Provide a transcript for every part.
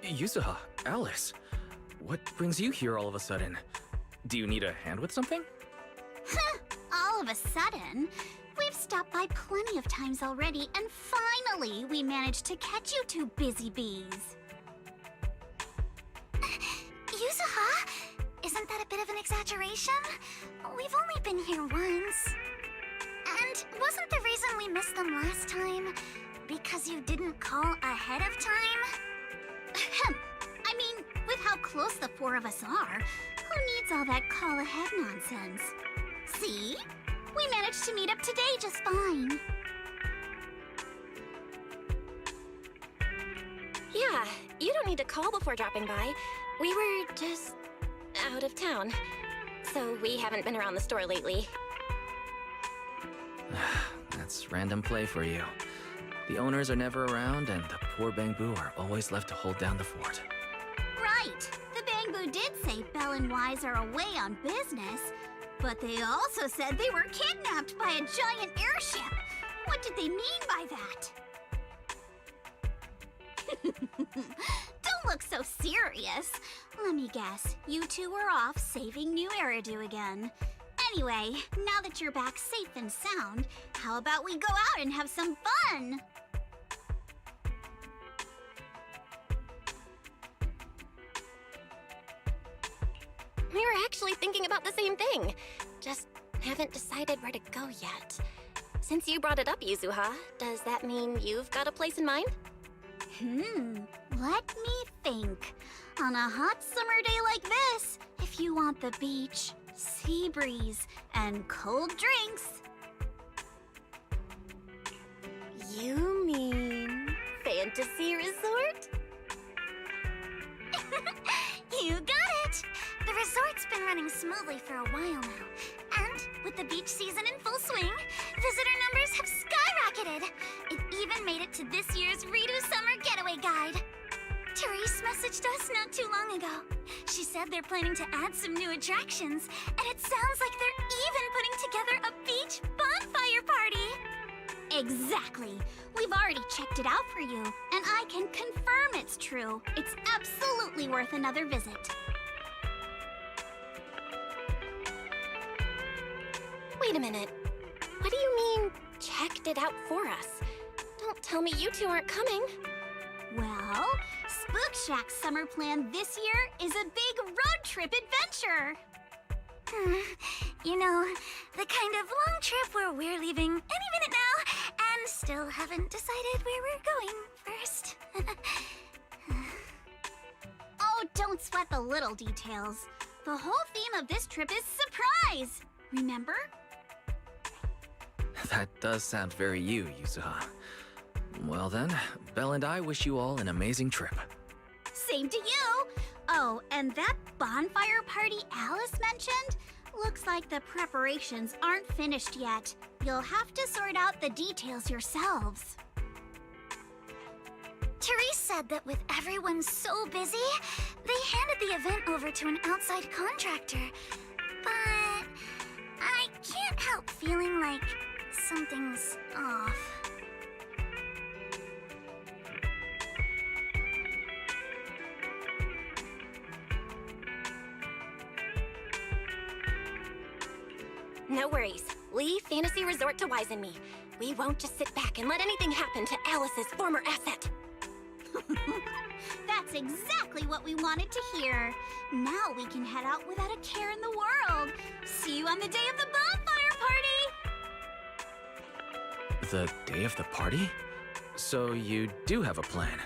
Yuzuha, Alice, what brings you here all of a sudden? Do you need a hand with something? All of a sudden? We've stopped by plenty of times already, and finally we managed to catch you two busy bees. Yuzuha? Isn't that a bit of an exaggeration? We've only been here once. And wasn't the reason we missed them last time because you didn't call ahead of time? I mean, with how close the four of us are, who needs all that call ahead nonsense? See? We managed to meet up today just fine. Yeah, you don't need to call before dropping by. We were just out of town, so we haven't been around the store lately. That's random play for you. The owners are never around, and the poor Bangbu are always left to hold down the fort. Right. The Bangbu did say Belle and Wise are away on business, but they also said they were kidnapped by a giant airship. What did they mean by that? Don't look so serious. Let me guess, you two were off saving New Eridu again. Anyway, now that you're back safe and sound, how about we go out and have some fun? We were actually thinking about the same thing. Just haven't decided where to go yet. Since you brought it up, Yuzuha, does that mean you've got a place in mind? Let me think. On a hot summer day like this, if you want the beach, sea breeze, and cold drinks. You mean Fantasy Resort? You got it! The resort's been running smoothly for a while now. And with the beach season in full swing, visitor numbers have skyrocketed. It even made it to this year's Redo Summer Getaway Guide. Therese messaged us not too long ago. She said they're planning to add some new attractions, and it sounds like they're even putting together a beach bonfire party. Exactly. We've already checked it out for you, and I can confirm it's true. It's absolutely worth another visit. Wait a minute. What do you mean, checked it out for us? Don't tell me you two aren't coming. Well, Spook Shack's summer plan this year is a big road trip adventure. You know, the kind of long trip where we're leaving any minute now and still haven't decided where we're going first. Oh, don't sweat the little details. The whole theme of this trip is surprise. Remember? That does sound very you, Yuzuha. Well then, Belle and I wish you all an amazing trip. Same to you! Oh, and that bonfire party Alice mentioned? Looks like the preparations aren't finished yet. You'll have to sort out the details yourselves. Therese said that with everyone so busy, they handed the event over to an outside contractor. But I can't help feeling like something's off. No worries. Leave Fantasy Resort to Wise and me. We won't just sit back and let anything happen to Alice's former asset. That's exactly what we wanted to hear. Now we can head out without a care in the world. See you on the day of the bonfire party! The day of the party? So you do have a plan?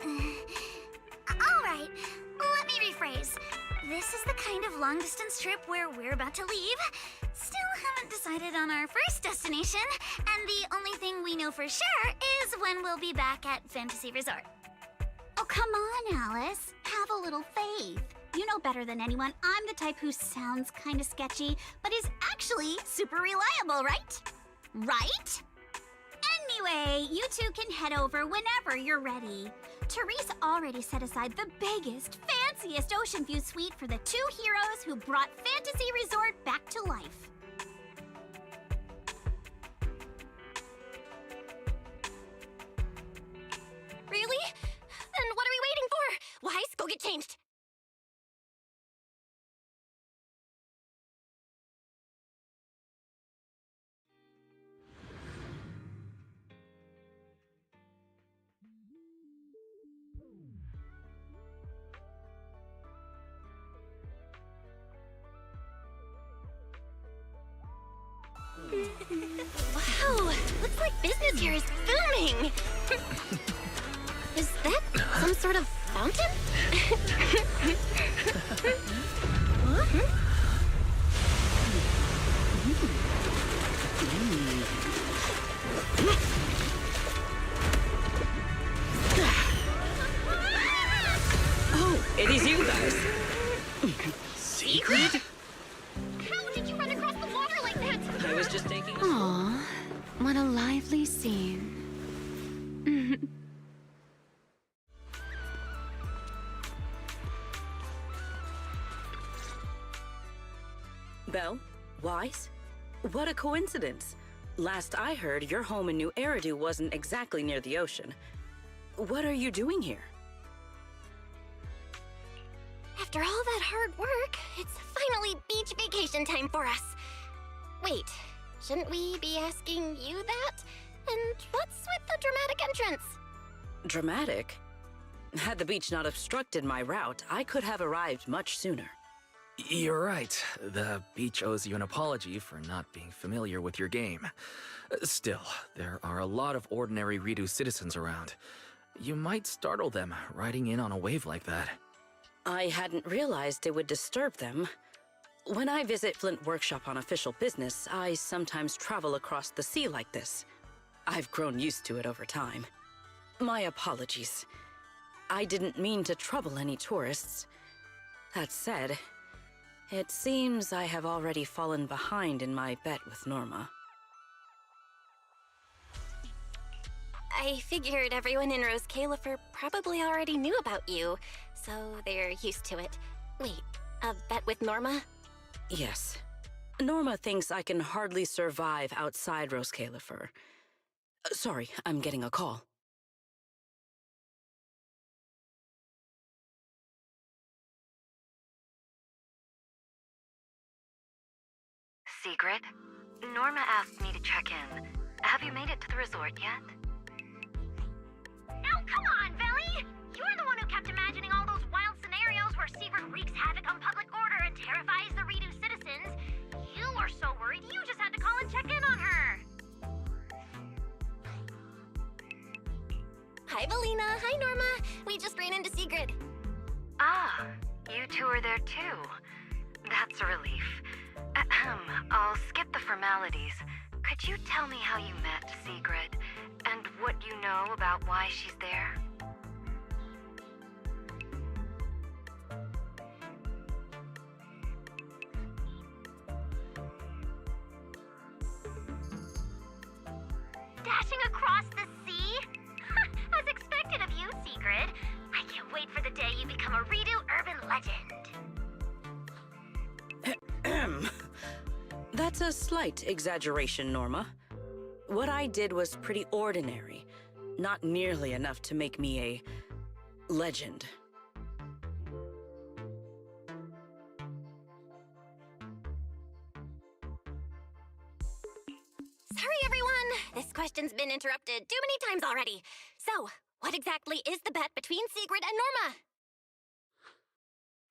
All right, let me rephrase. This is the kind of long-distance trip where we're about to leave. Still haven't decided on our first destination, and the only thing we know for sure is when we'll be back at Fantasy Resort. Oh, come on, Alice. Have a little faith. You know better than anyone I'm the type who sounds kind of sketchy, but is actually super reliable, right? Right? Anyway, you two can head over whenever you're ready. Therese already set aside the biggest, fanciest ocean view suite for the two heroes who brought Fantasy Resort back to life. Really? get changed. Wow, looks like business here is booming. Is that some sort of fountain? Huh? Oh, it is you guys. Secret? How did you run across the water like that? I was just taking a... Aw, what a lively scene. Belle? Wise? What a coincidence. Last I heard, your home in New Eridu wasn't exactly near the ocean. What are you doing here? After all that hard work, it's finally beach vacation time for us. Wait, shouldn't we be asking you that? And what's with the dramatic entrance? Dramatic? Had the beach not obstructed my route, I could have arrived much sooner. You're right. The beach owes you an apology for not being familiar with your game. Still, there are a lot of ordinary Redo citizens around. You might startle them riding in on a wave like that. I hadn't realized it would disturb them. When I visit Flint Workshop on official business, I sometimes travel across the sea like this. I've grown used to it over time. My apologies. I didn't mean to trouble any tourists. That said, it seems I have already fallen behind in my bet with Norma. I figured everyone in Rose Califer probably already knew about you, so they're used to it. Wait, a bet with Norma? Yes. Norma thinks I can hardly survive outside Rose Califer. Sorry, I'm getting a call. Secret? Norma asked me to check in. Have you made it to the resort yet? Now, come on, Velly! You're the one who kept imagining all those wild scenarios where Secret wreaks havoc on public order and terrifies the Redo citizens. You were so worried you just had to call and check in on her. Hi, Valina. Hi, Norma. We just ran into Sigrid. Ah, you two are there too. That's a relief. Ahem, I'll skip the formalities. Could you tell me how you met Sigrid, and what you know about why she's there? Dashing across the sea? As expected of you, Sigrid. I can't wait for the day you become a Redo urban legend. That's a slight exaggeration, Norma. What I did was pretty ordinary, not nearly enough to make me a legend. Sorry, everyone. This question's been interrupted too many times already. So, what exactly is the bet between Sigrid and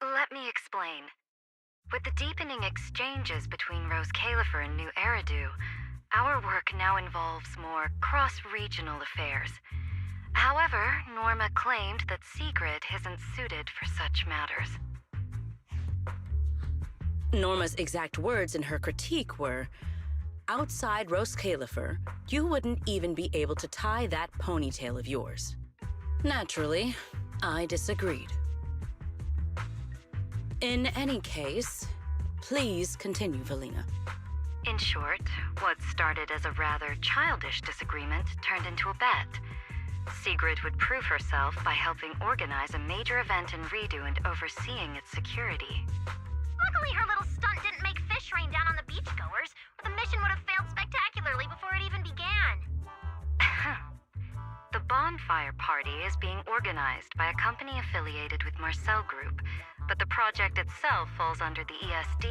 Norma? Let me explain. With the deepening exchanges between Rose Califer and New Eridu, our work now involves more cross-regional affairs. However, Norma claimed that Sigrid isn't suited for such matters. Norma's exact words in her critique were, outside Rose Califer, you wouldn't even be able to tie that ponytail of yours. Naturally, I disagreed. In any case, please continue, Valina. In short, what started as a rather childish disagreement turned into a bet. Sigrid would prove herself by helping organize a major event in Redo and overseeing its security. Luckily, her little stunt didn't make fish rain down on the beachgoers, or the mission would have failed spectacularly before it even began. The bonfire party is being organized by a company affiliated with Marcel Group, but the project itself falls under the ESD.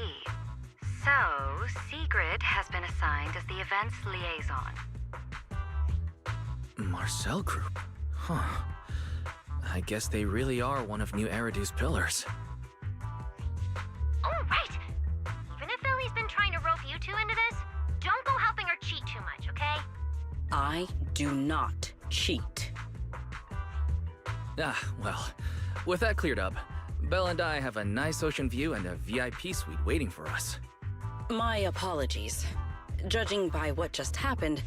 So, Sigrid has been assigned as the event's liaison. Marcel Group? Huh. I guess they really are one of New Eridu's pillars. Oh, right! Even if Ellie's been trying to rope you two into this, don't go helping her cheat too much, okay? I do not cheat. Ah, well, with that cleared up, Belle and I have a nice ocean view and a VIP suite waiting for us. My apologies. Judging by what just happened,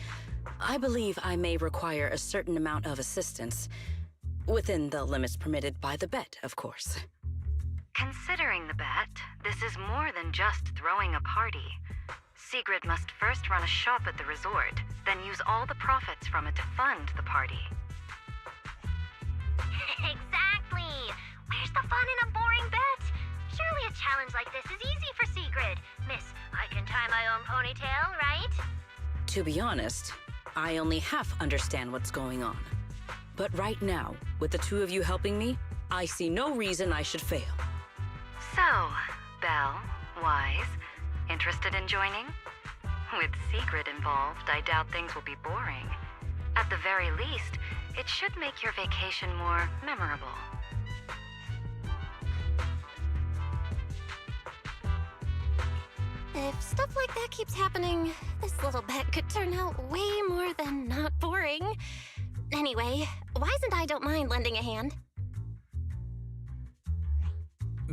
I believe I may require a certain amount of assistance. Within the limits permitted by the bet, of course. Considering the bet, this is more than just throwing a party. Sigrid must first run a shop at the resort, then use all the profits from it to fund the party. Exactly! Where's the fun in a boring bet? Surely a challenge like this is easy for Sigrid. Miss, I can tie my own ponytail, right? To be honest, I only half understand what's going on. But right now, with the two of you helping me, I see no reason I should fail. So, Belle, Wise, interested in joining? With Sigrid involved, I doubt things will be boring. At the very least, it should make your vacation more memorable. If stuff like that keeps happening, this little bet could turn out way more than not boring. Anyway, Wise and I don't mind lending a hand.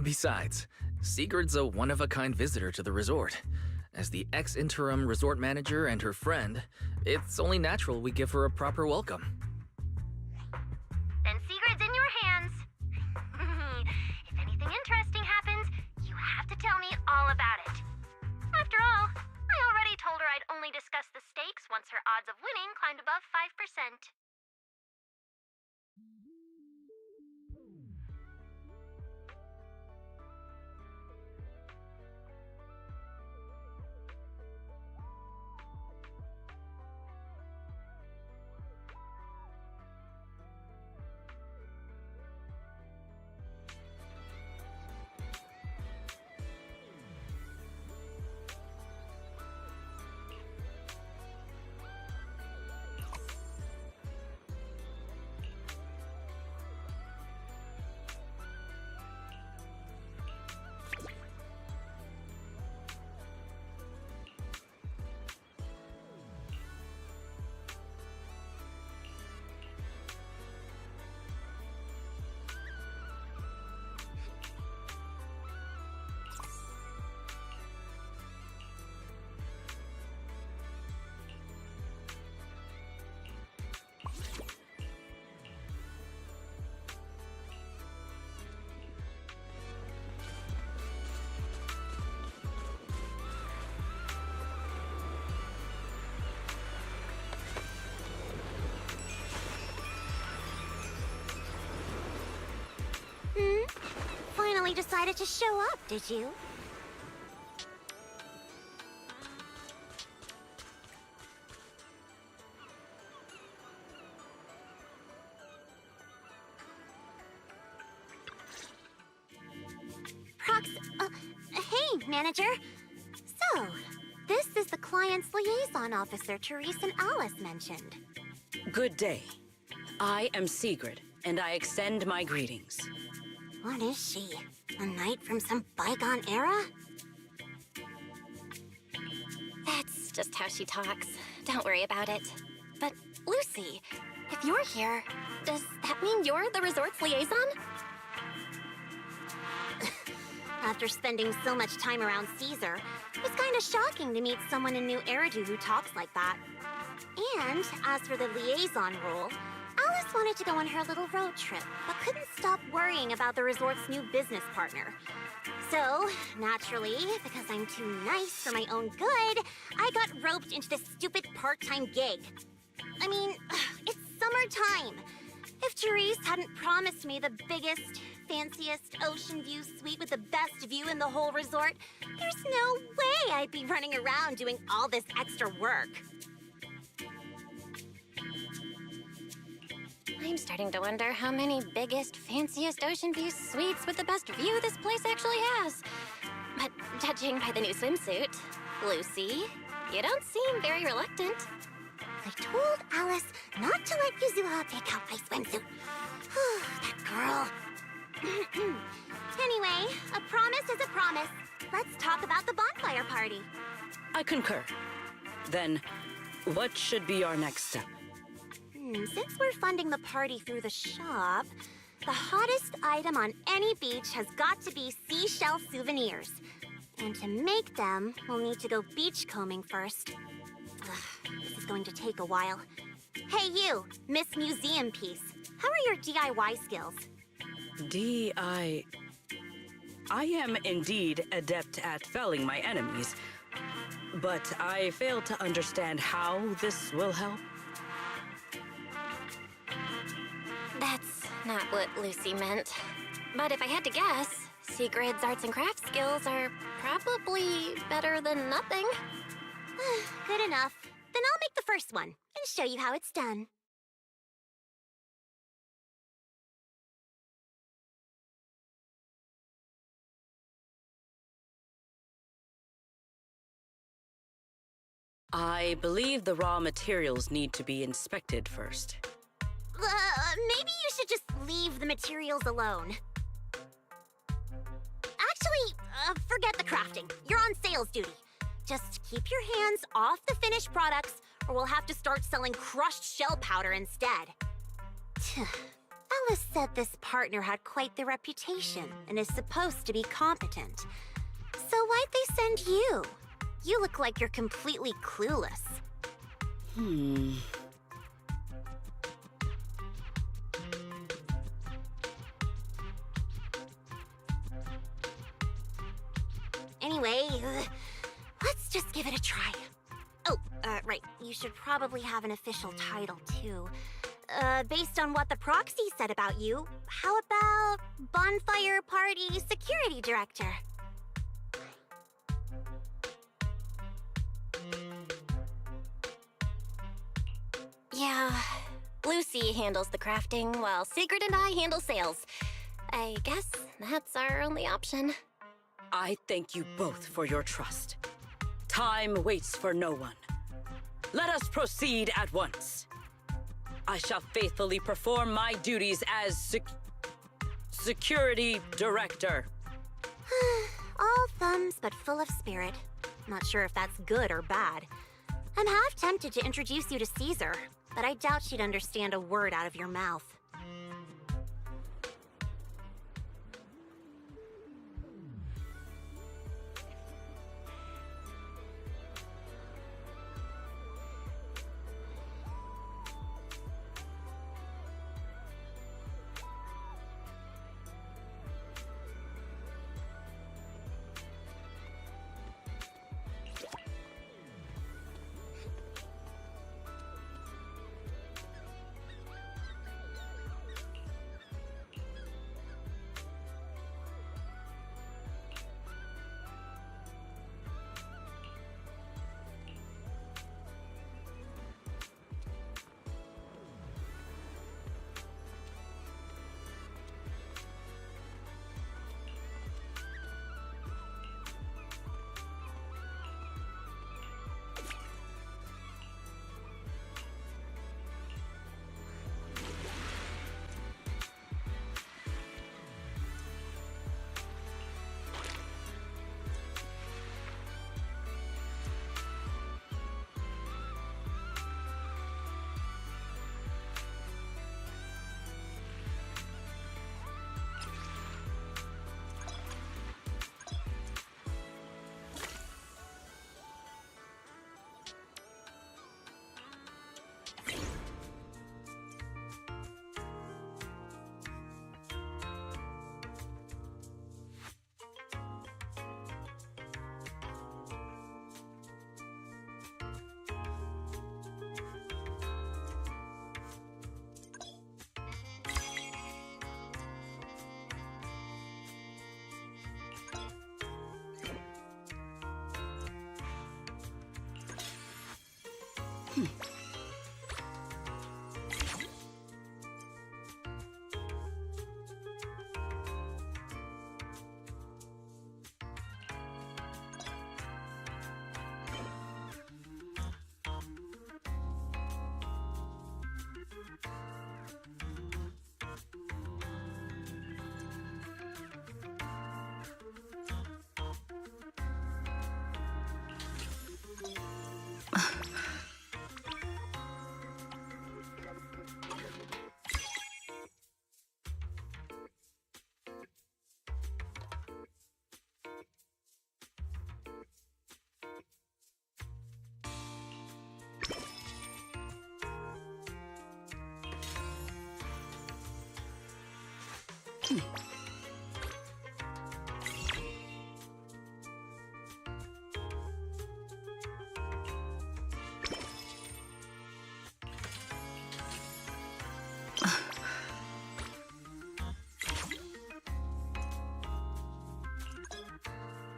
Besides, Sigrid's a one-of-a-kind visitor to the resort. As the ex-interim resort manager and her friend, it's only natural we give her a proper welcome. Then Sigrid's in your hands. If anything interesting happens, you have to tell me all about it. After all, I already told her I'd only discuss the stakes once her odds of winning climbed above 5%. Finally decided to show up, did you? Hey, manager. So, this is the client's liaison officer Therese and Alice mentioned. Good day. I am Sigrid, and I extend my greetings. What is she? A knight from some bygone era? That's just how she talks. Don't worry about it. But, Lucy, if you're here, does that mean you're the resort's liaison? After spending so much time around Caesar, it's kind of shocking to meet someone in New Eridu who talks like that. And as for the liaison role, Alice wanted to go on her little road trip, but couldn't stop worrying about the resort's new business partner. So, naturally, because I'm too nice for my own good, I got roped into this stupid part-time gig. I mean, it's summertime. If Therese hadn't promised me the biggest, fanciest ocean view suite with the best view in the whole resort, there's no way I'd be running around doing all this extra work. I'm starting to wonder how many biggest, fanciest ocean view suites with the best view this place actually has. But judging by the new swimsuit, Lucy, you don't seem very reluctant. I told Alice not to let Yuzuha pick out my swimsuit. That girl. Anyway, a promise is a promise. Let's talk about the bonfire party. I concur. Then, what should be our next step? Since we're funding the party through the shop, the hottest item on any beach has got to be seashell souvenirs. And to make them, we'll need to go beachcombing first. This is going to take a while. Hey you, Miss Museum Piece. How are your DIY skills? I am indeed adept at felling my enemies, but I fail to understand how this will help. That's not what Lucy meant. But if I had to guess, Sigrid's arts and crafts skills are probably better than nothing. Good enough. Then I'll make the first one and show you how it's done. I believe the raw materials need to be inspected first. Maybe you should just leave the materials alone. Actually, forget the crafting. You're on sales duty. Just keep your hands off the finished products, or we'll have to start selling crushed shell powder instead. Alice said this partner had quite the reputation and is supposed to be competent. So why'd they send you? You look like you're completely clueless. Anyway, let's just give it a try. Oh, right. You should probably have an official title, too. Based on what the proxy said about you, how about Bonfire Party Security Director? Yeah, Lucy handles the crafting while Sigrid and I handle sales. I guess that's our only option. I thank you both for your trust. Time waits for no one. Let us proceed at once. I shall faithfully perform my duties as security director. All thumbs but full of spirit. Not sure if that's good or bad. I'm half tempted to introduce you to Caesar, but I doubt she'd understand a word out of your mouth.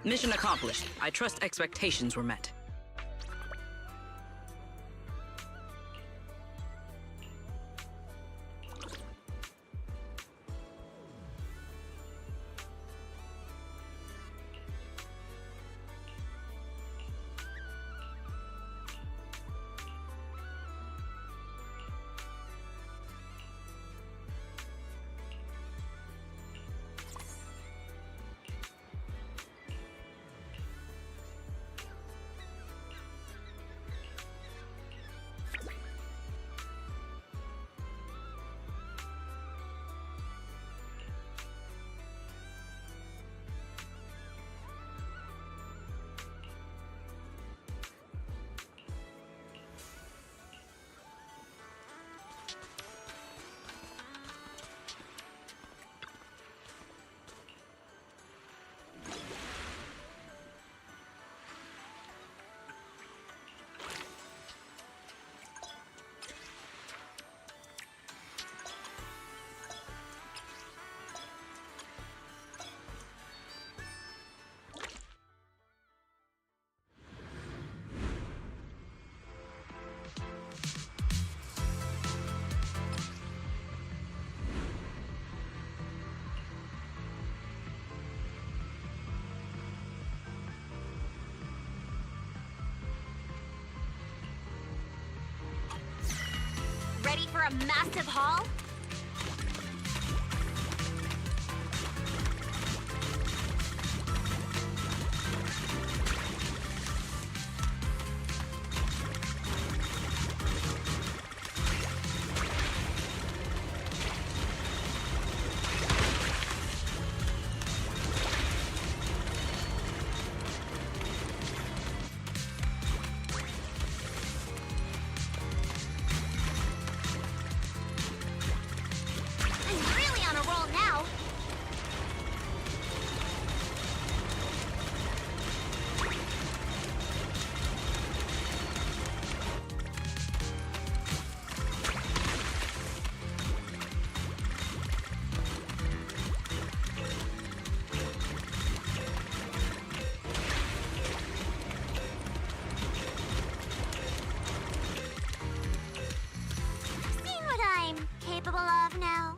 Mission accomplished. I trust expectations were met. Ready for a massive haul? I'm really on a roll now. Seeing what I'm capable of now.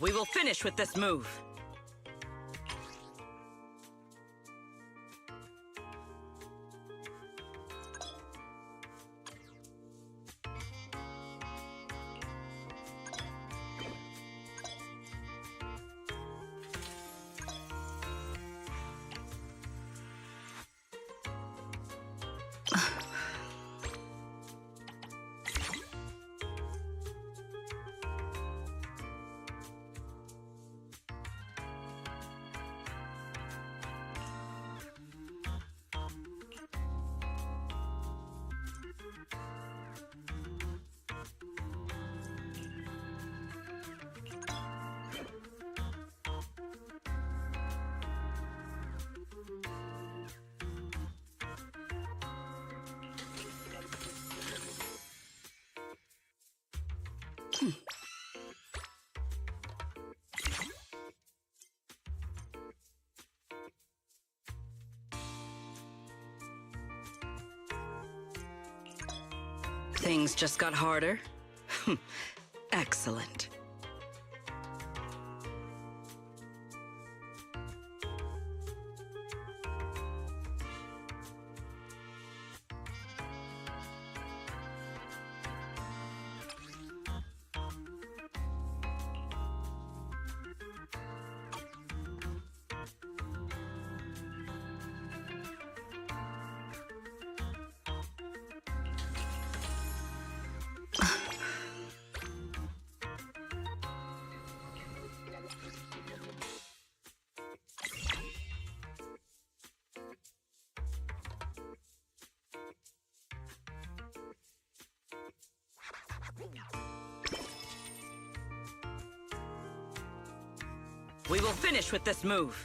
We will finish with this move. Things just got harder? Excellent. We will finish with this move.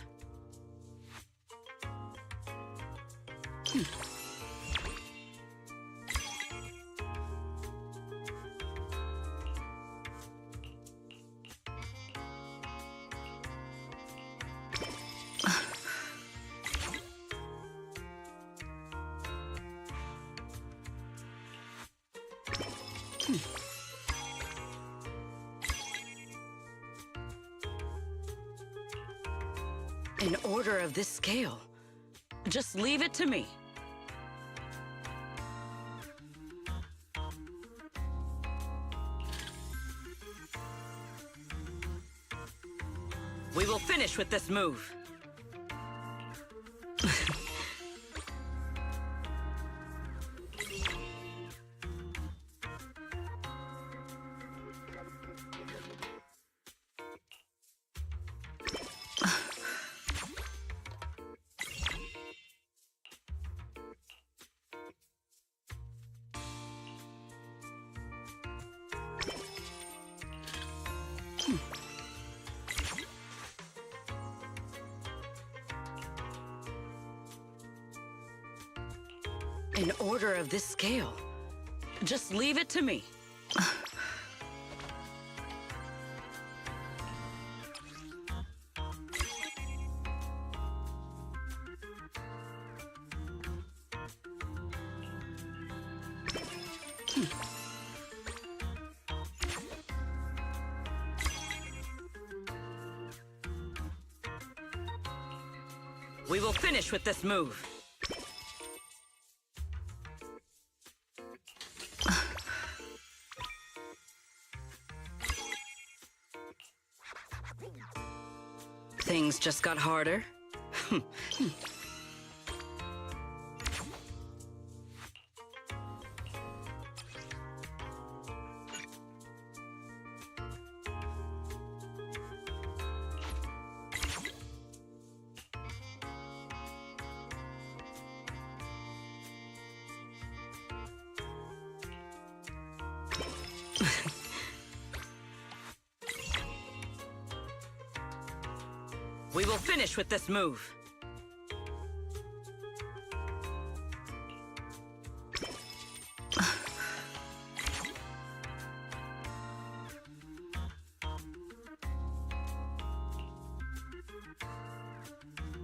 An order of this scale. Just leave it to me. We will finish with this move. An order of this scale. Just leave it to me. We will finish with this move. Things just got harder. We will finish with this move.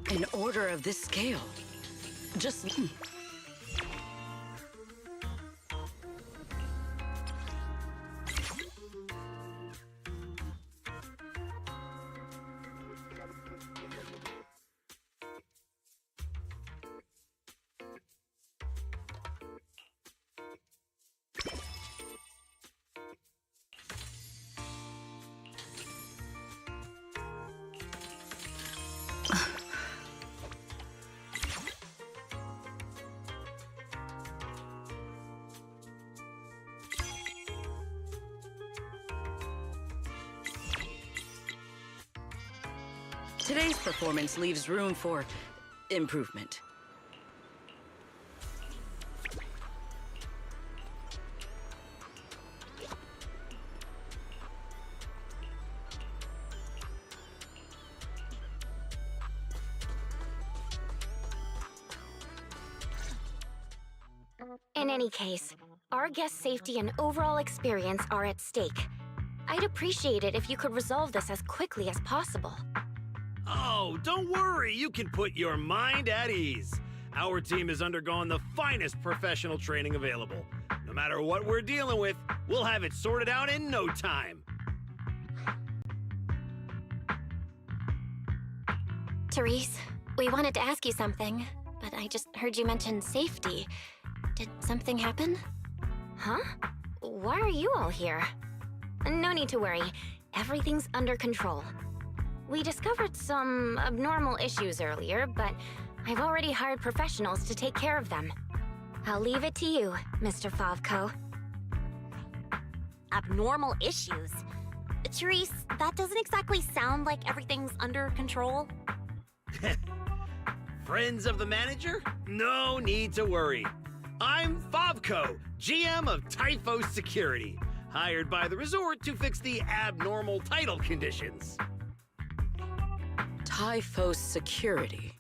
An order of this scale. Just... Today's performance leaves room for improvement. In any case, our guest safety and overall experience are at stake. I'd appreciate it if you could resolve this as quickly as possible. Oh, don't worry. You can put your mind at ease. Our team has undergone the finest professional training available. No matter what we're dealing with, we'll have it sorted out in no time. Therese, we wanted to ask you something, but I just heard you mention safety. Did something happen? Huh? Why are you all here? No need to worry. Everything's under control. We discovered some abnormal issues earlier, but I've already hired professionals to take care of them. I'll leave it to you, Mr. Favko. Abnormal issues? Therese, that doesn't exactly sound like everything's under control. Friends of the manager? No need to worry. I'm Favko, GM of Typhos Security, hired by the resort to fix the abnormal title conditions. Typhos Security.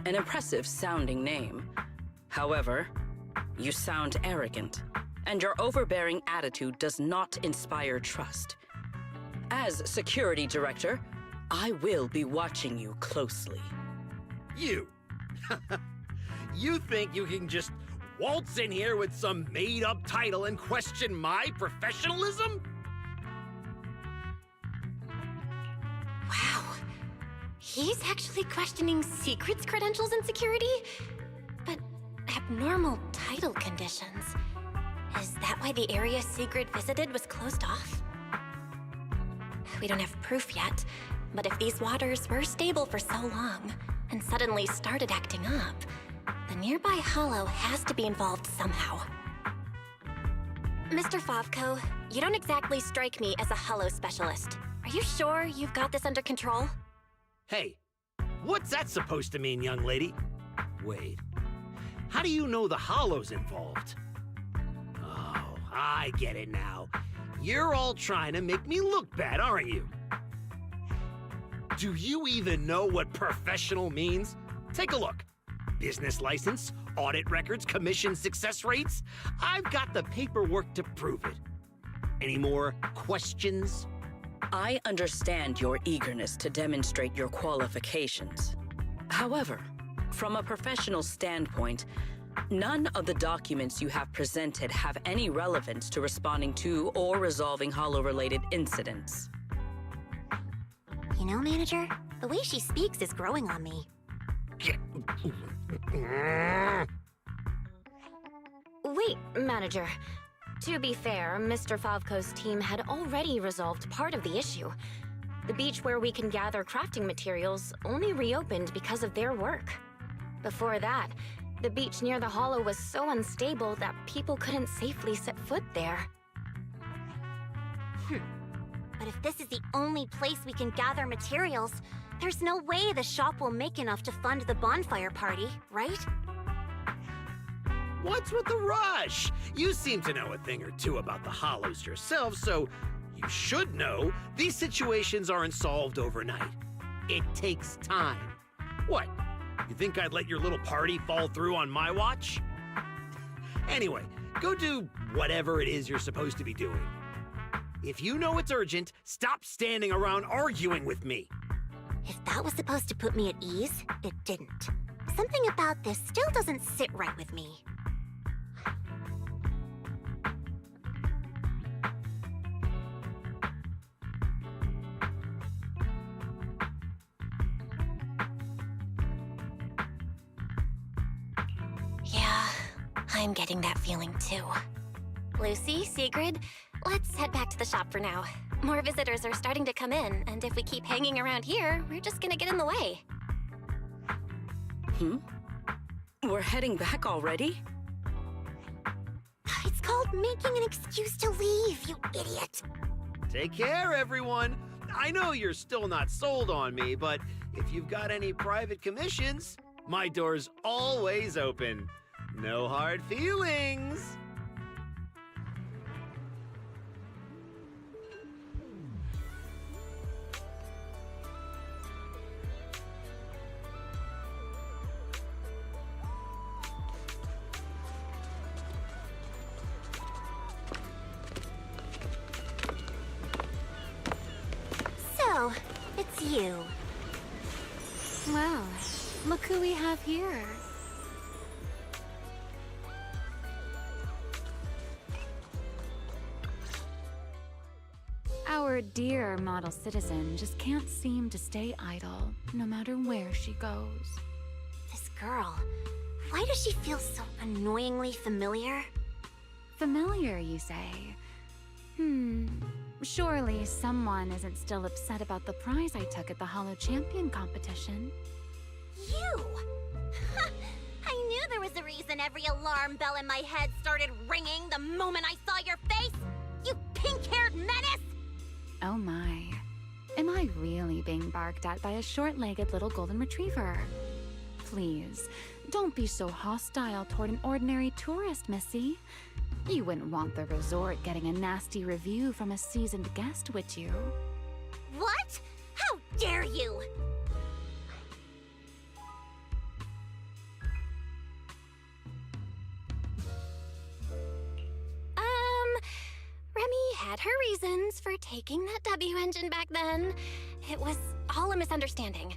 An impressive sounding name. However, you sound arrogant, and your overbearing attitude does not inspire trust. As security director, I will be watching you closely. You. You think you can just waltz in here with some made-up title and question my professionalism? Wow. He's actually questioning secrets credentials and security? But abnormal title conditions. Is that why the area Sigrid visited was closed off? We don't have proof yet, but if these waters were stable for so long and suddenly started acting up, the nearby hollow has to be involved somehow. Mr. Favko, you don't exactly strike me as a hollow specialist. Are you sure you've got this under control? Hey, what's that supposed to mean, young lady? Wait, how do you know the hollow's involved? Oh, I get it now. You're all trying to make me look bad, aren't you? Do you even know what professional means? Take a look. Business license, audit records, commission success rates. I've got the paperwork to prove it. Any more questions? I understand your eagerness to demonstrate your qualifications. However, from a professional standpoint, none of the documents you have presented have any relevance to responding to or resolving hollow-related incidents. You know, Manager, the way she speaks is growing on me. Wait, Manager. To be fair, Mr. Favko's team had already resolved part of the issue. The beach where we can gather crafting materials only reopened because of their work. Before that, the beach near the hollow was so unstable that people couldn't safely set foot there. But if this is the only place we can gather materials, there's no way the shop will make enough to fund the bonfire party, right? What's with the rush? You seem to know a thing or two about the hollows yourself, so you should know these situations aren't solved overnight. It takes time. What? You think I'd let your little party fall through on my watch? Anyway, go do whatever it is you're supposed to be doing. If you know it's urgent, stop standing around arguing with me. If that was supposed to put me at ease, it didn't. Something about this still doesn't sit right with me. Yeah, I'm getting that feeling too. Lucy, Sigrid, let's head back to the shop for now. More visitors are starting to come in, and if we keep hanging around here, we're just gonna get in the way. We're heading back already? It's called making an excuse to leave, you idiot. Take care, everyone. I know you're still not sold on me, but if you've got any private commissions, my door's always open. No hard feelings. Oh, it's you. Well, look who we have here. Our dear model citizen just can't seem to stay idle, no matter where she goes. This girl, why does she feel so annoyingly familiar? Familiar, you say? Surely someone isn't still upset about the prize I took at the Hollow Champion competition. You! I knew there was a reason every alarm bell in my head started ringing the moment I saw your face! You pink-haired menace! Oh my. Am I really being barked at by a short-legged little golden retriever? Please, don't be so hostile toward an ordinary tourist, Missy. You wouldn't want the resort getting a nasty review from a seasoned guest, would you? What? How dare you! Remy had her reasons for taking that W engine back then. It was all a misunderstanding.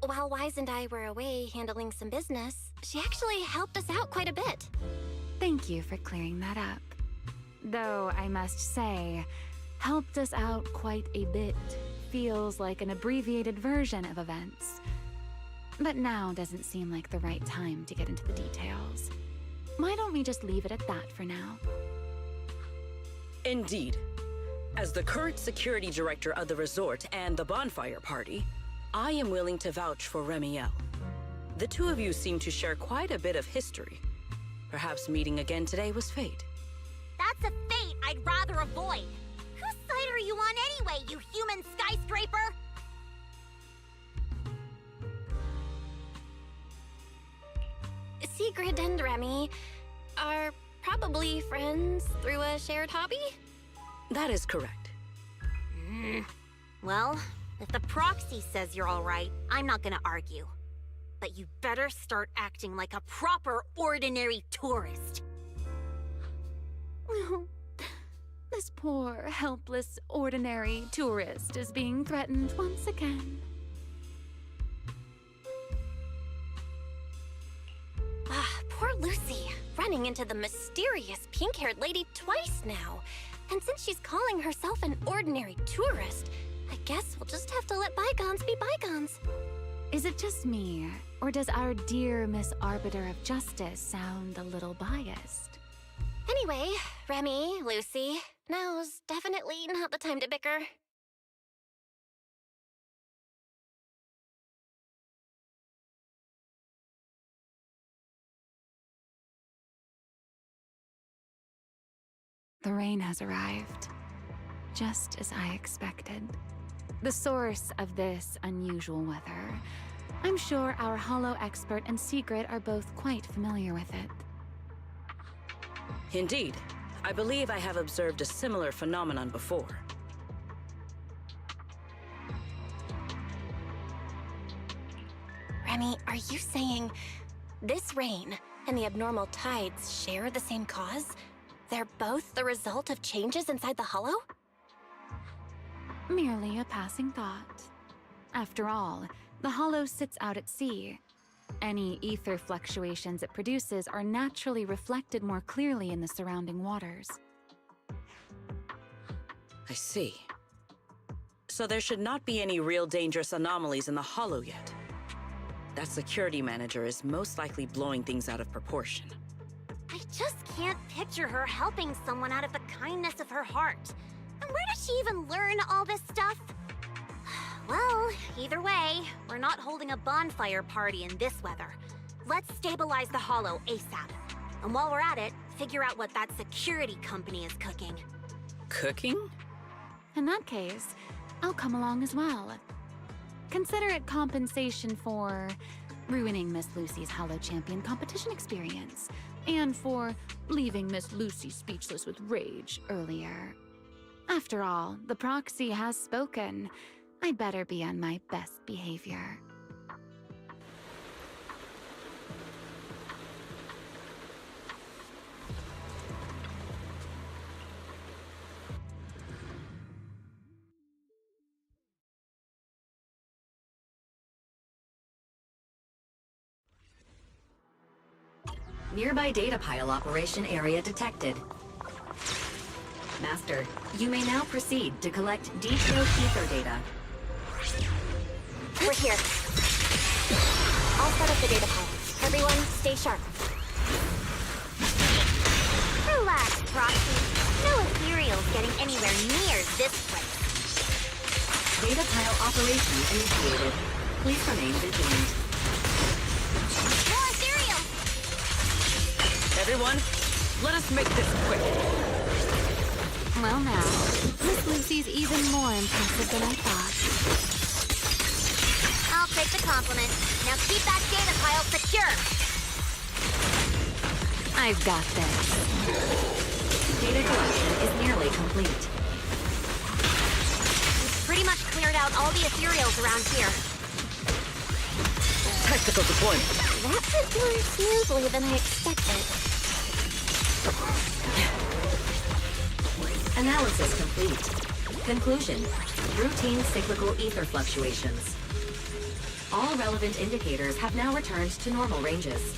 While Wise and I were away handling some business, she actually helped us out quite a bit. Thank you for clearing that up. Though I must say, helped us out quite a bit feels like an abbreviated version of events. But now doesn't seem like the right time to get into the details. Why don't we just leave it at that for now? Indeed. As the current security director of the resort and the bonfire party, I am willing to vouch for Remiel. The two of you seem to share quite a bit of history. Perhaps meeting again today was fate. That's a fate I'd rather avoid! Whose side are you on anyway, you human skyscraper? Sigrid and Remy are probably friends through a shared hobby? That is correct. Well, if the proxy says you're all right, I'm not gonna argue. But you better start acting like a proper, ordinary tourist. This poor, helpless, ordinary tourist is being threatened once again. Poor Lucy, running into the mysterious pink-haired lady twice now. And since she's calling herself an ordinary tourist, I guess we'll just have to let bygones be bygones. Is it just me, or does our dear Miss Arbiter of Justice sound a little biased? Anyway, Remy, Lucy, now's definitely not the time to bicker. The rain has arrived, just as I expected. The source of this unusual weather. I'm sure our Hollow expert and Sigrid are both quite familiar with it. Indeed. I believe I have observed a similar phenomenon before. Remy, are you saying this rain and the abnormal tides share the same cause? They're both the result of changes inside the Hollow? Merely a passing thought. After all, the Hollow sits out at sea. Any ether fluctuations it produces are naturally reflected more clearly in the surrounding waters. I see. So there should not be any real dangerous anomalies in the Hollow yet. That security manager is most likely blowing things out of proportion. I just can't picture her helping someone out of the kindness of her heart. And where did she even learn all this stuff? Well, either way, we're not holding a bonfire party in this weather. Let's stabilize the Hollow ASAP. And while we're at it, figure out what that security company is cooking. Cooking? In that case, I'll come along as well. Consider it compensation for ruining Miss Lucy's Hollow Champion competition experience, and for leaving Miss Lucy speechless with rage earlier. After all, the proxy has spoken. I'd better be on my best behavior. Nearby data pile operation area detected. Master, you may now proceed to collect detailed ether data. We're here. I'll set up the data pile. Everyone, stay sharp. Relax, Proxy. No ethereal's getting anywhere near this place. Data pile operation initiated. Please remain vigilant. More ethereal! Everyone, let us make this quick. Well now, Miss Lucy's even more impressive than I thought. I'll take the compliment. Now keep that data pile secure. I've got this. Data collection is nearly complete. We've pretty much cleared out all the ethereals around here. Tactical deployment. That went more smoothly than I expected. Analysis complete. Conclusion. Routine cyclical ether fluctuations. All relevant indicators have now returned to normal ranges.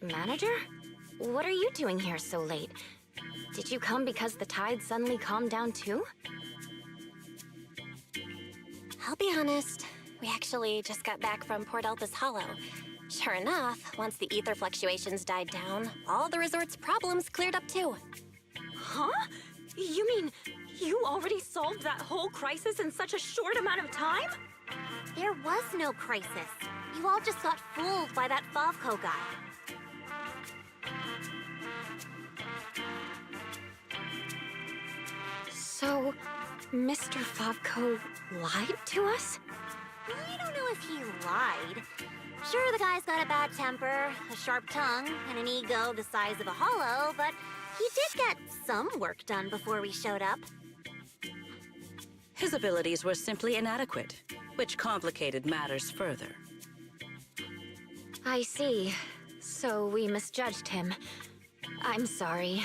Manager? What are you doing here so late? Did you come because the tide suddenly calmed down too? I'll be honest, we actually just got back from Port Elpis Hollow. Sure enough, once the ether fluctuations died down, all the resort's problems cleared up too. Huh? You mean you already solved that whole crisis in such a short amount of time? There was no crisis. You all just got fooled by that Favco guy. So, Mr. Favco lied to us? I don't know if he lied. Sure, the guy's got a bad temper, a sharp tongue, and an ego the size of a hollow, but he did get some work done before we showed up. His abilities were simply inadequate, which complicated matters further. I see. So we misjudged him. I'm sorry.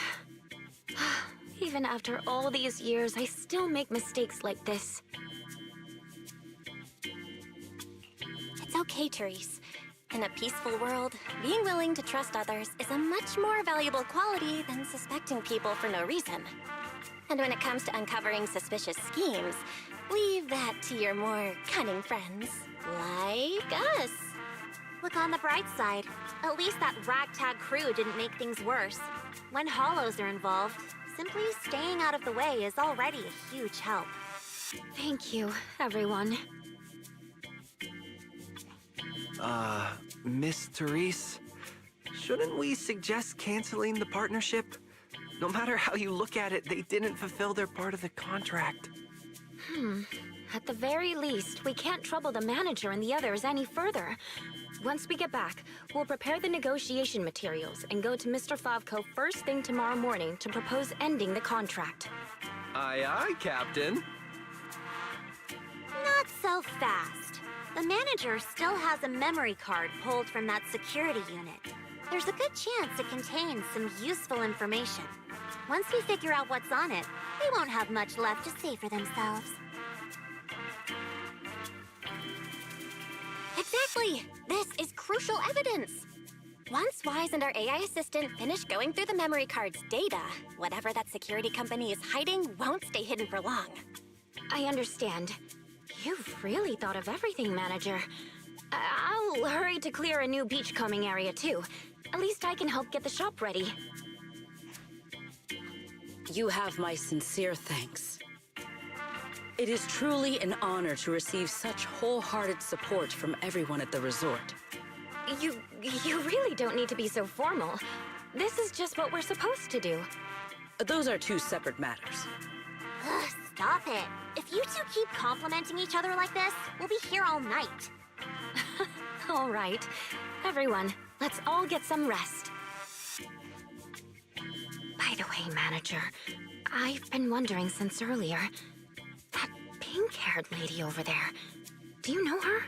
Even after all these years, I still make mistakes like this. It's okay, Therese. In a peaceful world, being willing to trust others is a much more valuable quality than suspecting people for no reason. And when it comes to uncovering suspicious schemes, leave that to your more cunning friends, like us. Look on the bright side. At least that ragtag crew didn't make things worse. When hollows are involved, simply staying out of the way is already a huge help. Thank you, everyone. Miss Therese, shouldn't we suggest canceling the partnership? No matter how you look at it, they didn't fulfill their part of the contract. At the very least, we can't trouble the manager and the others any further. Once we get back, we'll prepare the negotiation materials and go to Mr. Favco first thing tomorrow morning to propose ending the contract. Aye, aye, Captain. Not so fast. The manager still has a memory card pulled from that security unit. There's a good chance it contains some useful information. Once we figure out what's on it, they won't have much left to say for themselves. Seriously, this is crucial evidence. Once Wise and our AI assistant finish going through the memory card's data, whatever that security company is hiding won't stay hidden for long. I understand. You've really thought of everything, Manager. I'll hurry to clear a new beachcombing area, too. At least I can help get the shop ready. You have my sincere thanks. It is truly an honor to receive such wholehearted support from everyone at the resort. You really don't need to be so formal. This is just what we're supposed to do. Those are two separate matters. Ugh, stop it. If you two keep complimenting each other like this, we'll be here all night. All right. Everyone, let's all get some rest. By the way, Manager, I've been wondering since earlier. That pink-haired lady over there, do you know her?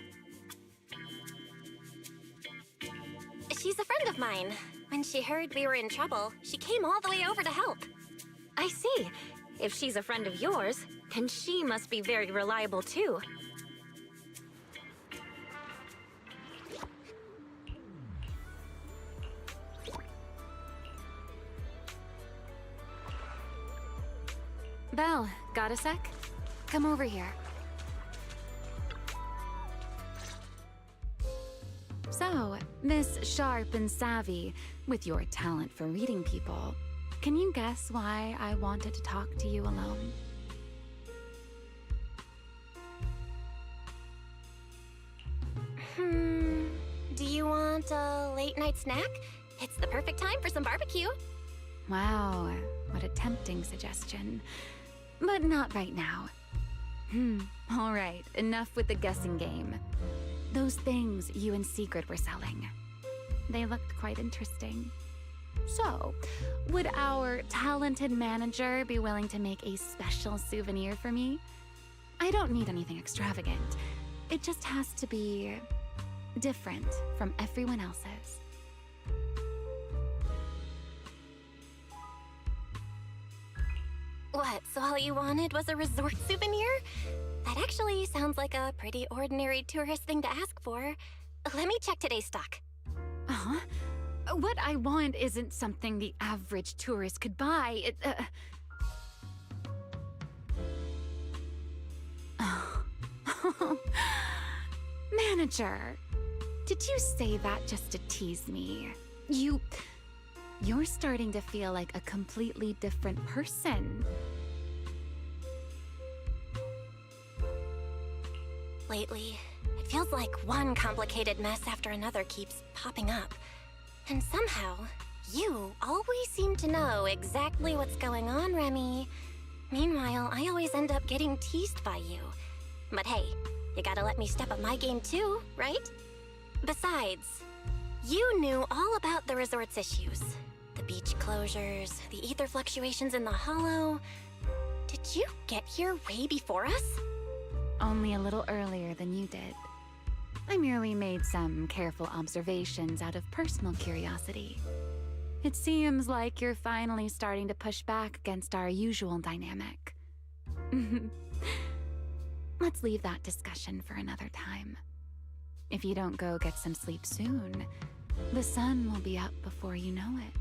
She's a friend of mine. When she heard we were in trouble, she came all the way over to help. I see. If she's a friend of yours, then she must be very reliable too. Belle, got a sec? Come over here. So, Miss Sharp and Savvy, with your talent for reading people, can you guess why I wanted to talk to you alone? Do you want a late-night snack? It's the perfect time for some barbecue. Wow, what a tempting suggestion. But not right now. All right, enough with the guessing game. Those things you and Secret were selling. They looked quite interesting. So, would our talented manager be willing to make a special souvenir for me? I don't need anything extravagant. It just has to be different from everyone else's. What, so all you wanted was a resort souvenir? That actually sounds like a pretty ordinary tourist thing to ask for. Let me check today's stock. Uh-huh. What I want isn't something the average tourist could buy. Manager, did you say that just to tease me? You're starting to feel like a completely different person. Lately, it feels like one complicated mess after another keeps popping up. And somehow, you always seem to know exactly what's going on, Remy. Meanwhile, I always end up getting teased by you. But hey, you gotta let me step up my game too, right? Besides, you knew all about the resort's issues. The beach closures, the ether fluctuations in the hollow. Did you get here way before us? Only a little earlier than you did. I merely made some careful observations out of personal curiosity. It seems like you're finally starting to push back against our usual dynamic. Let's leave that discussion for another time. If you don't go get some sleep soon, the sun will be up before you know it.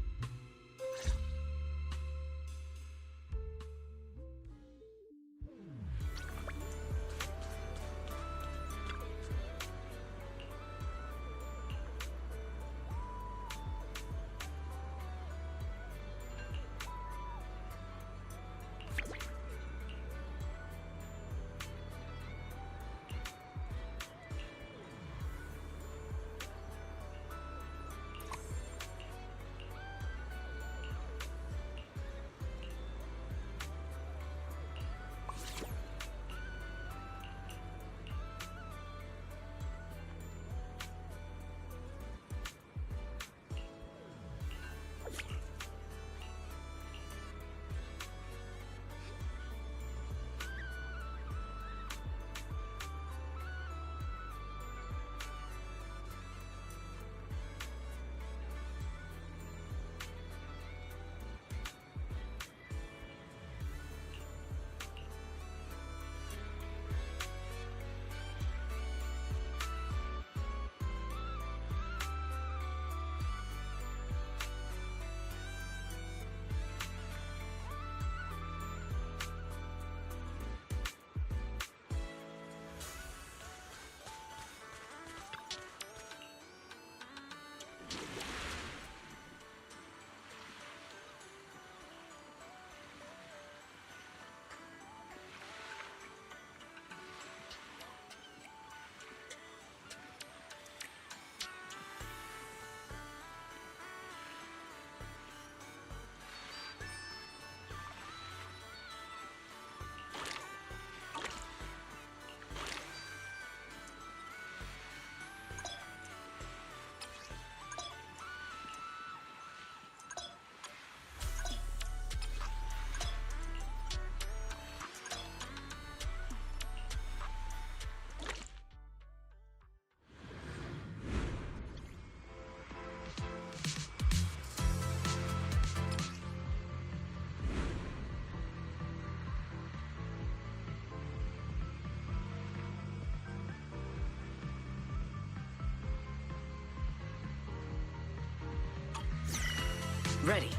Ready.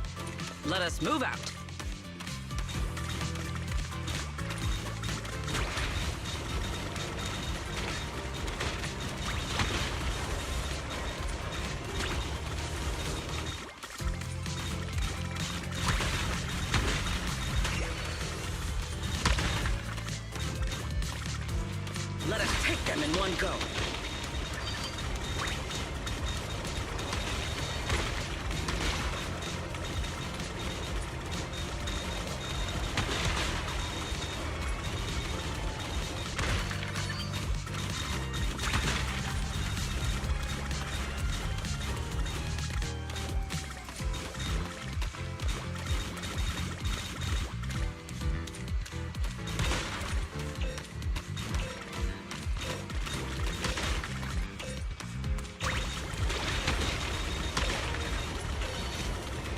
Let us move out. Let us take them in one go.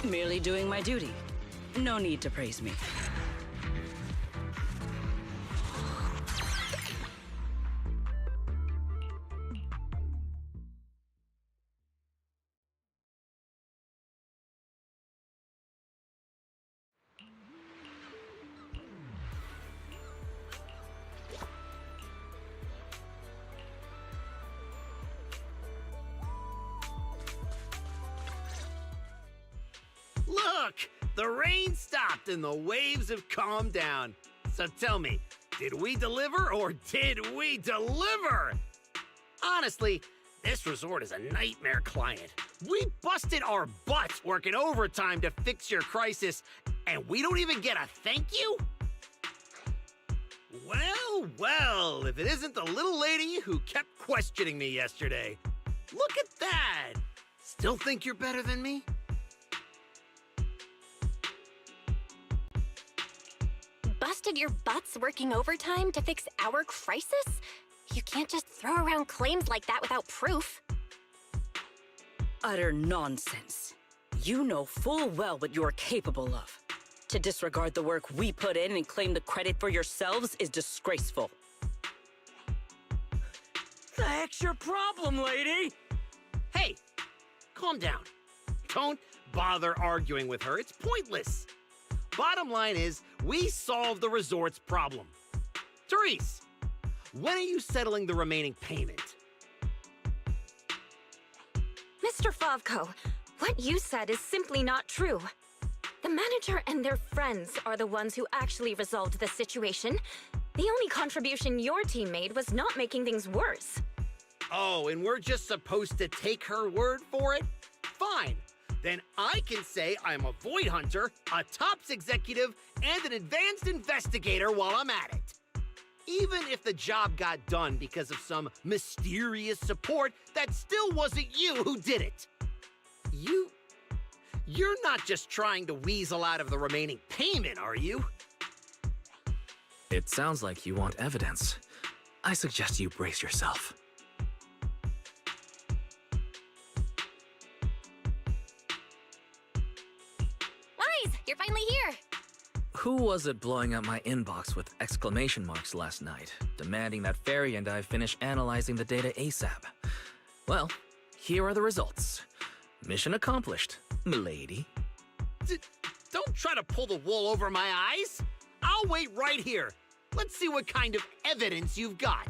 Merely doing my duty. No need to praise me. Look! The rain stopped and the waves have calmed down. So tell me, did we deliver or did we deliver? Honestly, this resort is a nightmare client. We busted our butts working overtime to fix your crisis, and we don't even get a thank you? Well, well, if it isn't the little lady who kept questioning me yesterday. Look at that! Still think you're better than me? Busted your butts working overtime to fix our crisis? You can't just throw around claims like that without proof. Utter nonsense. You know full well what you're capable of. To disregard the work we put in and claim the credit for yourselves is disgraceful. The heck's your problem, lady? Hey, calm down. Don't bother arguing with her. It's pointless. Bottom line is, we solved the resort's problem. Therese, when are you settling the remaining payment? Mr. Favko, what you said is simply not true. The manager and their friends are the ones who actually resolved the situation. The only contribution your team made was not making things worse. Oh, and we're just supposed to take her word for it? Fine. Then I can say I'm a void hunter, a TOPS executive, and an advanced investigator while I'm at it. Even if the job got done because of some mysterious support, that still wasn't you who did it. You're not just trying to weasel out of the remaining payment, are you? It sounds like you want evidence. I suggest you brace yourself. You're finally here! Who was it blowing up my inbox with exclamation marks last night, demanding that Fairy and I finish analyzing the data ASAP? Well, here are the results. Mission accomplished, milady. Don't try to pull the wool over my eyes. I'll wait right here. Let's see what kind of evidence you've got.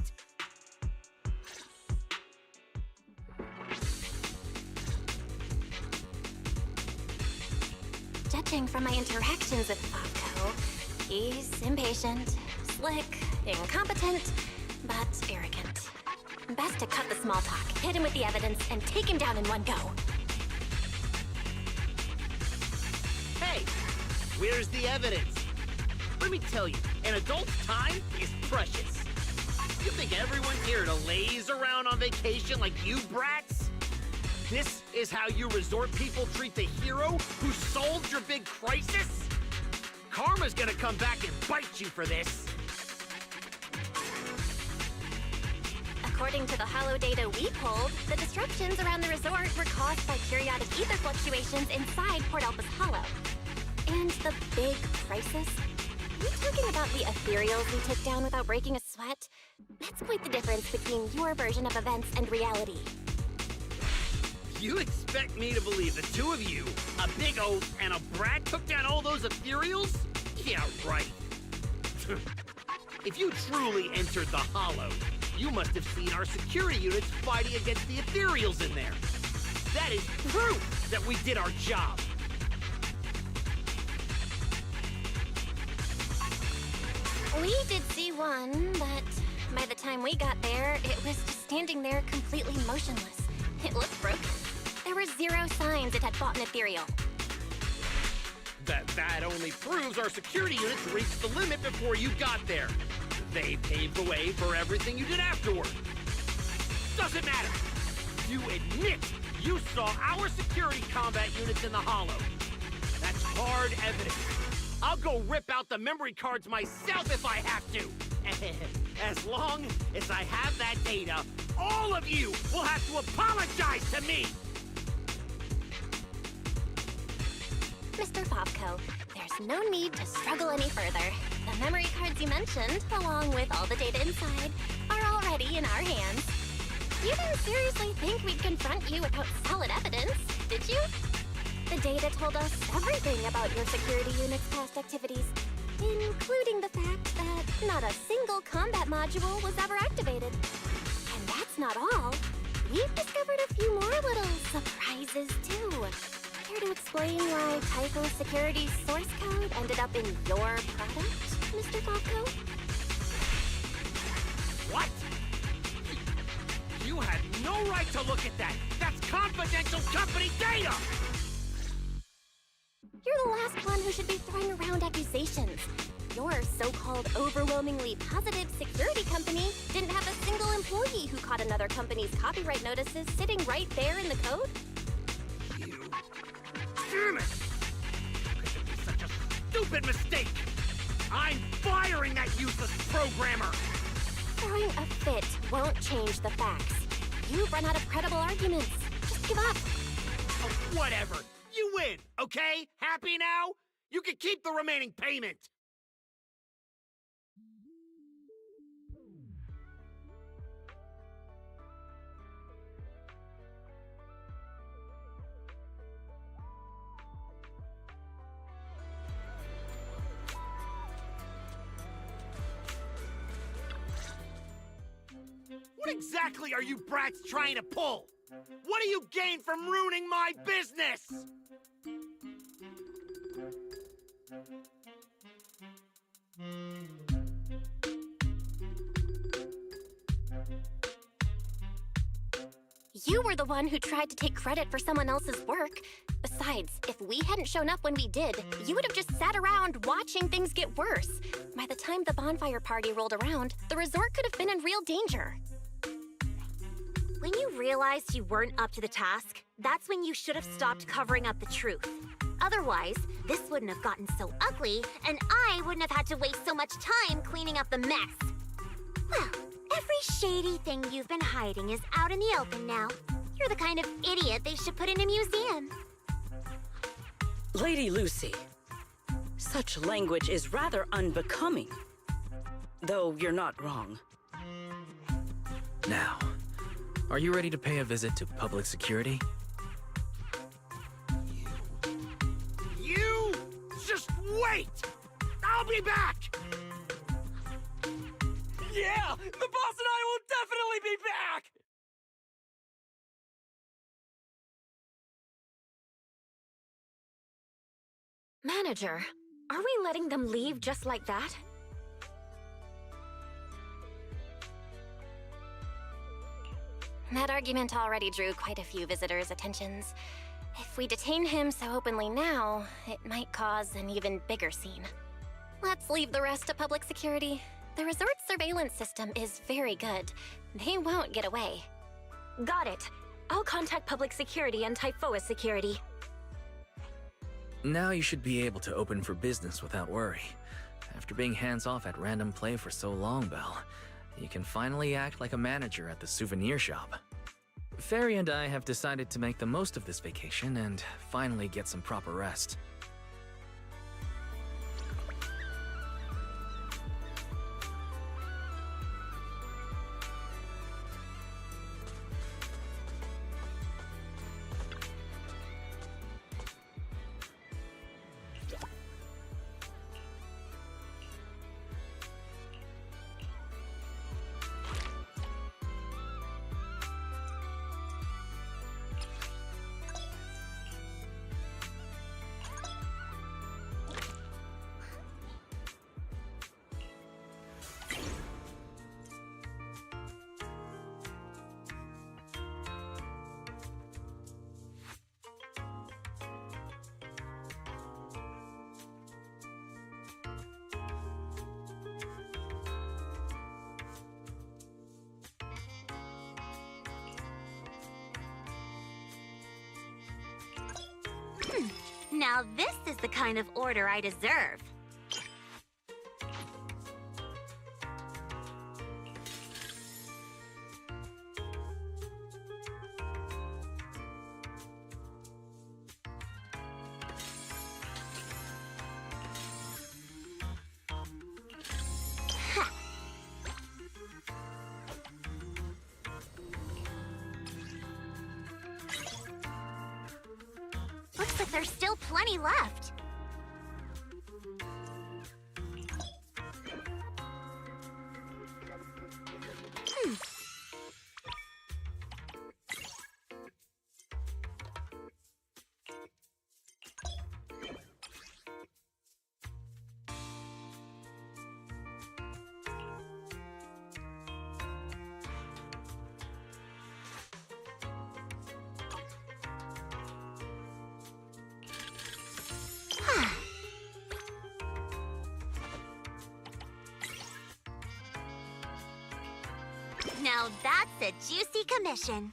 Judging from my interactions with Favko, he's impatient, slick, incompetent, but arrogant. Best to cut the small talk, hit him with the evidence, and take him down in one go. Hey, where's the evidence? Let me tell you, an adult's time is precious. You think everyone's here to laze around on vacation like you brats? This is how you resort people treat the hero who solved your big crisis? Karma's gonna come back and bite you for this. According to the hollow data we pulled, the disruptions around the resort were caused by periodic ether fluctuations inside Port Elpis Hollow. And the big crisis? Are you talking about the ethereals we took down without breaking a sweat? That's quite the difference between your version of events and reality. You expect me to believe the two of you, a big oaf and a brat, took down all those ethereals? Yeah, right. If you truly entered the Hollow, you must have seen our security units fighting against the ethereals in there. That is proof that we did our job. We did see one, but by the time we got there, it was just standing there completely motionless. It looked broken. There were 0 signs it had fought an ethereal. That only proves our security units reached the limit before you got there. They paved the way for everything you did afterward. Doesn't matter. You admit you saw our security combat units in the Hollow. That's hard evidence. I'll go rip out the memory cards myself if I have to. As long as I have that data, all of you will have to apologize to me. Mr. Fovco, there's no need to struggle any further. The memory cards you mentioned, along with all the data inside, are already in our hands. You didn't seriously think we'd confront you without solid evidence, did you? The data told us everything about your security unit's past activities, including the fact that not a single combat module was ever activated. And that's not all. We've discovered a few more little surprises, too. Care to explain why Tycho Security's source code ended up in your product, Mr. Fovco? What? You had no right to look at that! That's confidential company data! You're the last one who should be throwing around accusations. Your so-called overwhelmingly positive security company didn't have a single employee who caught another company's copyright notices sitting right there in the code. You... Damn it! Could it be such a stupid mistake? I'm firing that useless programmer! Throwing a fit won't change the facts. You've run out of credible arguments. Just give up. Oh, whatever. You win, okay? Happy now? You can keep the remaining payment. What exactly are you brats trying to pull? What do you gain from ruining my business? You were the one who tried to take credit for someone else's work. Besides, if we hadn't shown up when we did, you would have just sat around watching things get worse. By the time the bonfire party rolled around, the resort could have been in real danger. When you realized you weren't up to the task, that's when you should have stopped covering up the truth. Otherwise, this wouldn't have gotten so ugly, and I wouldn't have had to waste so much time cleaning up the mess. Well, every shady thing you've been hiding is out in the open now. You're the kind of idiot they should put in a museum. Lady Lucy, such language is rather unbecoming. Though you're not wrong. Now, are you ready to pay a visit to public security? You just wait! I'll be back! Yeah! The boss and I will definitely be back! Manager, are we letting them leave just like that? That argument already drew quite a few visitors' attentions. If we detain him so openly now, it might cause an even bigger scene. Let's leave the rest to public security. The resort's surveillance system is very good. They won't get away. Got it. I'll contact public security and Typhoa security. Now you should be able to open for business without worry. After being hands-off at random play for so long, Belle, you can finally act like a manager at the souvenir shop. Fairy and I have decided to make the most of this vacation and finally get some proper rest. Now this is the kind of order I deserve. Looks like there's still plenty left. Now that's a juicy commission.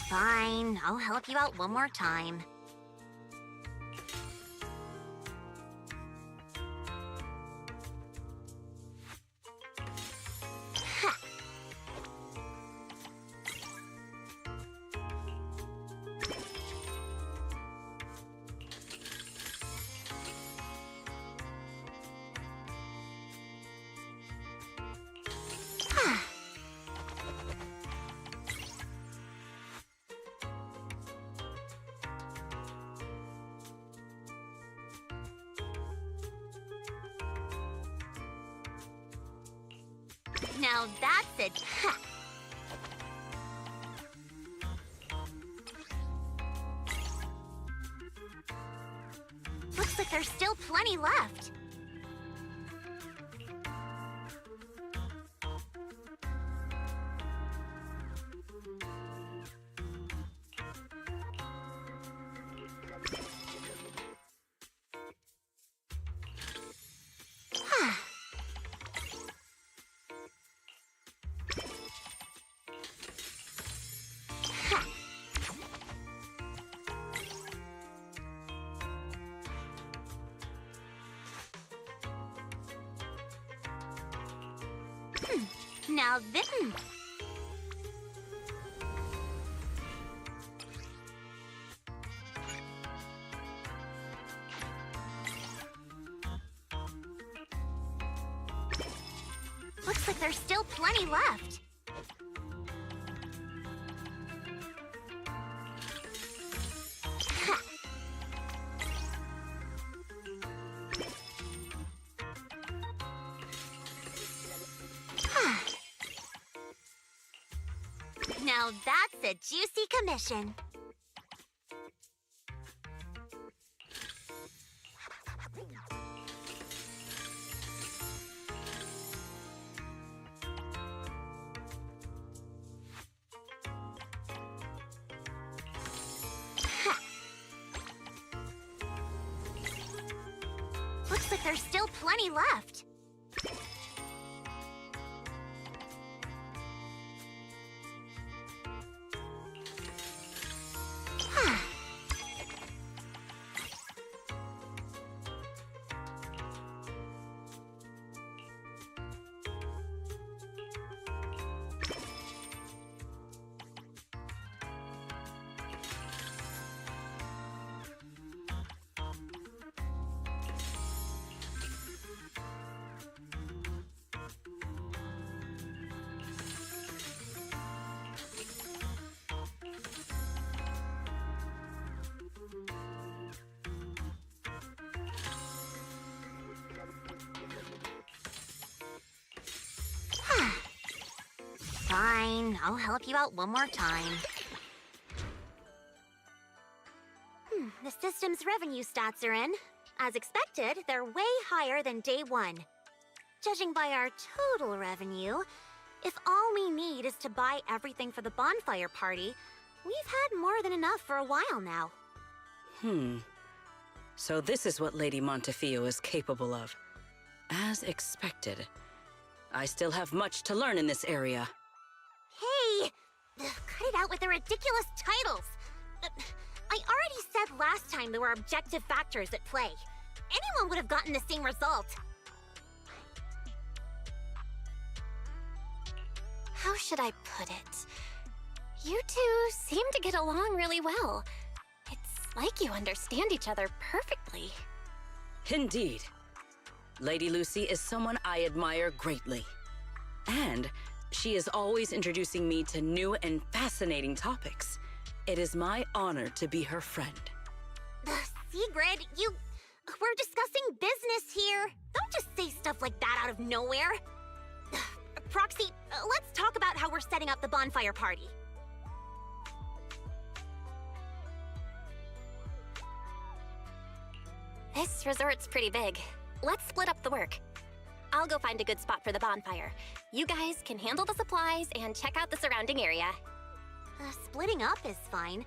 Fine, I'll help you out one more time. Now that's it. Looks like there's still plenty left. Now this... Looks like there's still plenty left. Now that's a juicy commission. Looks like there's still plenty left. Fine, I'll help you out one more time. The system's revenue stats are in. As expected, they're way higher than day one. Judging by our total revenue, if all we need is to buy everything for the bonfire party, we've had more than enough for a while now. So this is what Lady Montefiore is capable of. As expected. I still have much to learn in this area. Hey! Cut it out with the ridiculous titles! I already said last time there were objective factors at play. Anyone would have gotten the same result. How should I put it? You two seem to get along really well. It's like you understand each other perfectly. Indeed. Lady Lucy is someone I admire greatly. And she is always introducing me to new and fascinating topics. It is my honor to be her friend. Sigrid, we're discussing business here. Don't just say stuff like that out of nowhere. Proxy, let's talk about how we're setting up the bonfire party. This resort's pretty big. Let's split up the work. I'll go find a good spot for the bonfire. You guys can handle the supplies and check out the surrounding area. Splitting up is fine,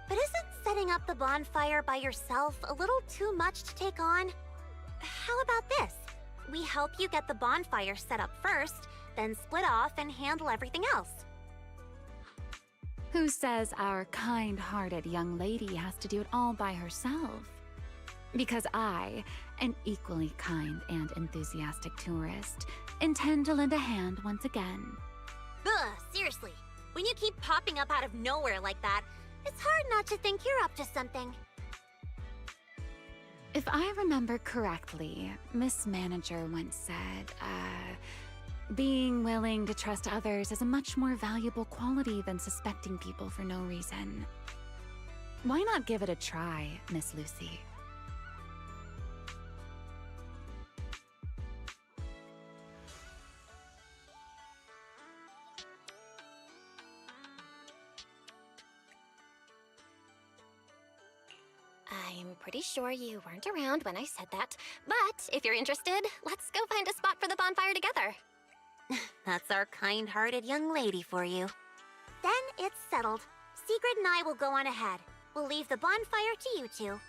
but isn't setting up the bonfire by yourself a little too much to take on? How about this? We help you get the bonfire set up first, then split off and handle everything else. Who says our kind-hearted young lady has to do it all by herself? Because I, an equally kind and enthusiastic tourist, intend to lend a hand once again. Ugh, seriously. When you keep popping up out of nowhere like that, it's hard not to think you're up to something. If I remember correctly, Miss Manager once said, being willing to trust others is a much more valuable quality than suspecting people for no reason. Why not give it a try, Miss Lucy? I'm pretty sure you weren't around when I said that, but if you're interested, let's go find a spot for the bonfire together. That's our kind-hearted young lady for you. Then it's settled. Sigrid and I will go on ahead. We'll leave the bonfire to you two.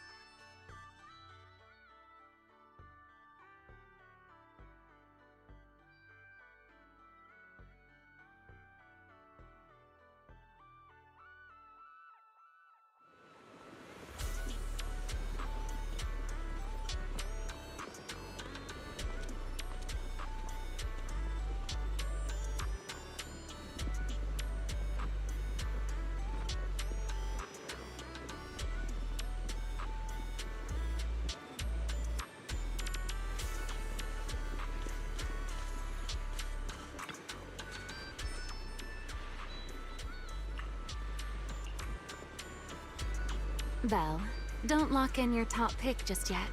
Belle, don't lock in your top pick just yet.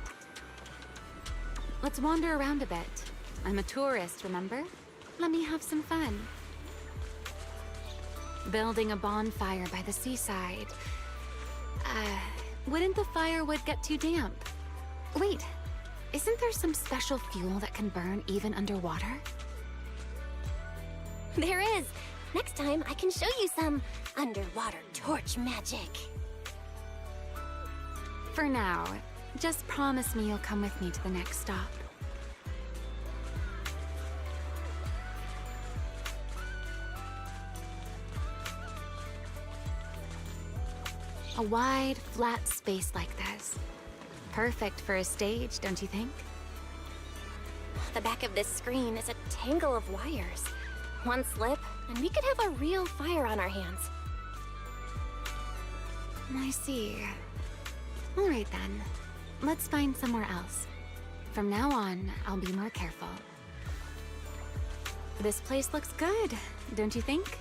Let's wander around a bit. I'm a tourist, remember? Let me have some fun. Building a bonfire by the seaside. Wouldn't the firewood get too damp? Wait, isn't there some special fuel that can burn even underwater? There is. Next time, I can show you some underwater torch magic. For now, just promise me you'll come with me to the next stop. A wide, flat space like this. Perfect for a stage, don't you think? The back of this screen is a tangle of wires. One slip, and we could have a real fire on our hands. I see. All right then. Let's find somewhere else. From now on, I'll be more careful. This place looks good, don't you think?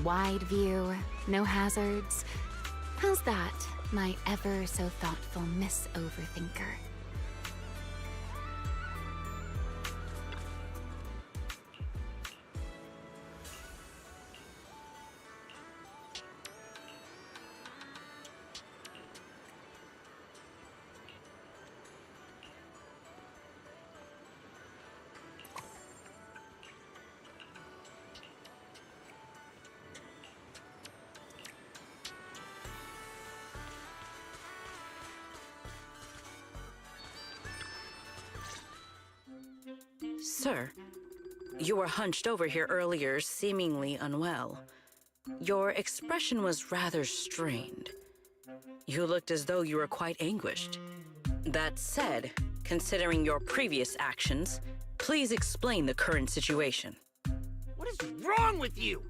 Wide view, no hazards. How's that, my ever so thoughtful Miss Overthinker? Sir, you were hunched over here earlier, seemingly unwell. Your expression was rather strained. You looked as though you were quite anguished. That said, considering your previous actions, please explain the current situation. What is wrong with you?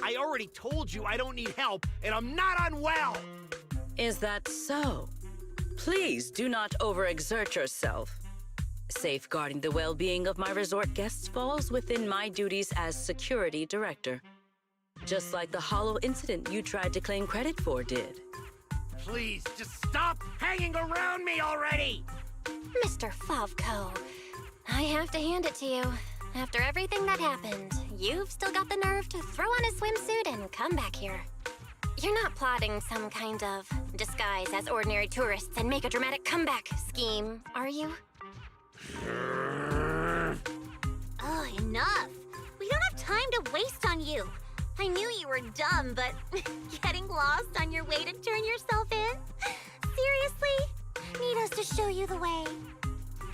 I already told you I don't need help, and I'm not unwell! Is that so? Please do not overexert yourself. Safeguarding the well-being of my resort guests falls within my duties as security director. Just like the hollow incident you tried to claim credit for did. Please, just stop hanging around me already! Mr. Favko, I have to hand it to you. After everything that happened, you've still got the nerve to throw on a swimsuit and come back here. You're not plotting some kind of disguise as ordinary tourists and make a dramatic comeback scheme, are you? Oh, enough! We don't have time to waste on you. I knew you were dumb, but getting lost on your way to turn yourself in? Seriously? Need us to show you the way?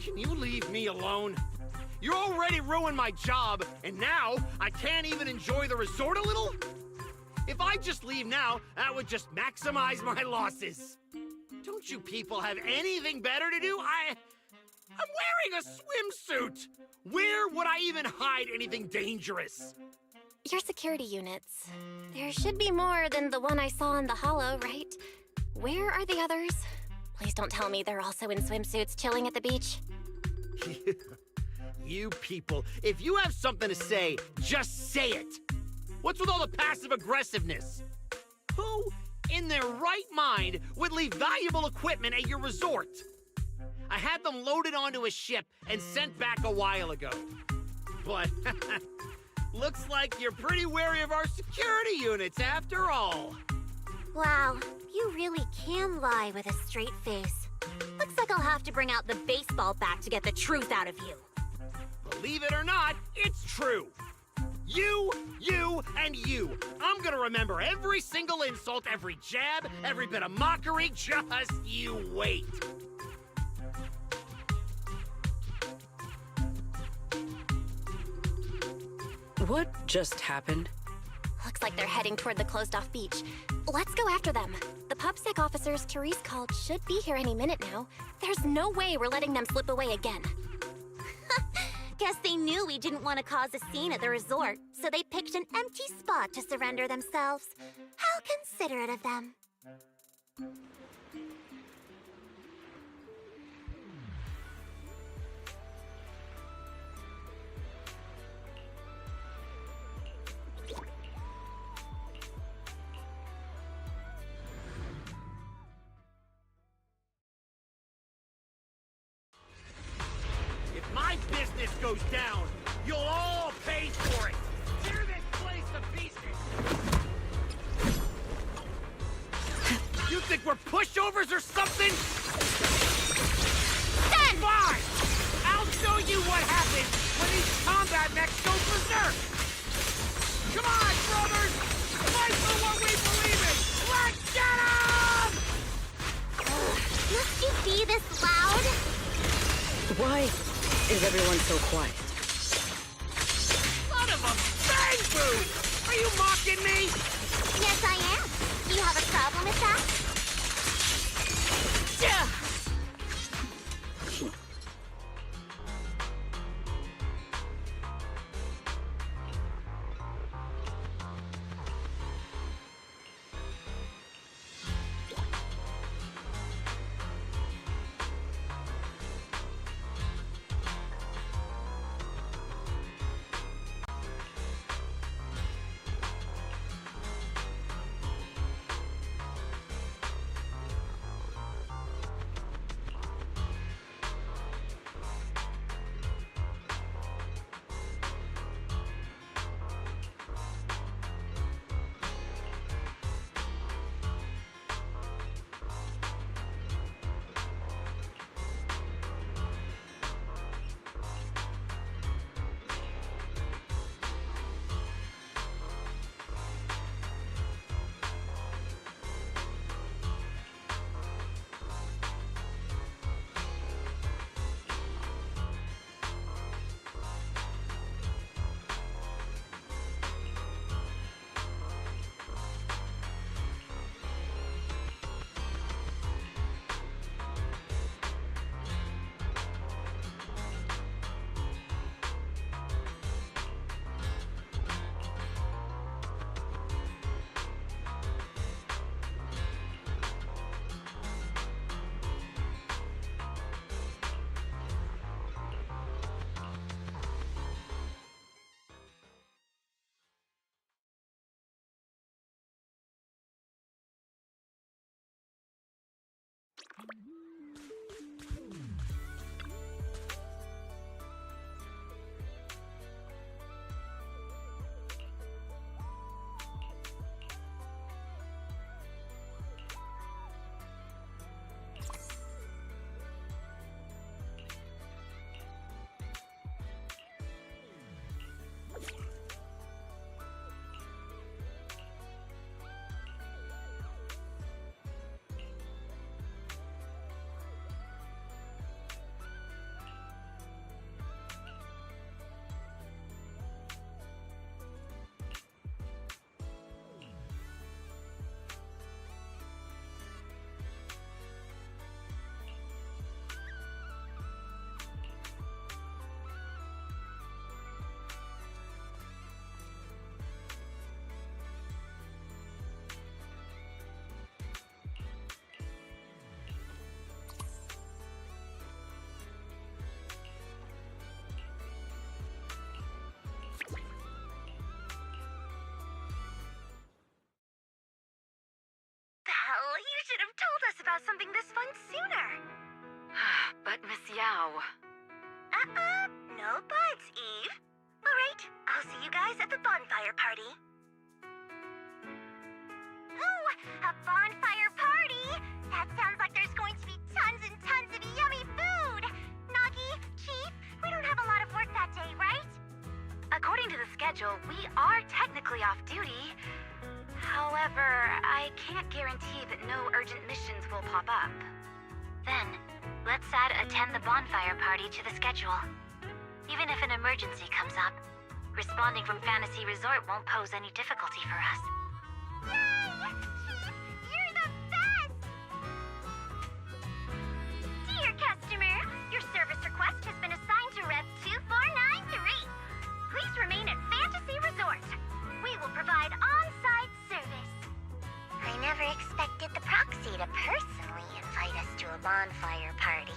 Can you leave me alone? You already ruined my job, and now I can't even enjoy the resort a little? If I just leave now, that would just maximize my losses. Don't you people have anything better to do? I'm wearing a swimsuit! Where would I even hide anything dangerous? Your security units. There should be more than the one I saw in the hollow, right? Where are the others? Please don't tell me they're also in swimsuits chilling at the beach. You people, if you have something to say, just say it. What's with all the passive aggressiveness? Who in their right mind would leave valuable equipment at your resort? I had them loaded onto a ship and sent back a while ago. But looks like you're pretty wary of our security units after all. Wow, you really can lie with a straight face. Looks like I'll have to bring out the baseball bat to get the truth out of you. Believe it or not, it's true. You, and you. I'm gonna remember every single insult, every jab, every bit of mockery. Just you wait. What just happened? Looks like they're heading toward the closed-off beach. Let's go after them. The PubSec officers Therese called should be here any minute now. There's no way we're letting them slip away again. Guess they knew we didn't want to cause a scene at the resort, so they picked an empty spot to surrender themselves. How considerate of them. My business goes down. You'll all pay for it. Tear this place to pieces. You think we're pushovers or something? Done! Fine! I'll show you what happens when these combat mechs go berserk. Come on, brothers! Fight for what we believe in! Let's get 'em! Must you be this loud? Why is everyone so quiet? Son of a bang boot! Are you mocking me? Yes, I am. Do you have a problem with that? Belle, you should have told us about something this fun sooner. But Miss Yao... No buts, Eve. Alright, I'll see you guys at the bonfire party. Oh, a bonfire party? That sounds like there's going to be tons and tons of yummy food! Nagi, Chief, we don't have a lot of work that day, right? According to the schedule, we are technically off duty. However, I can't guarantee that no urgent missions will pop up. Then, let's add attend the bonfire party to the schedule. Even if an emergency comes up, responding from Fantasy Resort won't pose any difficulty for us. Yay! Chief, you're the best! Dear customer, your service request has been assigned to Rev 2493. Please remain at Fantasy Resort. We will provide on-site service. I never expected the proxy to personally invite us to a bonfire party.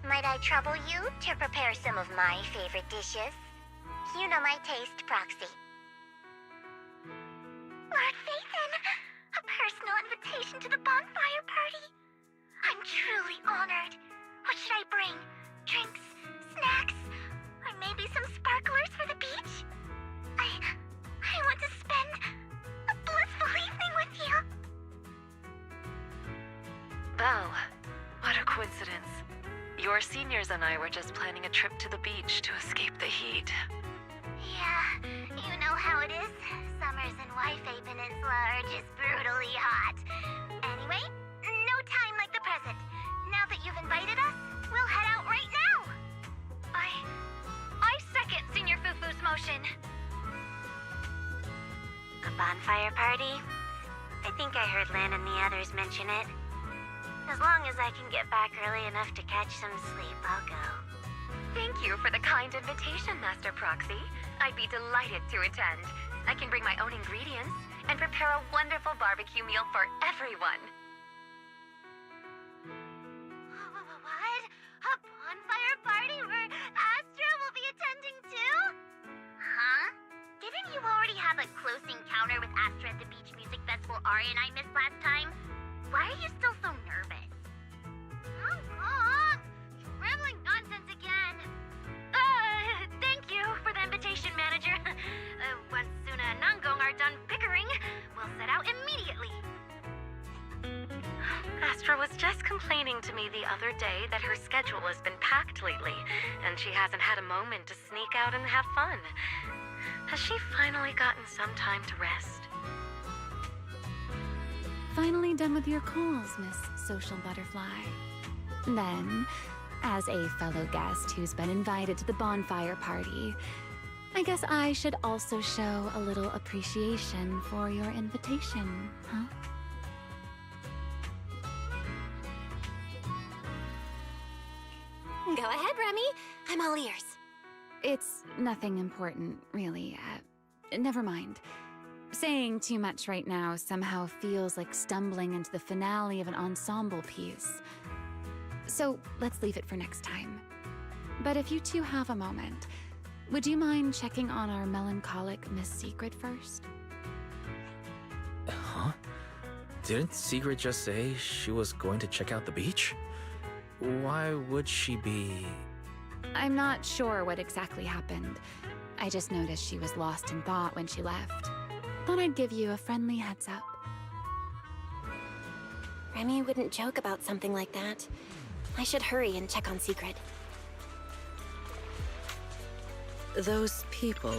Might I trouble you to prepare some of my favorite dishes? You know my taste, Proxy. Lord Phaethon, a personal invitation to the bonfire party. I'm truly honored. What should I bring? Drinks, snacks, or maybe some sparklers for the beach? I want to spend a blissful evening with you. Belle, what a coincidence. Your seniors and I were just planning a trip to the beach to escape the heat. Yeah, you know how it is. Summers in Wi-Fi Peninsula are just brutally hot. Anyway, no time like the present. Now that you've invited us, we'll head out right now. I second Senior Fufu's motion. A bonfire party? I think I heard Lan and the others mention it. As long as I can get back early enough to catch some sleep, I'll go. Thank you for the kind invitation, Master Proxy. I'd be delighted to attend. I can bring my own ingredients and prepare a wonderful barbecue meal for everyone. What? A bonfire party where Astra will be attending too? Huh? Didn't you already have a close encounter with Astra at the Beach Music Festival Ari and I missed last time? Why are you still so nervous? How long? Rambling nonsense again. Thank you for the invitation, Manager. Once Suna and Nangong are done bickering, we'll set out immediately. Astra was just complaining to me the other day that her schedule has been packed lately, and she hasn't had a moment to sneak out and have fun. Has she finally gotten some time to rest? Finally done with your calls, Miss Social Butterfly. Then, as a fellow guest who's been invited to the bonfire party, I guess I should also show a little appreciation for your invitation, huh? Go ahead, Remy. I'm all ears. It's nothing important, really. Never mind. Saying too much right now somehow feels like stumbling into the finale of an ensemble piece. So let's leave it for next time. But if you two have a moment, would you mind checking on our melancholic Miss Secret first? Huh? Didn't Sigrid just say she was going to check out the beach? Why would she be... I'm not sure what exactly happened. I just noticed she was lost in thought when she left. Thought I'd give you a friendly heads up. Remy wouldn't joke about something like that. I should hurry and check on Sigrid. Those people.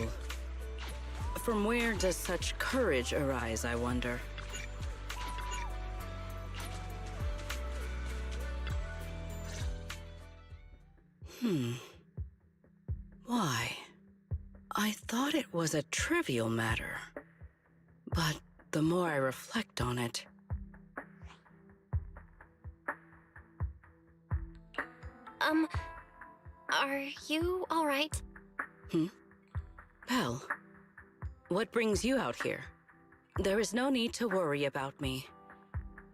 From where does such courage arise, I wonder? Why? I thought it was a trivial matter. But the more I reflect on it... Are you alright? Belle, what brings you out here? There is no need to worry about me.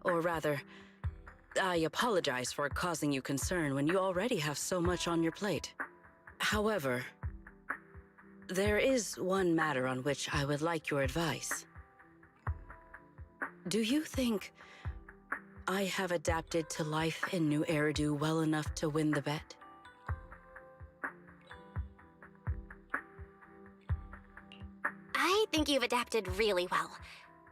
Or rather, I apologize for causing you concern when you already have so much on your plate. However, there is one matter on which I would like your advice. Do you think I have adapted to life in New Eridu well enough to win the bet? I think you've adapted really well.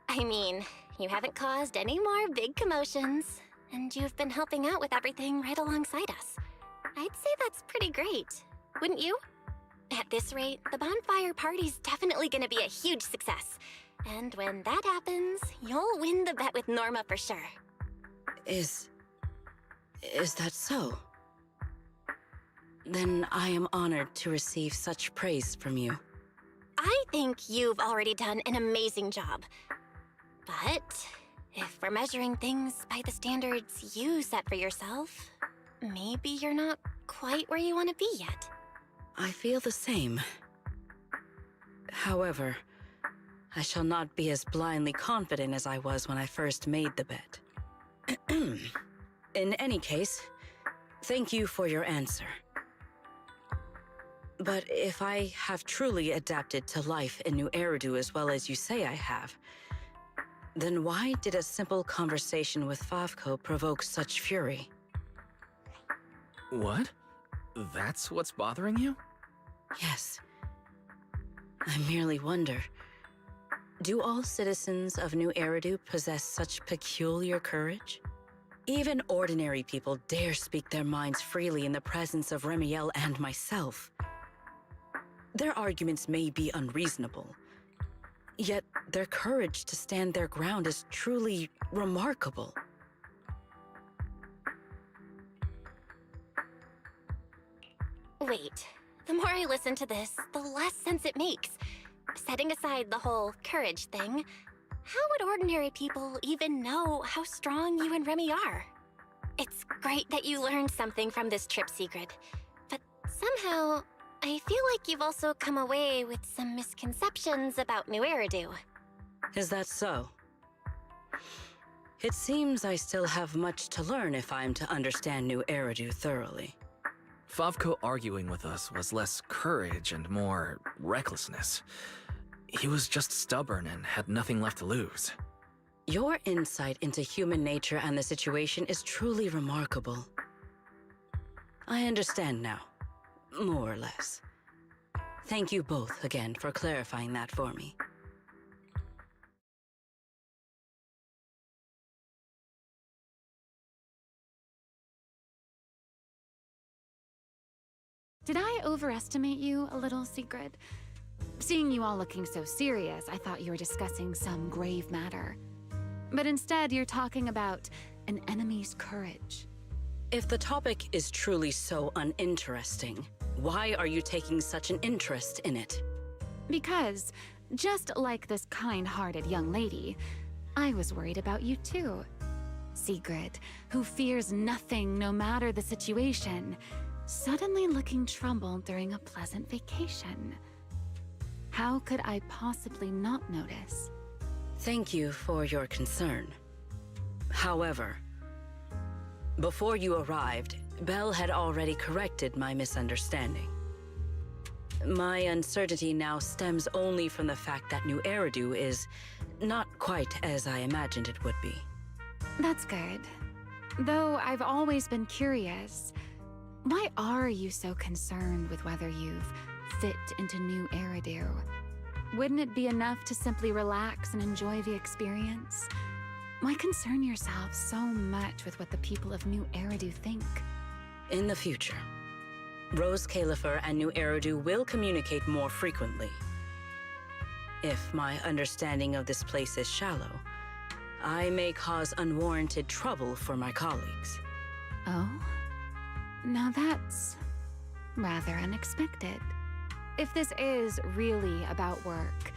I mean, you haven't caused any more big commotions, and you've been helping out with everything right alongside us. I'd say that's pretty great, wouldn't you? At this rate, the bonfire party's definitely gonna be a huge success. And when that happens, you'll win the bet with Norma for sure. Is that so? Then I am honored to receive such praise from you. I think you've already done an amazing job. But if we're measuring things by the standards you set for yourself, maybe you're not quite where you want to be yet. I feel the same. However, I shall not be as blindly confident as I was when I first made the bet. In any case, thank you for your answer. But if I have truly adapted to life in New Eridu as well as you say I have, then why did a simple conversation with Favko provoke such fury? What? That's what's bothering you? Yes. I merely wonder, do all citizens of New Eridu possess such peculiar courage? Even ordinary people dare speak their minds freely in the presence of Remiel and myself. Their arguments may be unreasonable, yet their courage to stand their ground is truly remarkable. Wait, the more I listen to this, the less sense it makes. Setting aside the whole courage thing, how would ordinary people even know how strong you and Remy are? It's great that you learned something from this trip, Sigrid, but somehow I feel like you've also come away with some misconceptions about New Eridu. Is that so? It seems I still have much to learn if I'm to understand New Eridu thoroughly. Favko arguing with us was less courage and more recklessness. He was just stubborn and had nothing left to lose. Your insight into human nature and the situation is truly remarkable. I understand now, more or less. Thank you both again for clarifying that for me. Did I overestimate you a little, Sigrid? Seeing you all looking so serious, I thought you were discussing some grave matter. But instead, you're talking about an enemy's courage. If the topic is truly so uninteresting, why are you taking such an interest in it? Because, just like this kind-hearted young lady, I was worried about you too. Sigrid, who fears nothing no matter the situation, suddenly looking troubled during a pleasant vacation. How could I possibly not notice? Thank you for your concern. However, before you arrived, Belle had already corrected my misunderstanding. My uncertainty now stems only from the fact that New Eridu is not quite as I imagined it would be. That's good. Though I've always been curious, why are you so concerned with whether you've fit into New Eridu? Wouldn't it be enough to simply relax and enjoy the experience? Why concern yourself so much with what the people of New Eridu think? In the future, Rose Califer and New Eridu will communicate more frequently. If my understanding of this place is shallow, I may cause unwarranted trouble for my colleagues. Oh? Now that's rather unexpected. If this is really about work,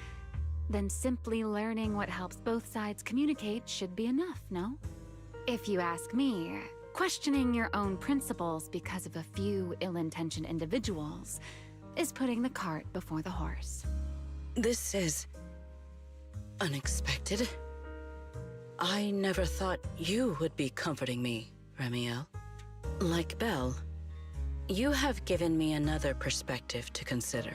then simply learning what helps both sides communicate should be enough, no? If you ask me, questioning your own principles because of a few ill-intentioned individuals is putting the cart before the horse. This is unexpected. I never thought you would be comforting me, Remiel. Like Belle, you have given me another perspective to consider.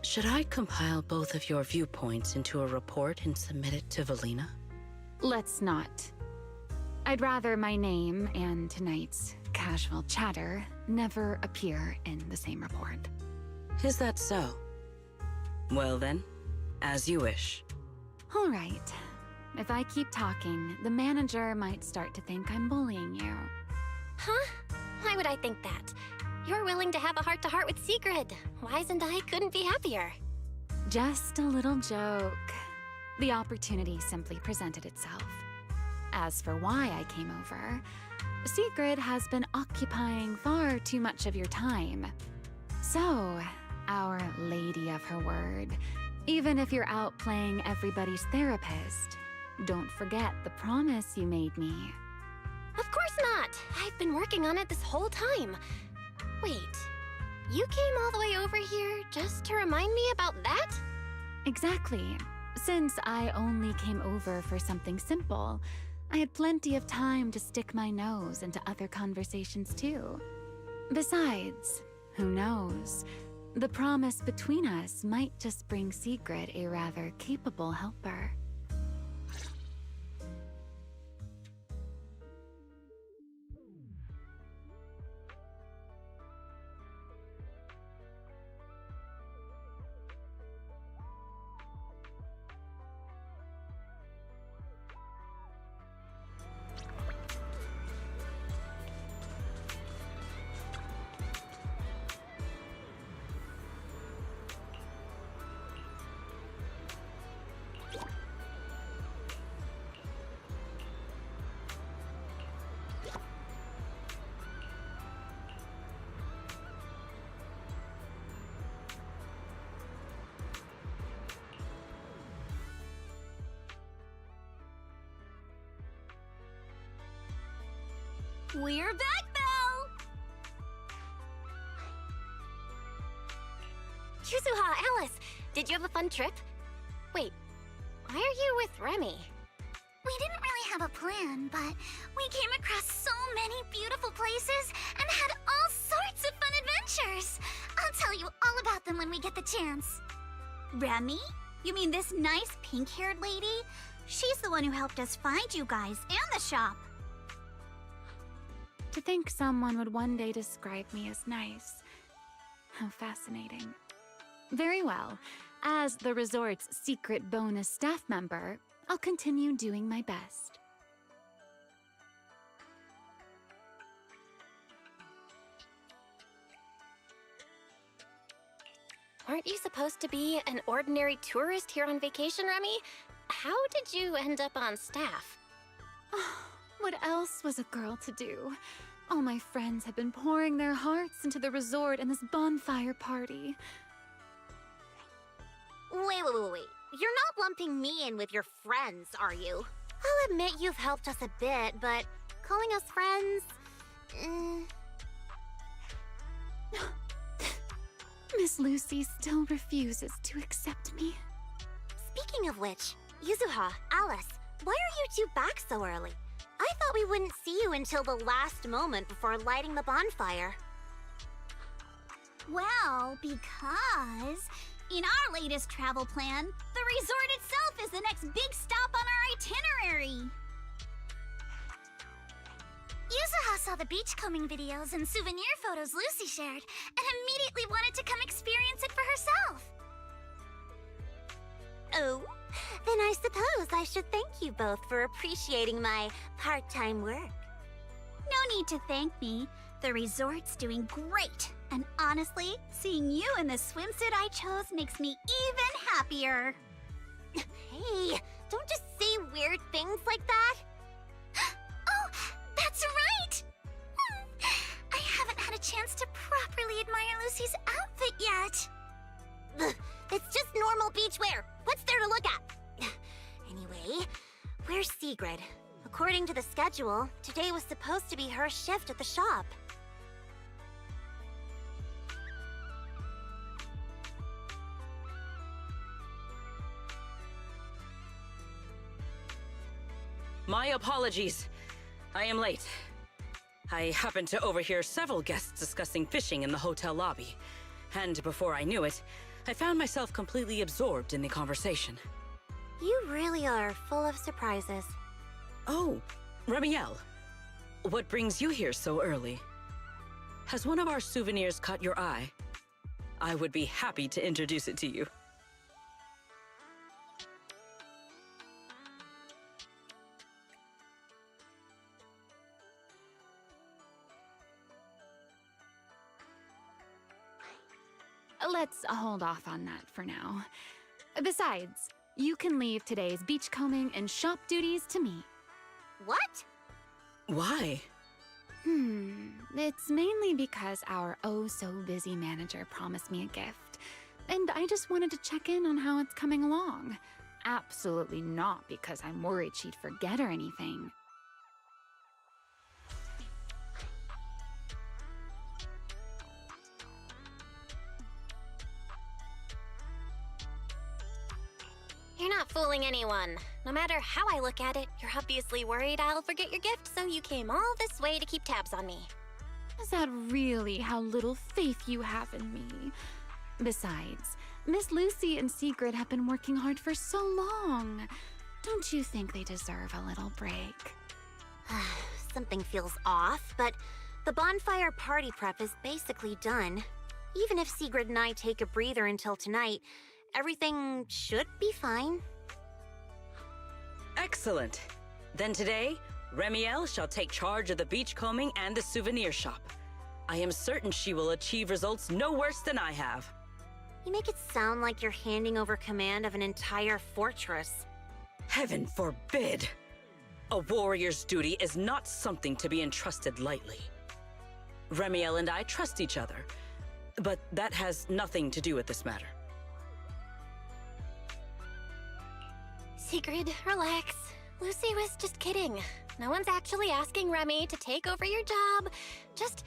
Should I compile both of your viewpoints into a report and submit it to Valina? Let's not. I'd rather my name and tonight's casual chatter never appear in the same report. Is that so? Well then, as you wish. All right. If I keep talking, the manager might start to think I'm bullying you. Huh? Why would I think that? You're willing to have a heart-to-heart with Sigrid. Wise and I couldn't be happier. Just a little joke. The opportunity simply presented itself. As for why I came over, Sigrid has been occupying far too much of your time. So, our lady of her word, even if you're out playing everybody's therapist, don't forget the promise you made me. Of course not. I've been working on it this whole time. Wait, you came all the way over here just to remind me about that? Exactly. Since I only came over for something simple, I had plenty of time to stick my nose into other conversations too. Besides, who knows? The promise between us might just bring Sigrid a rather capable helper. We're back, Belle! Yuzuha, Alice, did you have a fun trip? Wait, why are you with Remy? We didn't really have a plan, but we came across so many beautiful places and had all sorts of fun adventures. I'll tell you all about them when we get the chance. Remy? You mean this nice pink-haired lady? She's the one who helped us find you guys and the shop. To think someone would one day describe me as nice. How fascinating. Very well. As the resort's secret bonus staff member, I'll continue doing my best. Aren't you supposed to be an ordinary tourist here on vacation, Remy? How did you end up on staff? What else was a girl to do? All my friends have been pouring their hearts into the resort and this bonfire party. Wait. You're not lumping me in with your friends, are you? I'll admit you've helped us a bit, but calling us friends... Miss Lucy still refuses to accept me. Speaking of which, Yuzuha, Alice, why are you two back so early? I thought we wouldn't see you until the last moment before lighting the bonfire. Well, because In our latest travel plan, the resort itself is the next big stop on our itinerary. Yuzuha saw the beachcombing videos and souvenir photos Lucy shared, and immediately wanted to come experience it for herself. Oh, then I suppose I should thank you both for appreciating my part-time work. No need to thank me. The resort's doing great. And honestly, seeing you in the swimsuit I chose makes me even happier. Hey, don't just say weird things like that. Oh, that's right! I haven't had a chance to properly admire Lucy's outfit yet. Ugh, it's just normal beachwear. What's there to look at? Anyway, where's Sigrid? According to the schedule, today was supposed to be her shift at the shop. My apologies. I am late. I happened to overhear several guests discussing fishing in the hotel lobby. And before I knew it, I found myself completely absorbed in the conversation. You really are full of surprises. Oh, Remiel. What brings you here so early? Has one of our souvenirs caught your eye? I would be happy to introduce it to you. Let's hold off on that for now. Besides, you can leave today's beachcombing and shop duties to me. What? Why? It's mainly because our oh-so-busy manager promised me a gift, and I just wanted to check in on how it's coming along. Absolutely not because I'm worried she'd forget or anything. You're not fooling anyone. No matter how I look at it, you're obviously worried I'll forget your gift, so you came all this way to keep tabs on me. Is that really how little faith you have in me? Besides, Miss Lucy and Sigrid have been working hard for so long. Don't you think they deserve a little break? Something feels off, but the bonfire party prep is basically done. Even if Sigrid and I take a breather until tonight, everything should be fine. Excellent. Then today, Remiel shall take charge of the beachcombing and the souvenir shop. I am certain she will achieve results no worse than I have. You make it sound like you're handing over command of an entire fortress. Heaven forbid! A warrior's duty is not something to be entrusted lightly. Remiel and I trust each other, but that has nothing to do with this matter. Sigrid, relax. Lucy was just kidding. No one's actually asking Remy to take over your job. Just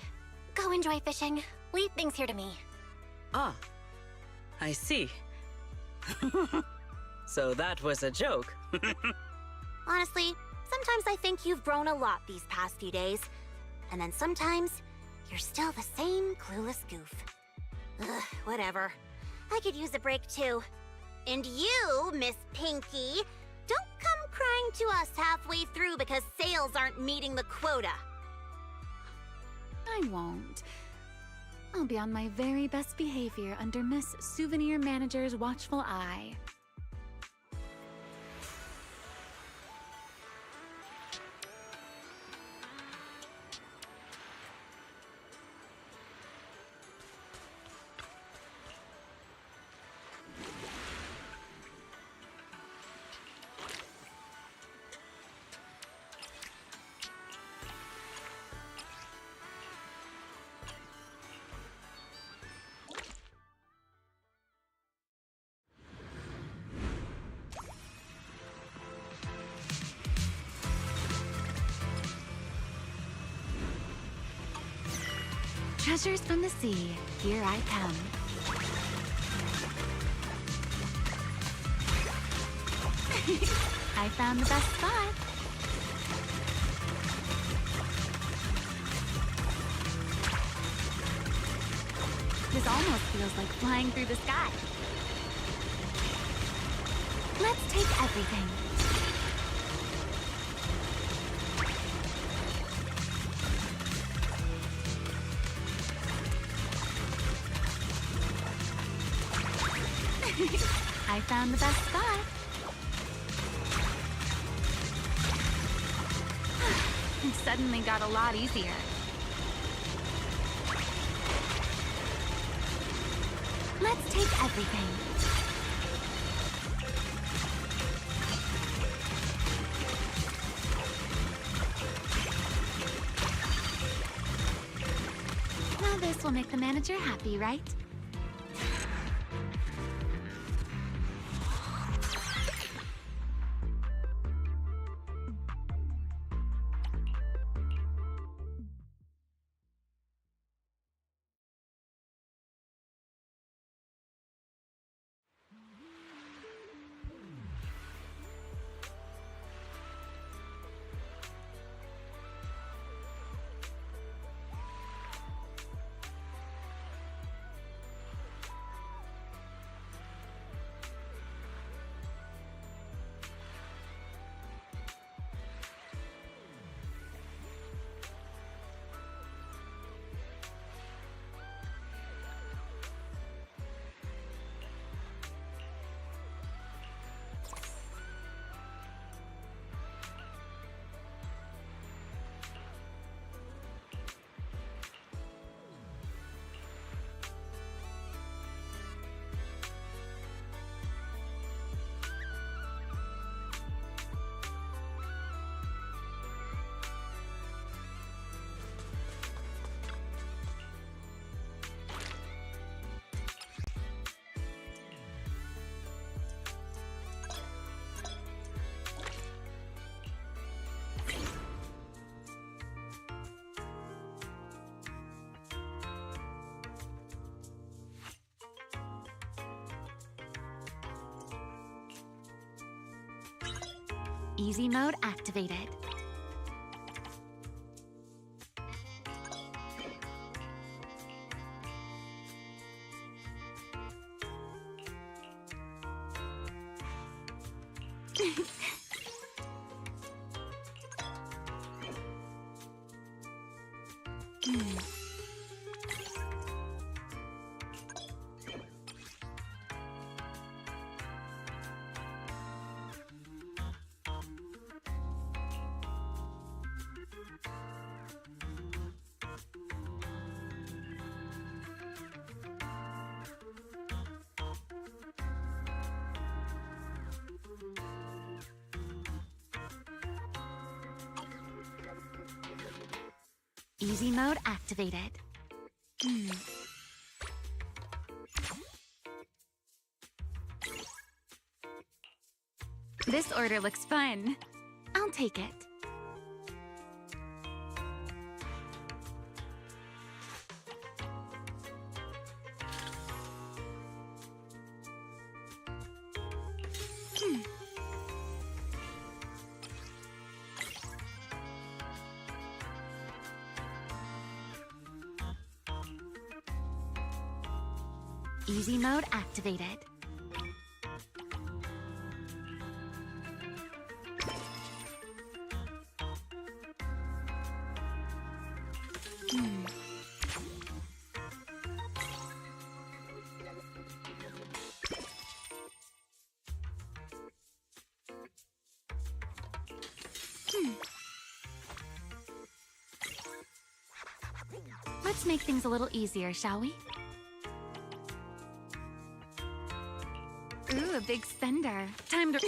go enjoy fishing. Leave things here to me. Ah, I see. So that was a joke. Honestly, sometimes I think you've grown a lot these past few days. And then sometimes, you're still the same clueless goof. Ugh, whatever. I could use a break too. And you, Miss Pinky, don't come crying to us halfway through because sales aren't meeting the quota. I won't. I'll be on my very best behavior under Miss Souvenir Manager's watchful eye. Treasures from the sea, here I come. I found the best spot. This almost feels like flying through the sky. Let's take everything. I found the best spot. It suddenly got a lot easier. Let's take everything. Now this will make the manager happy, right? Easy mode activated. Easy mode activated. This order looks fun. I'll take it. Easy mode activated. Let's make things a little easier, shall we? Ooh, a big spender. Time to...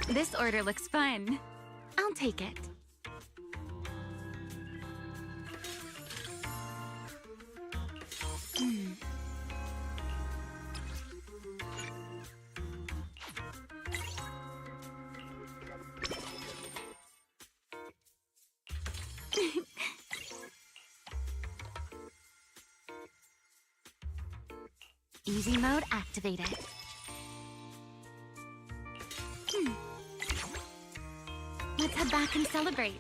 This order looks fun. I'll take it. Easy mode activated. Let's head back and celebrate.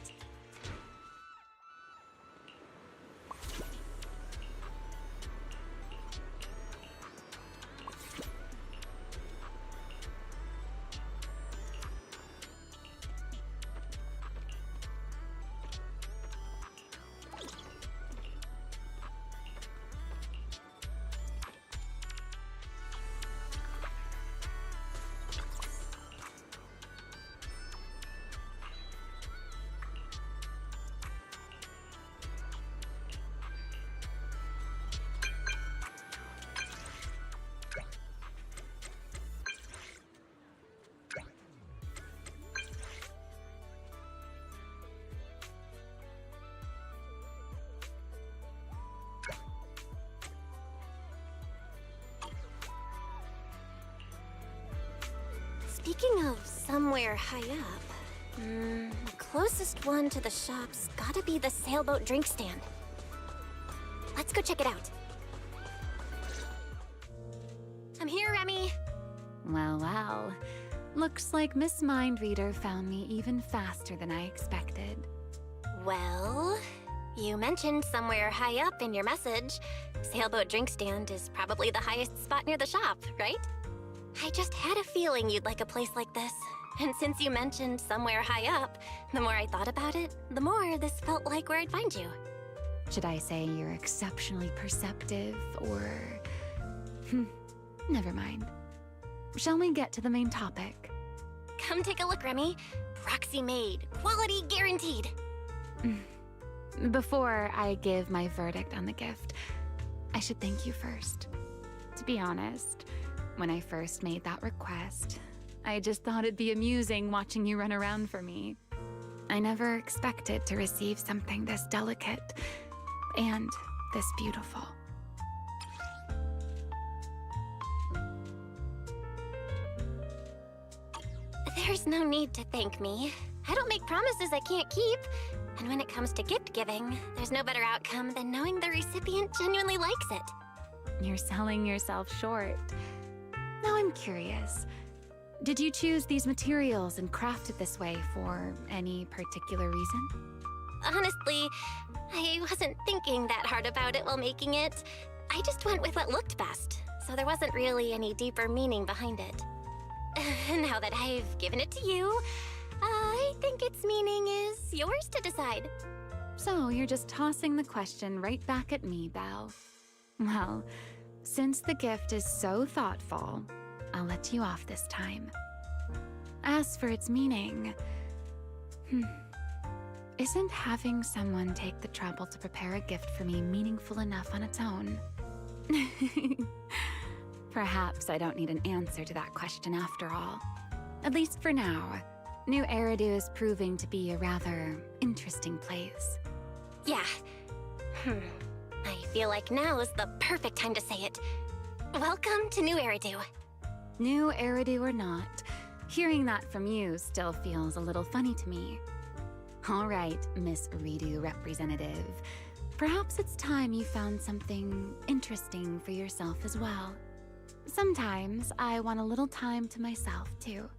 Speaking of somewhere high up, the closest one to the shop's gotta be the sailboat drink stand. Let's go check it out. I'm here, Remy. Well, well. Looks like Miss Mindreader found me even faster than I expected. Well, you mentioned somewhere high up in your message. Sailboat drink stand is probably the highest spot near the shop, right? I just had a feeling you'd like a place like this. And since you mentioned somewhere high up, the more I thought about it, the more this felt like where I'd find you. Should I say you're exceptionally perceptive, or... never mind. Shall we get to the main topic? Come take a look, Remy. Proxy made. Quality guaranteed. Before I give my verdict on the gift, I should thank you first. To be honest, when I first made that request, I just thought it'd be amusing watching you run around for me. I never expected to receive something this delicate and this beautiful. There's no need to thank me. I don't make promises I can't keep. And when it comes to gift giving, there's no better outcome than knowing the recipient genuinely likes it. You're selling yourself short. Now I'm curious. Did you choose these materials and craft it this way for any particular reason? Honestly, I wasn't thinking that hard about it while making it. I just went with what looked best, so there wasn't really any deeper meaning behind it. Now that I've given it to you, I think its meaning is yours to decide. So you're just tossing the question right back at me, Belle. Well, since the gift is so thoughtful, I'll let you off this time. As for its meaning, isn't having someone take the trouble to prepare a gift for me meaningful enough on its own? Perhaps I don't need an answer to that question after all. At least for now, New Eridu is proving to be a rather interesting place. Yeah. I feel like now is the perfect time to say it. Welcome to New Eridu. New Eridu or not, hearing that from you still feels a little funny to me. All right, Miss Redo representative. Perhaps it's time you found something interesting for yourself as well. Sometimes I want a little time to myself, too.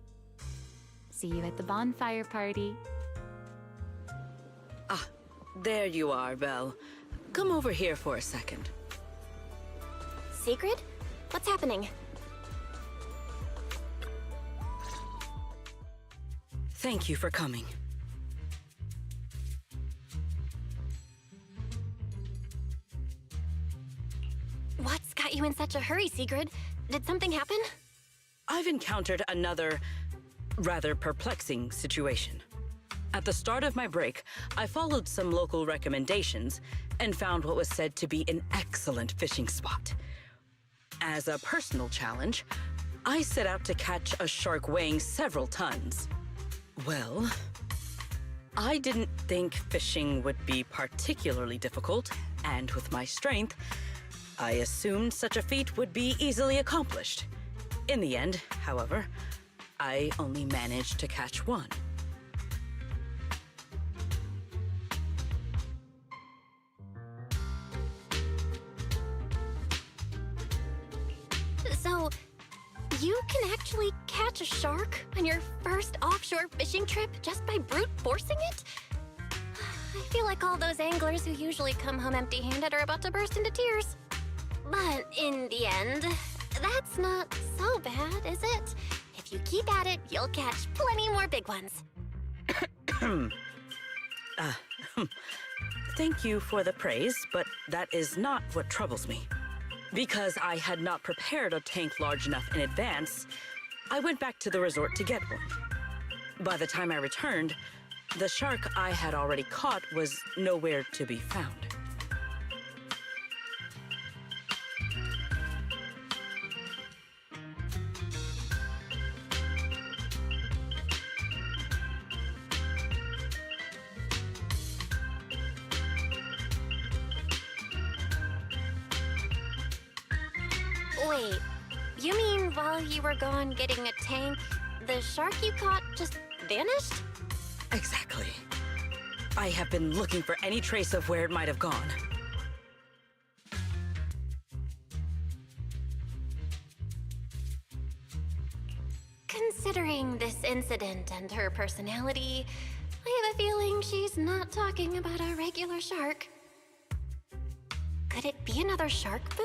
See you at the bonfire party. Ah, there you are, Belle. Come over here for a second. Secret? What's happening? Thank you for coming. What's got you in such a hurry, Sigrid? Did something happen? I've encountered another rather perplexing situation. At the start of my break, I followed some local recommendations and found what was said to be an excellent fishing spot. As a personal challenge, I set out to catch a shark weighing several tons. Well, I didn't think fishing would be particularly difficult, and with my strength, I assumed such a feat would be easily accomplished. In the end, however, I only managed to catch one. actually catch a shark on your first offshore fishing trip just by brute forcing it? I feel like all those anglers who usually come home empty-handed are about to burst into tears. But in the end, that's not so bad, is it? If you keep at it, you'll catch plenty more big ones. Thank you for the praise, but that is not what troubles me. Because I had not prepared a tank large enough in advance, I went back to the resort to get one. By the time I returned, the shark I had already caught was nowhere to be found. Wait, you mean while you were gone getting a tank, the shark you caught just vanished? Exactly. I have been looking for any trace of where it might have gone. Considering this incident and her personality, I have a feeling she's not talking about a regular shark. Could it be another shark boo?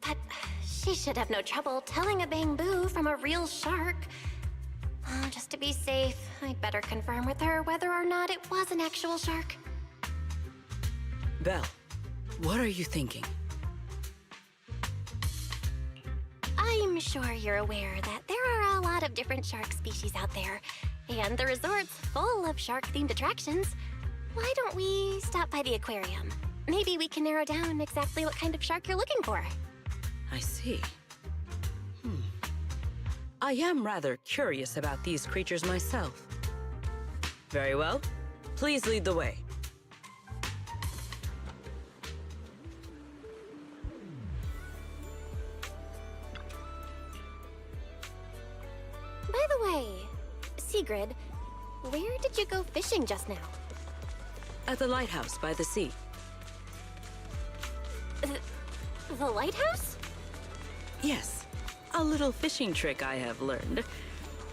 But she should have no trouble telling a bamboo from a real shark. Oh, just to be safe, I'd better confirm with her whether or not it was an actual shark. Belle, what are you thinking? I'm sure you're aware that there are a lot of different shark species out there, and the resort's full of shark-themed attractions. Why don't we stop by the aquarium? Maybe we can narrow down exactly what kind of shark you're looking for. I see. I am rather curious about these creatures myself. Very well. Please lead the way. By the way, Sigrid, where did you go fishing just now? At the lighthouse by the sea. The lighthouse? Yes, a little fishing trick I have learned.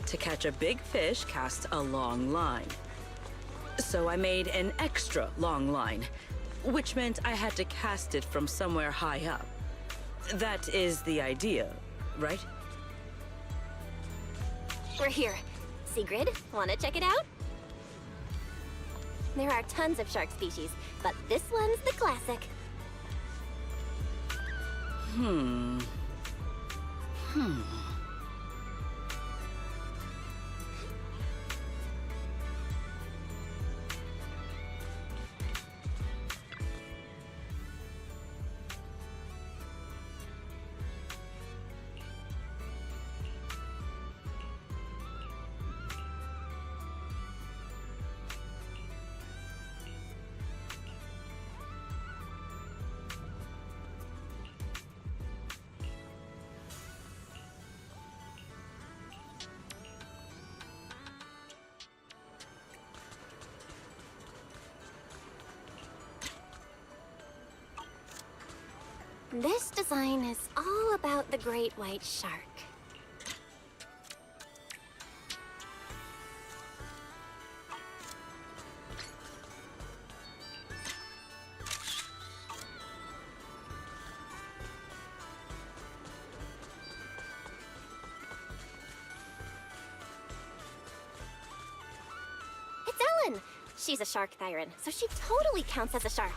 To catch a big fish, cast a long line. So I made an extra long line, which meant I had to cast it from somewhere high up. That is the idea, right? We're here. Sigrid, wanna check it out? There are tons of shark species, but this one's the classic. This design is all about the great white shark. It's Ellen! She's a shark siren, so she totally counts as a shark.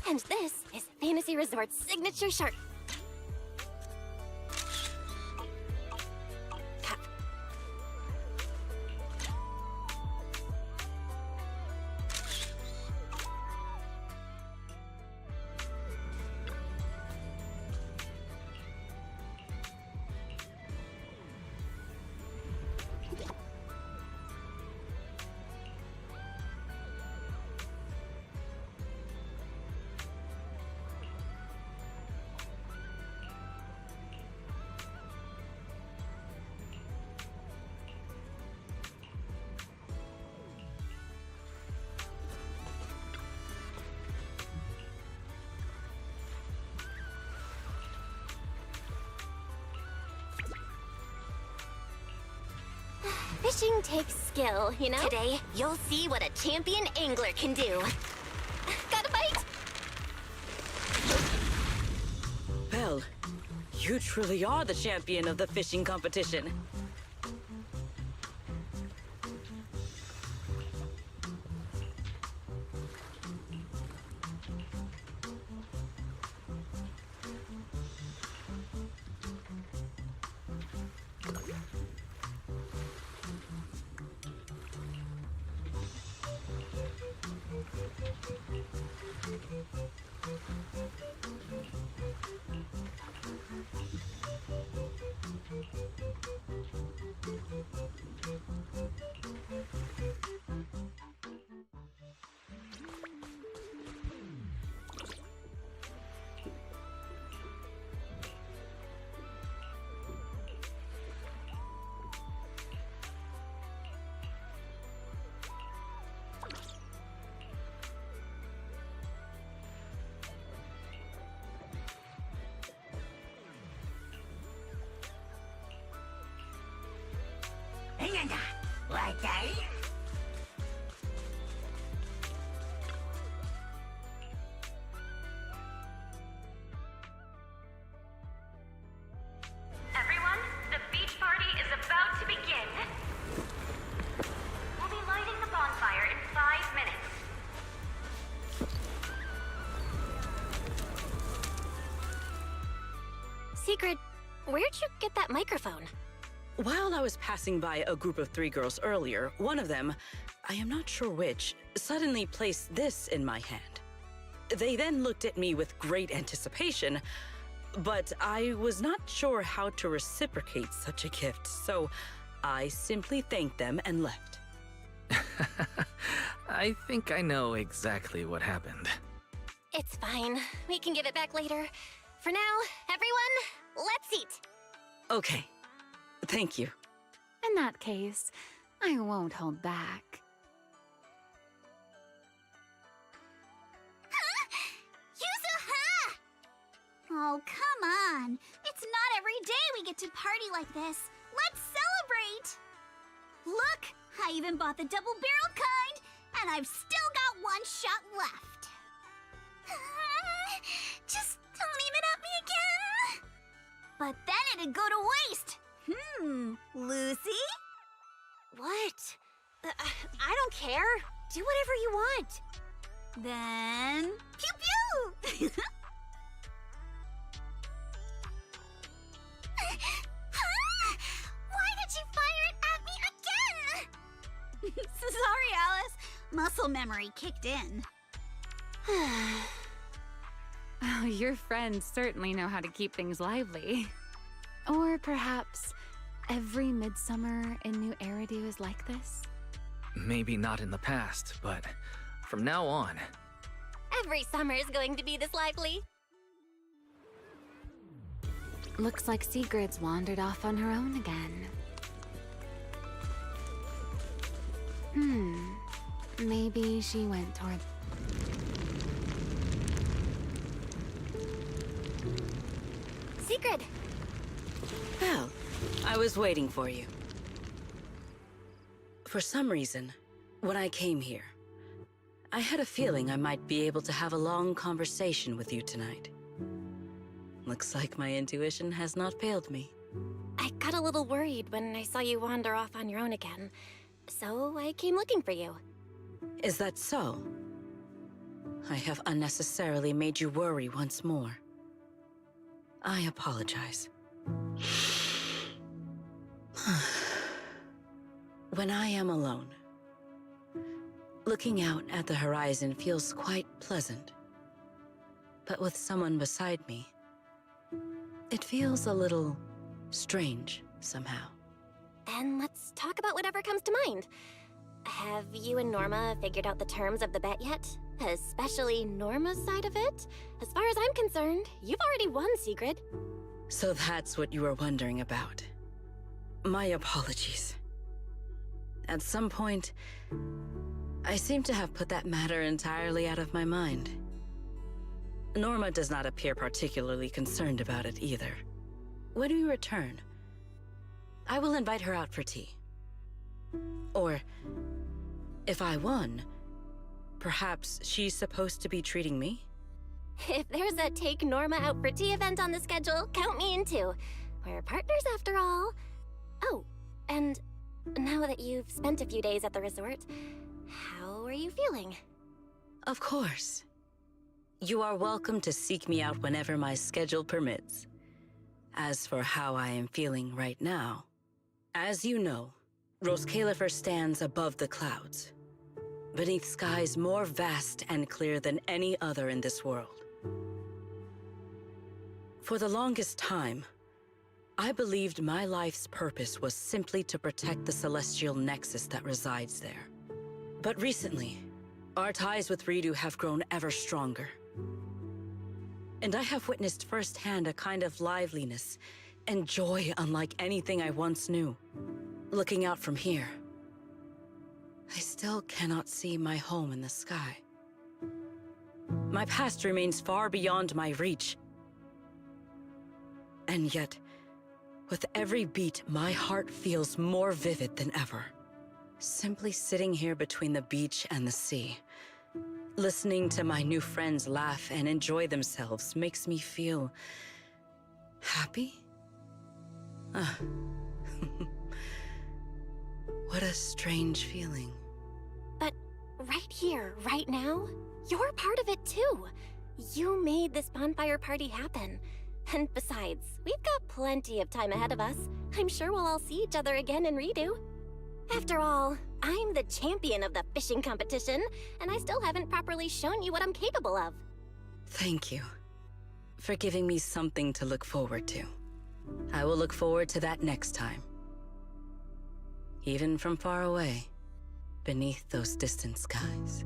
And this is Fantasy Resort's signature shark. Cup. Fishing takes skill, you know? Today, you'll see what a champion angler can do. Got a bite? Belle, you truly are the champion of the fishing competition. Everyone, the beach party is about to begin. We'll be lighting the bonfire in 5 minutes. Secret, where'd you get that microphone? While I was passing by a group of 3 girls earlier, one of them, I am not sure which, suddenly placed this in my hand. They then looked at me with great anticipation, but I was not sure how to reciprocate such a gift, so I simply thanked them and left. I think I know exactly what happened. It's fine. We can give it back later. For now, everyone, let's eat. Okay. Thank you. In that case, I won't hold back. Yuzuha! Oh, come on. It's not every day we get to party like this. Let's celebrate! Look, I even bought the double-barreled kind, and I've still got 1 shot left. Just don't aim it at me again. But then it'd go to waste. Lucy? What? I don't care. Do whatever you want. Then, pew pew! Why did you fire it at me again? Sorry, Alice. Muscle memory kicked in. Oh, your friends certainly know how to keep things lively. Or perhaps every midsummer in New Eridu is like this? Maybe not in the past, but from now on, Every summer is going to be this lively. Looks like Sigrid's wandered off on her own again. Maybe she went toward... Secret! Well, I was waiting for you. For some reason, when I came here, I had a feeling I might be able to have a long conversation with you tonight. Looks like my intuition has not failed me. I got a little worried when I saw you wander off on your own again, so I came looking for you. Is that so? I have unnecessarily made you worry once more. I apologize. When I am alone, looking out at the horizon feels quite pleasant. But with someone beside me, it feels a little strange somehow. Then let's talk about whatever comes to mind. Have you and Norma figured out the terms of the bet yet? Especially Norma's side of it? As far as I'm concerned, you've already won, Sigrid. So that's what you were wondering about. My apologies. At some point, I seem to have put that matter entirely out of my mind. Norma does not appear particularly concerned about it either. When we return, I will invite her out for tea. Or, if I won, perhaps she's supposed to be treating me? If there's a Take Norma Out for Tea event on the schedule, count me in too. We're partners after all. Oh, and now that you've spent a few days at the resort, how are you feeling? Of course. You are welcome to seek me out whenever my schedule permits. As for how I am feeling right now, as you know, Rose Califer stands above the clouds, beneath skies more vast and clear than any other in this world. For the longest time, I believed my life's purpose was simply to protect the celestial nexus that resides there. But recently, our ties with Ridu have grown ever stronger. And I have witnessed firsthand a kind of liveliness and joy unlike anything I once knew. Looking out from here, I still cannot see my home in the sky. My past remains far beyond my reach. And yet, with every beat, my heart feels more vivid than ever. Simply sitting here between the beach and the sea, listening to my new friends laugh and enjoy themselves makes me feel happy? What a strange feeling. But right here, right now, you're part of it too. You made this bonfire party happen. And besides, we've got plenty of time ahead of us. I'm sure we'll all see each other again in Redo. After all, I'm the champion of the fishing competition, and I still haven't properly shown you what I'm capable of. Thank you for giving me something to look forward to. I will look forward to that next time. Even from far away, beneath those distant skies.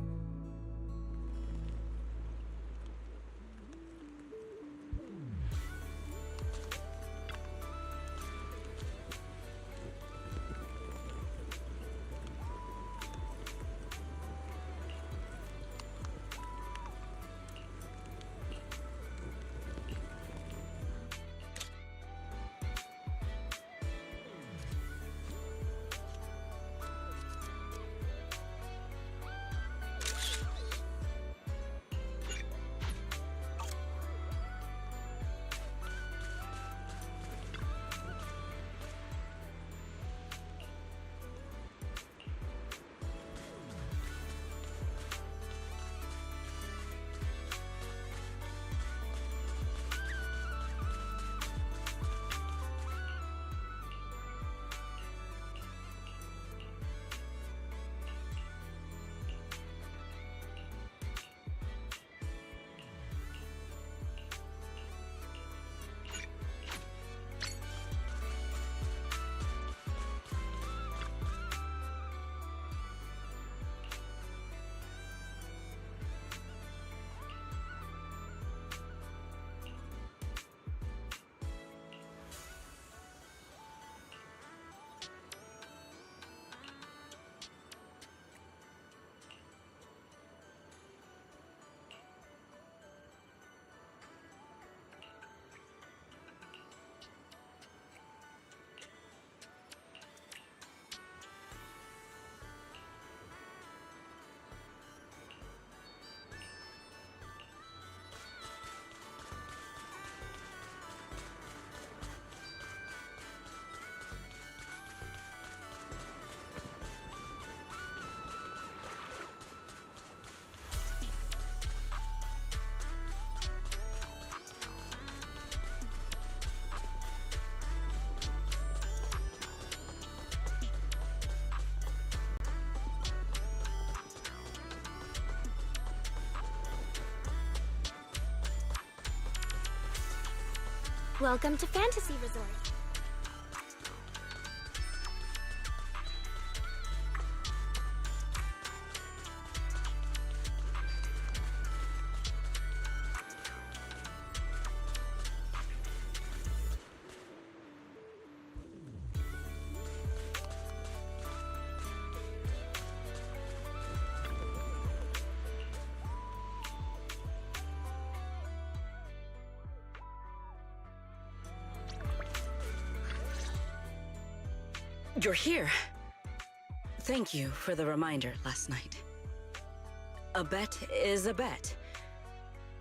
Welcome to Fantasy Resort. You're here. Thank you for the reminder last night. A bet is a bet.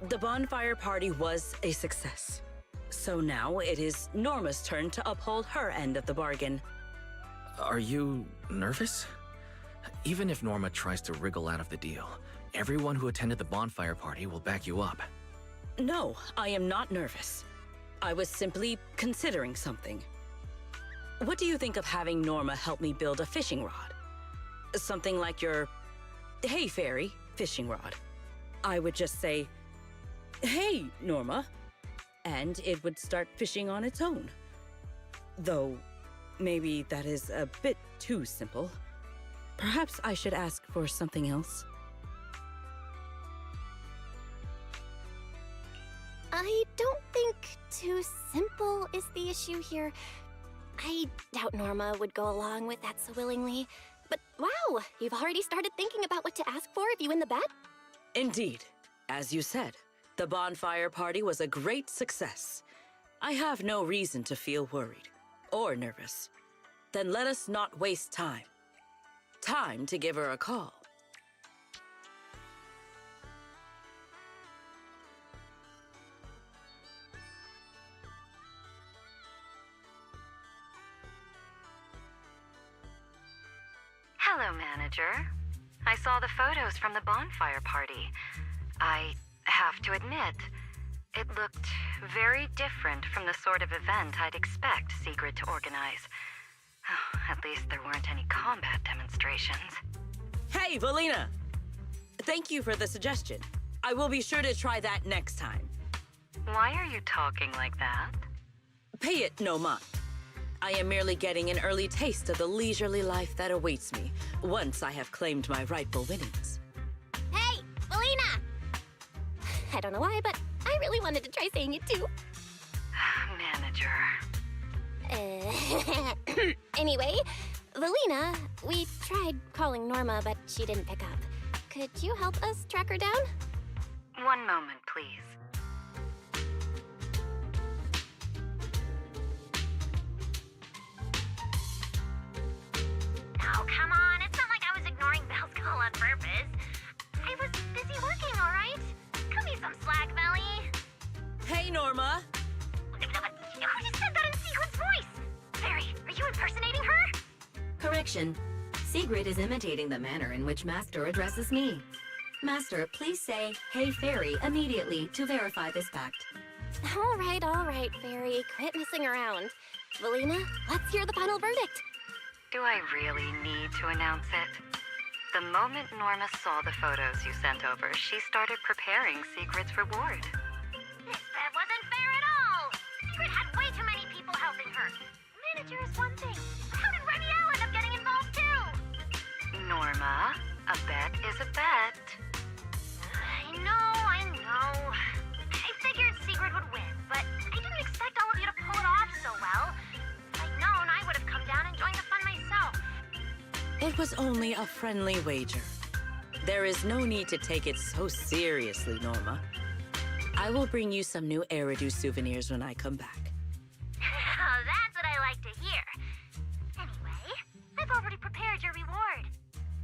The bonfire party was a success. So now it is Norma's turn to uphold her end of the bargain. Are you nervous? Even if Norma tries to wriggle out of the deal, everyone who attended the bonfire party will back you up. No, I am not nervous. I was simply considering something. What do you think of having Norma help me build a fishing rod? Something like your Hey Fairy fishing rod. I would just say, "Hey, Norma," and it would start fishing on its own. Though, maybe that is a bit too simple. Perhaps I should ask for something else. I don't think too simple is the issue here. I doubt Norma would go along with that so willingly. But wow, you've already started thinking about what to ask for if you win the bet? Indeed. As you said, the bonfire party was a great success. I have no reason to feel worried or nervous. Then let us not waste time. Time to give her a call. Hello, manager. I saw the photos from the bonfire party. I have to admit, it looked very different from the sort of event I'd expect Sigrid to organize. Oh, at least there weren't any combat demonstrations. Hey, Valina! Thank you for the suggestion. I will be sure to try that next time. Why are you talking like that? Pay it no mind. I am merely getting an early taste of the leisurely life that awaits me once I have claimed my rightful winnings. Hey, Melina! I don't know why, but I really wanted to try saying it too. Manager. Anyway, Valina, we tried calling Norma, but she didn't pick up. Could you help us track her down? One moment, please. Oh, come on. It's not like I was ignoring Belle's call on purpose. I was busy working, all right? Cut me some slack, Belly. Hey, Norma! Who just said that in Sigrid's voice? Fairy, are you impersonating her? Correction. Sigrid is imitating the manner in which Master addresses me. Master, please say, "Hey, Fairy," immediately to verify this fact. All right, Fairy. Quit messing around. Valina, let's hear the final verdict. Do I really need to announce it? The moment Norma saw the photos you sent over, she started preparing Sigrid's reward. This bet wasn't fair at all. Sigrid had way too many people helping her. Manager is one thing. How did Reniel end up getting involved too? Norma, a bet is a bet. I know. I figured Sigrid would win, but I didn't expect all of you to pull it off so well. If I'd known, I would have come down and joined the fun myself. It was only a friendly wager. There is no need to take it so seriously, Norma. I will bring you some new Eridu souvenirs when I come back. That's what I like to hear. Anyway, I've already prepared your reward.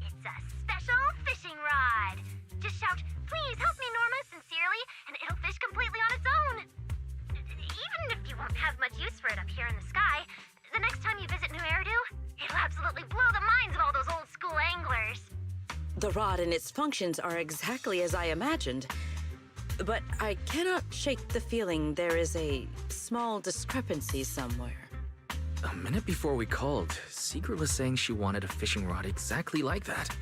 It's a special fishing rod. Just shout, "Please help me, Norma," sincerely, and it'll fish completely on its own. Even if you won't have much use for it up here in the sky, the next time you visit New Eridu, it'll absolutely blow the minds of all those old school anglers. The rod and its functions are exactly as I imagined. But I cannot shake the feeling there is a small discrepancy somewhere. A minute before we called, Sigrid was saying she wanted a fishing rod exactly like that.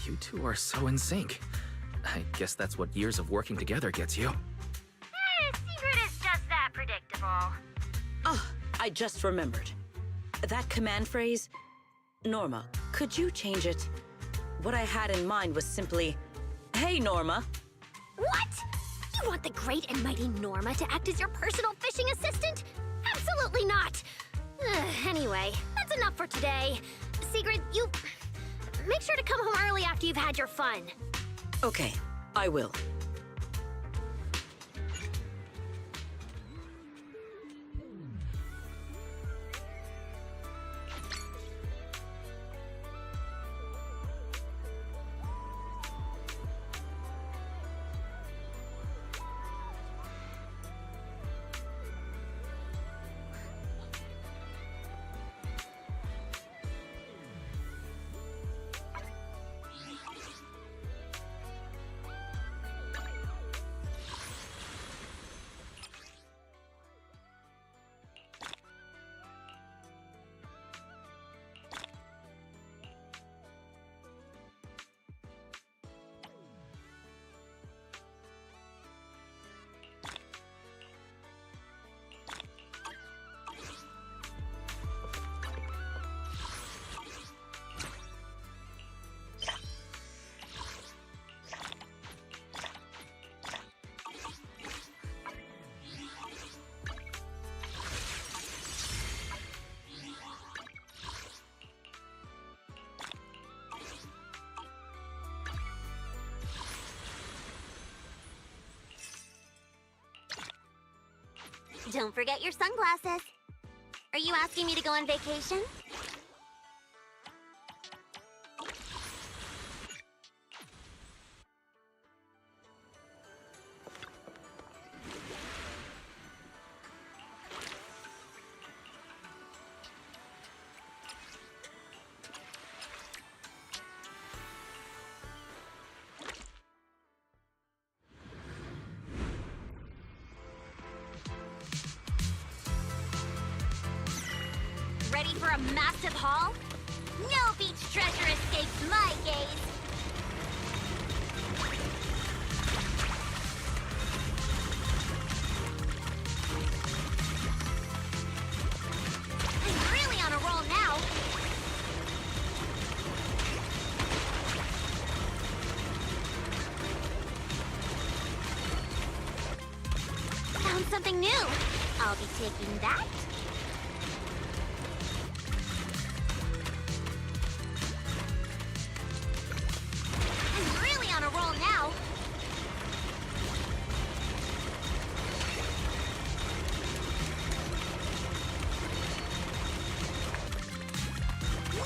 You two are so in sync. I guess that's what years of working together gets you. Sigrid is just that predictable. Ah, I just remembered. That command phrase, Norma, could you change it? What I had in mind was simply, "Hey, Norma." What? You want the great and mighty Norma to act as your personal fishing assistant? Absolutely not! Anyway, that's enough for today. Sigrid, you... make sure to come home early after you've had your fun. Okay, I will. Don't forget your sunglasses. Are you asking me to go on vacation? Ready for a massive haul? No beach treasure escapes my gaze! I'm really on a roll now! Found something new! I'll be taking that. I'm really on a roll now!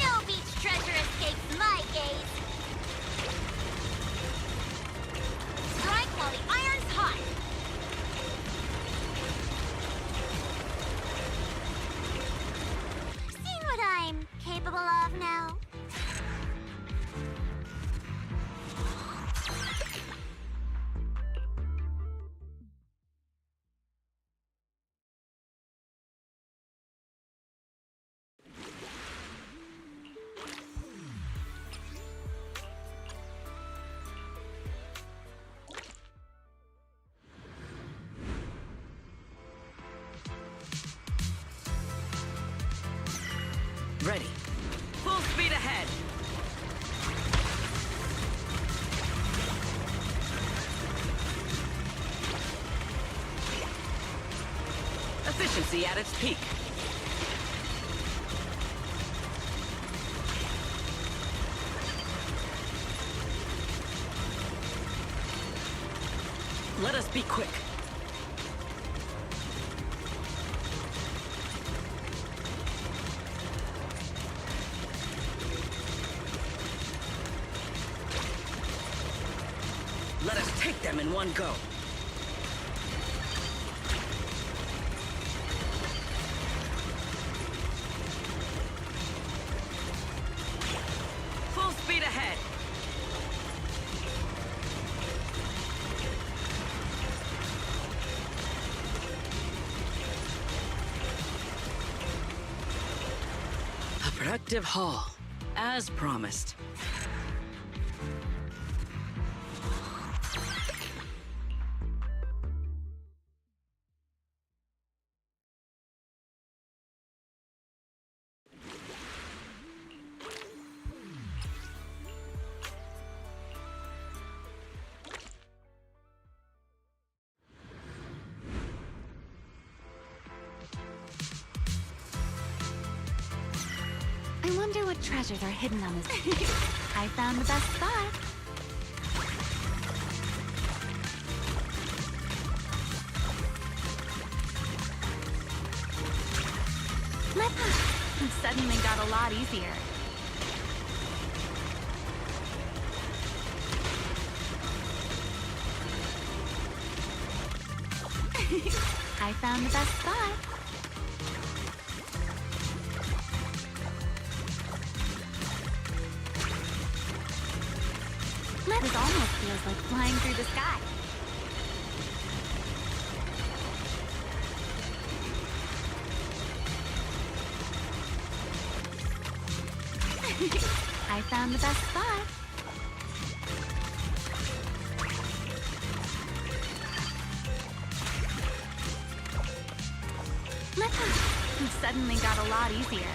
No beach treasure escapes my gaze! Strike while the iron's hot! Seen what I'm capable of now? Ready. Full speed ahead. Efficiency at its peak. Let us be quick. Let us take them in one go. Full speed ahead. A productive haul, as promised. I wonder what treasures are hidden on this. I found the best spot. It suddenly got a lot easier. I found the best spot. This almost feels like flying through the sky. I found the best spot. It suddenly got a lot easier.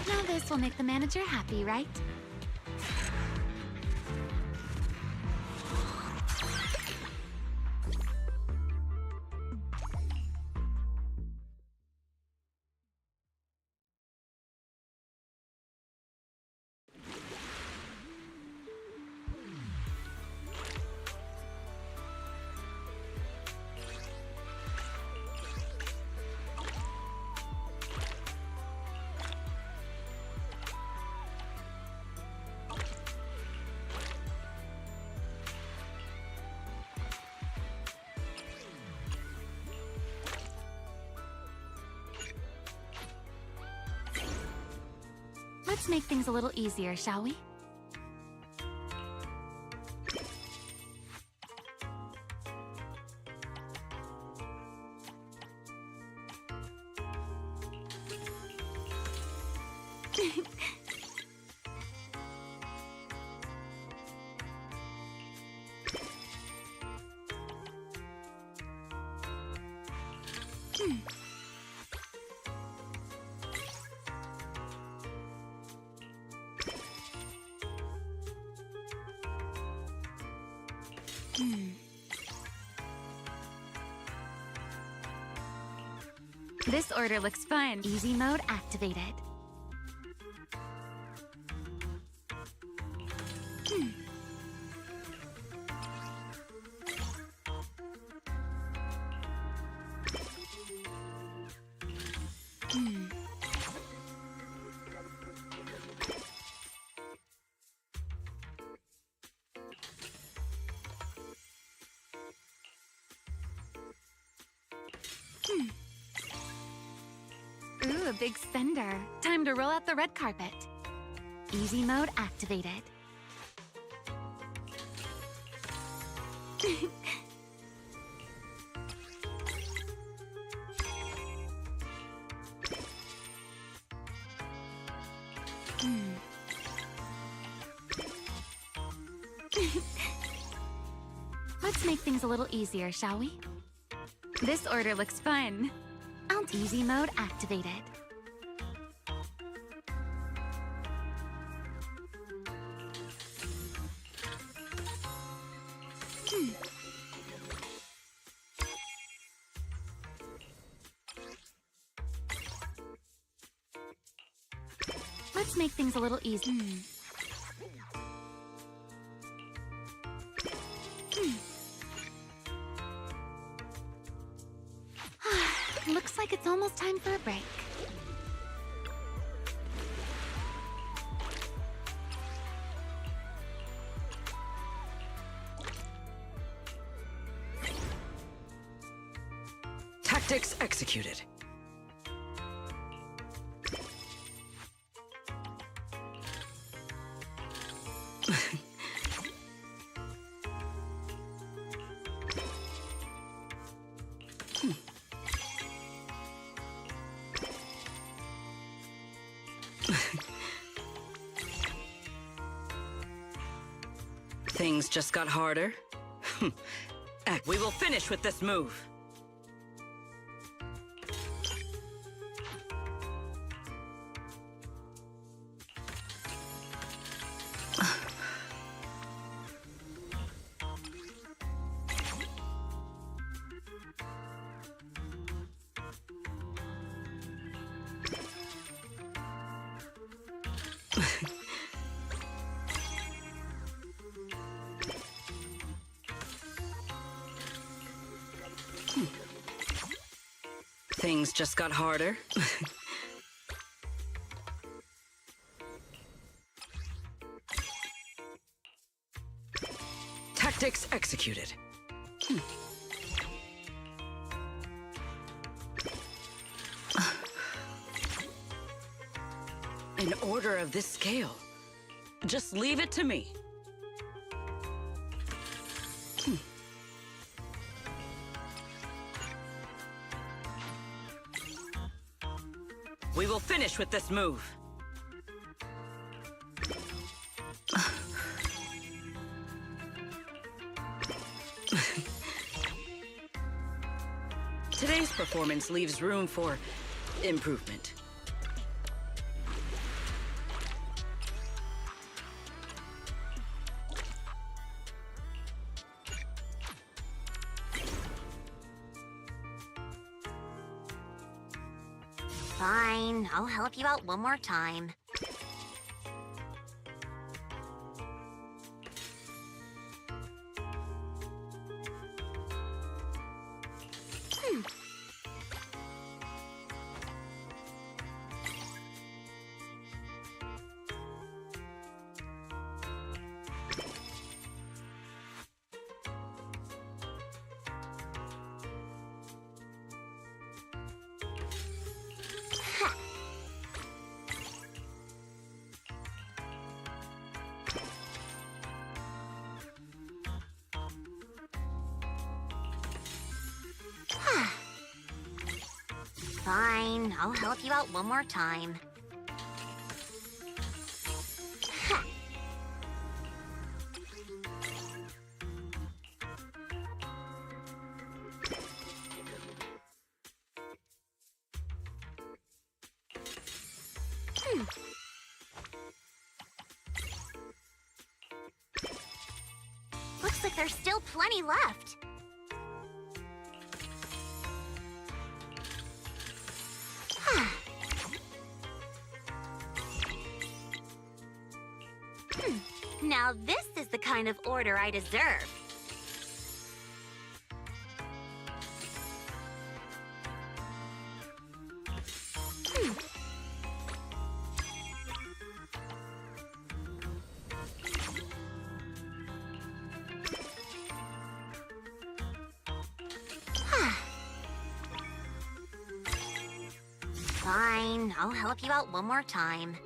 Now this will make the manager happy, right? Let's make things a little easier, shall we? This order looks fun. Easy mode activated. Ooh, a big spender. Time to roll out the red carpet. Easy mode activated. Let's make things a little easier, shall we? This order looks fun. Easy mode activated. Let's make things a little easier. Looks like it's almost time for a break. Tactics executed. Things just got harder. We will finish with this move. Things just got harder. Tactics executed. An order of this scale. Just leave it to me. We will finish with this move. Today's performance leaves room for improvement. Fine, I'll help you out one more time. Fine, I'll help you out one more time. Looks like there's still plenty left. Now this is the kind of order I deserve. Fine, I'll help you out one more time.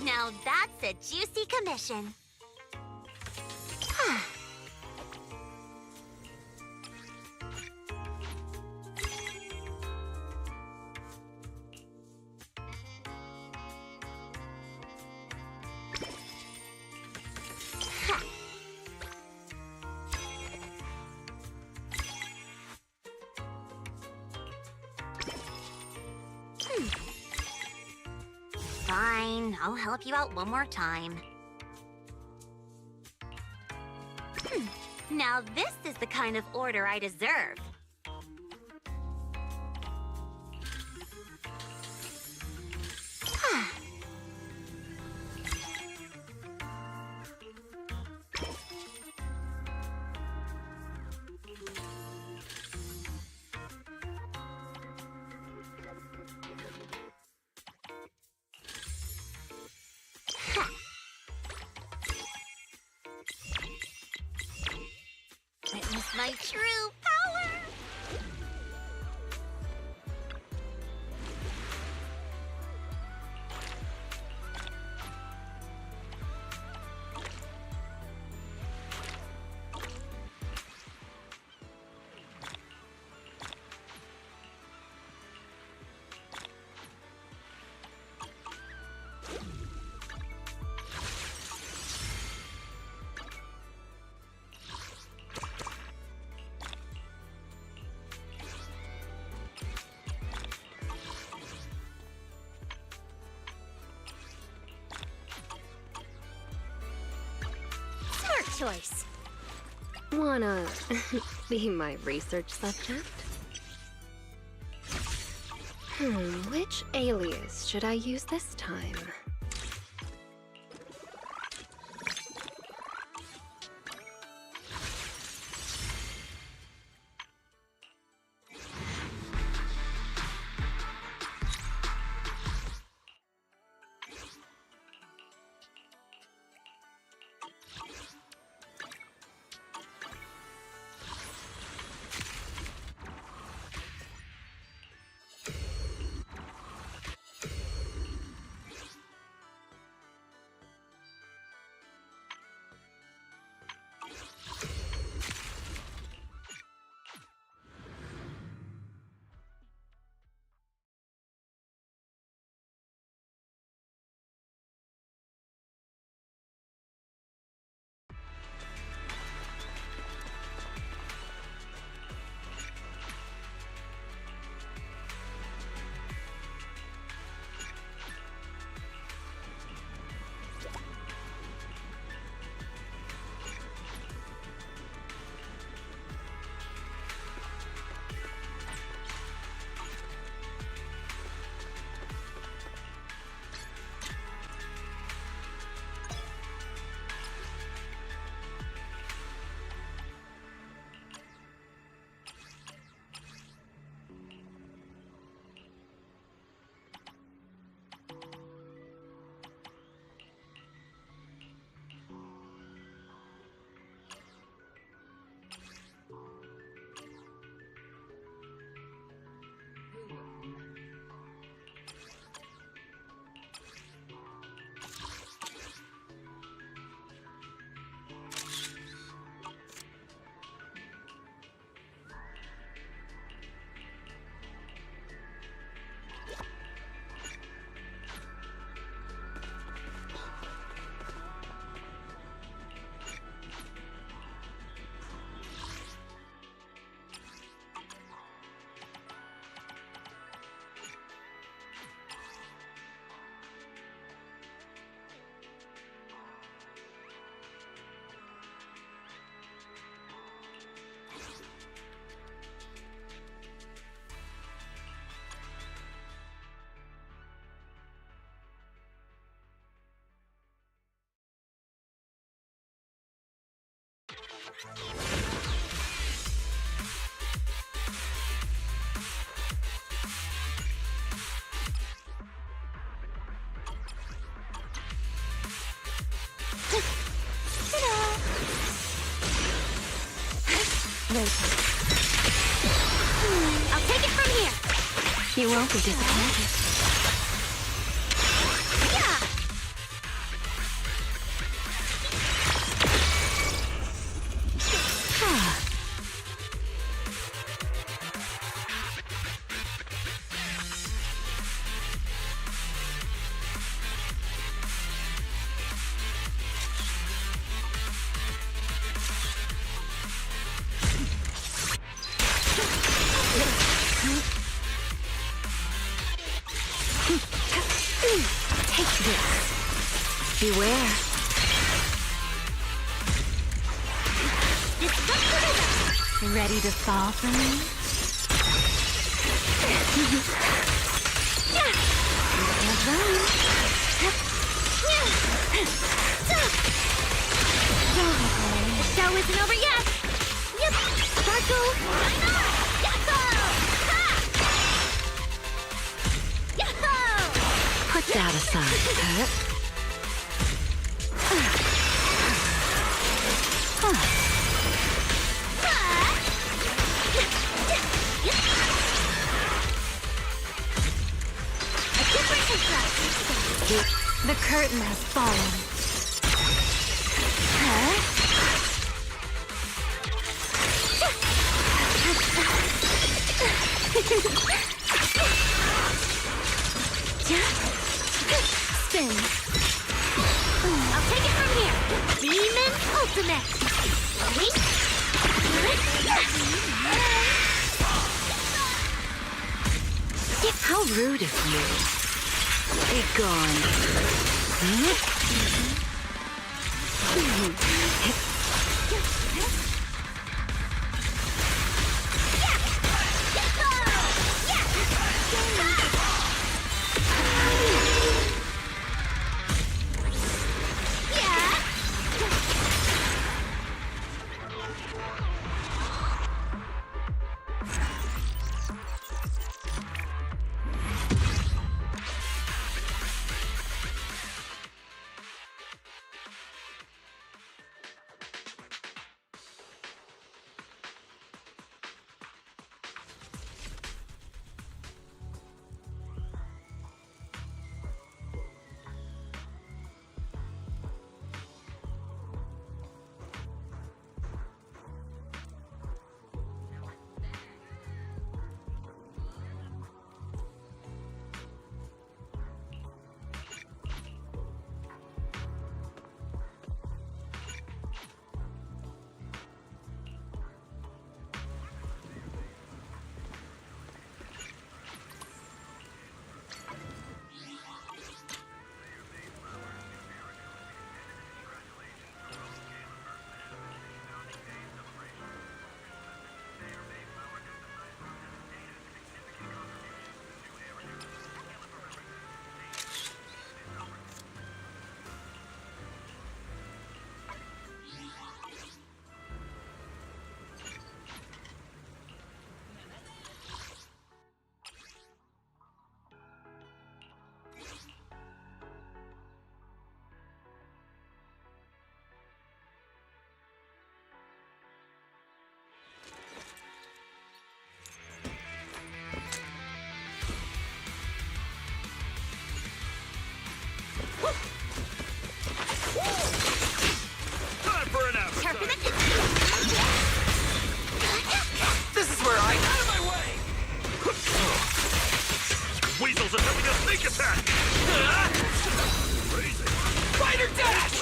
Now that's a juicy commission. Fine, I'll help you out one more time. Now this is the kind of order I deserve. Witness my true power! Choice. Wanna be my research subject? Which alias should I use this time? You won't be disappointed. Take this. Beware. Ready to fall for me? You can't run. The show isn't over yet! Yep! Sparkle! Put that aside, Kurt. The curtain has fallen. Spin. I'll take it from here! Demon Ultimate! How rude of you. Be gone. Weasels are having a sneak attack! Crazy. Fighter dash!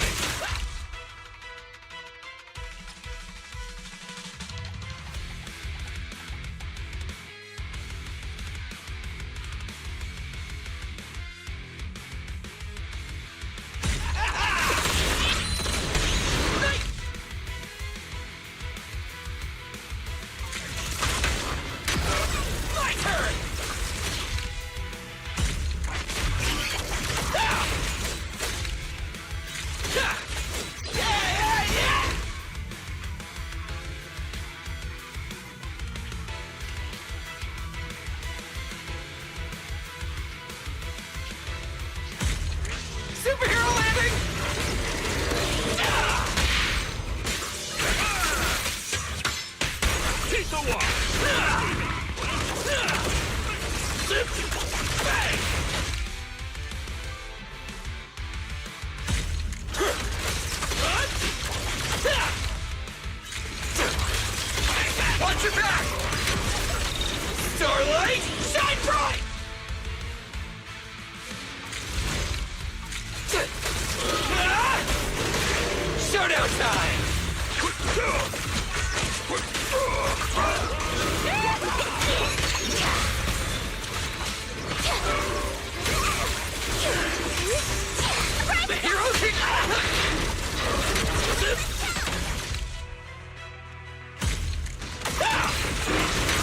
Zip! Bang! Watch your back! Starlight, shine bright! Showdown time! The heroes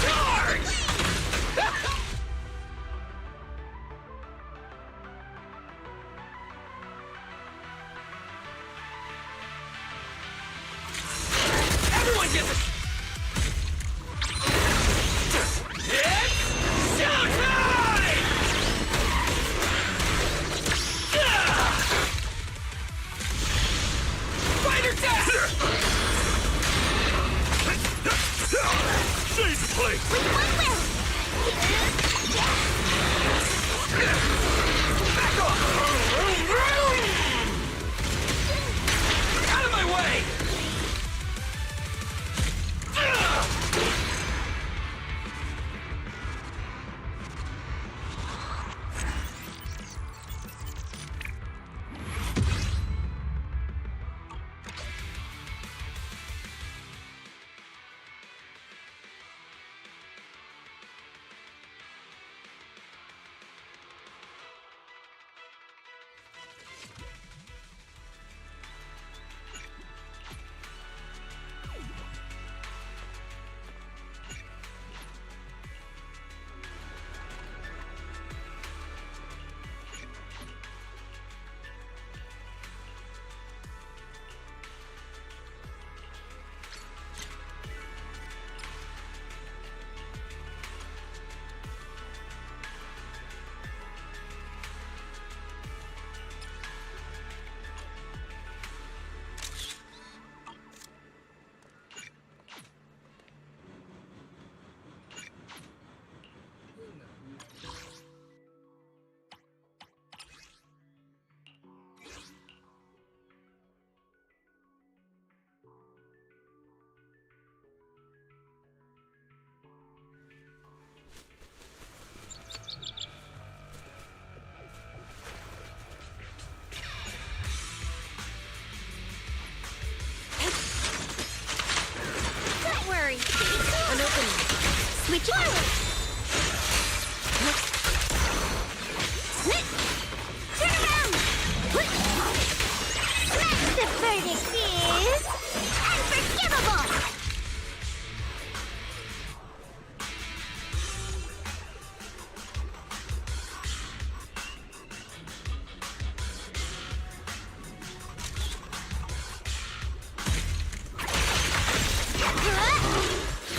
charge! Everyone gets it! It's showtime! Fighter dash! Save the plate! With one will! Back off! Out of my way! Don't worry. An opening. Switch forward. Turn around. The verdict is unforgivable.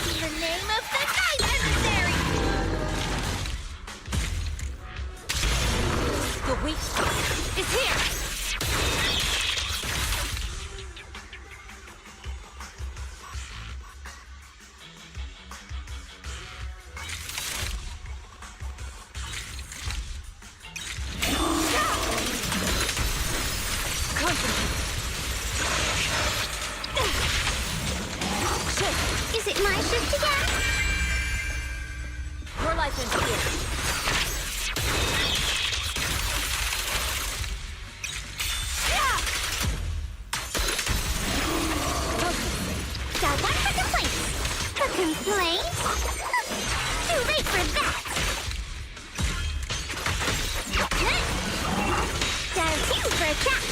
In the name of the night emissary! The weak spot is here! Is it my shift again? Your life ends here. Got one for complaints. A complaint? Too late for that. Down two for a trap.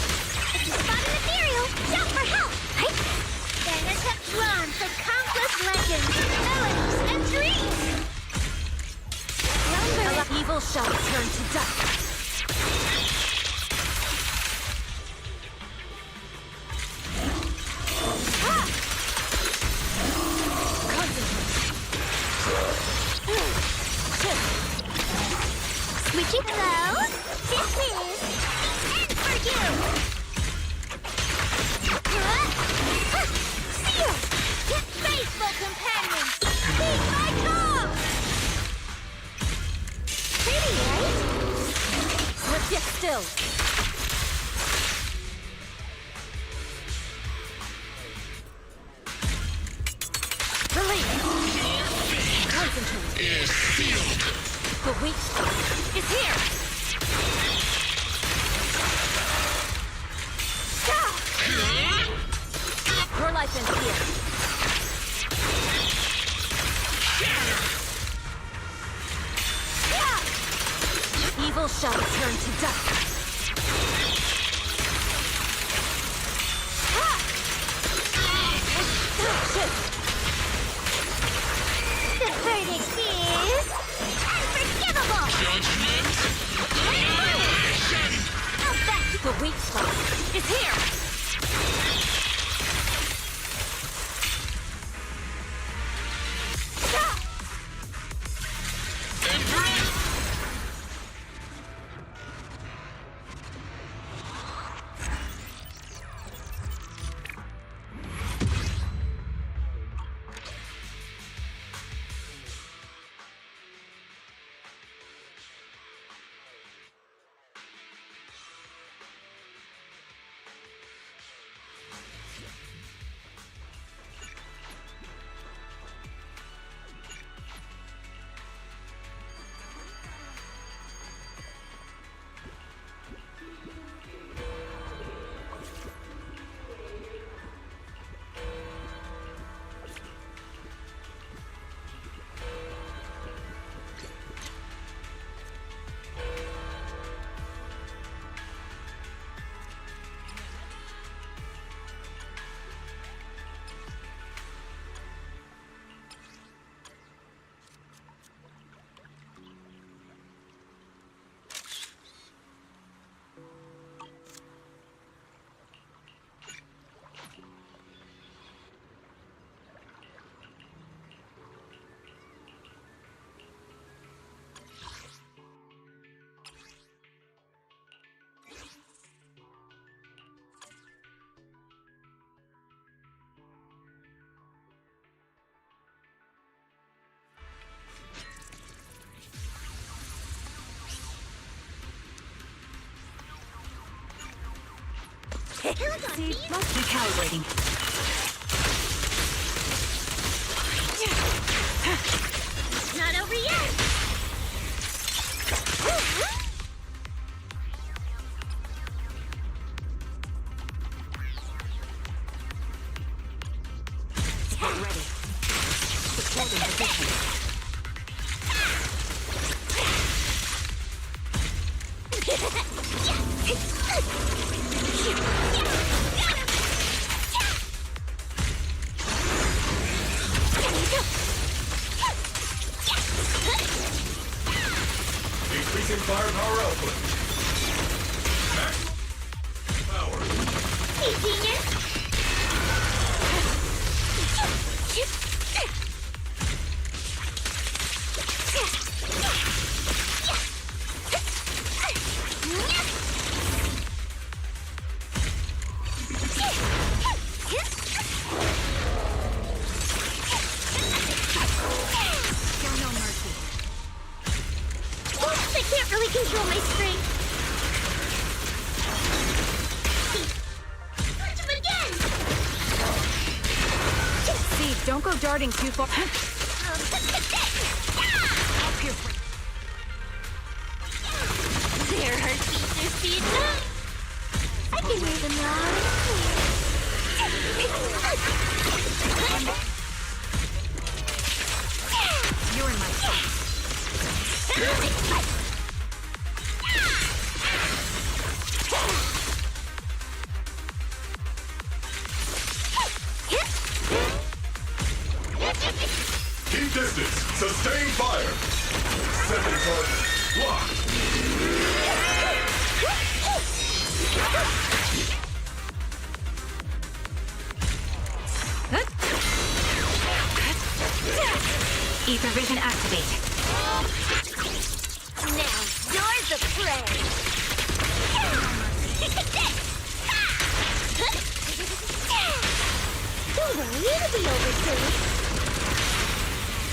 If you spot an ethereal, shout for help. Right? Then a touch drawn from countless legends, melodies, and dreams. Evil shall turn to dust. Switching hello. This is the end for you. Seal. Faithful companions, heed my call. Get still! Release! Concentrate! Is sealed. The weak spot is here! Your life ends here. Evil shall return to dust. The verdict is unforgivable! Judgment. Annihilation. The weak spot is here! Embrace. Recalibrating. Not over yet! Get ready. Supporting position. Increasing firepower output. Maximum power. Hey, genius! Oops, I can't really control my strength. Punch him again! See, don't go darting too far. There, her teacher speed. I can hear them loud and clear. You're in my sight. Keep distance. Sustain fire. Second target. Locked. Ether vision activate. Now, yours of prey. Don't worry, it'll be over soon.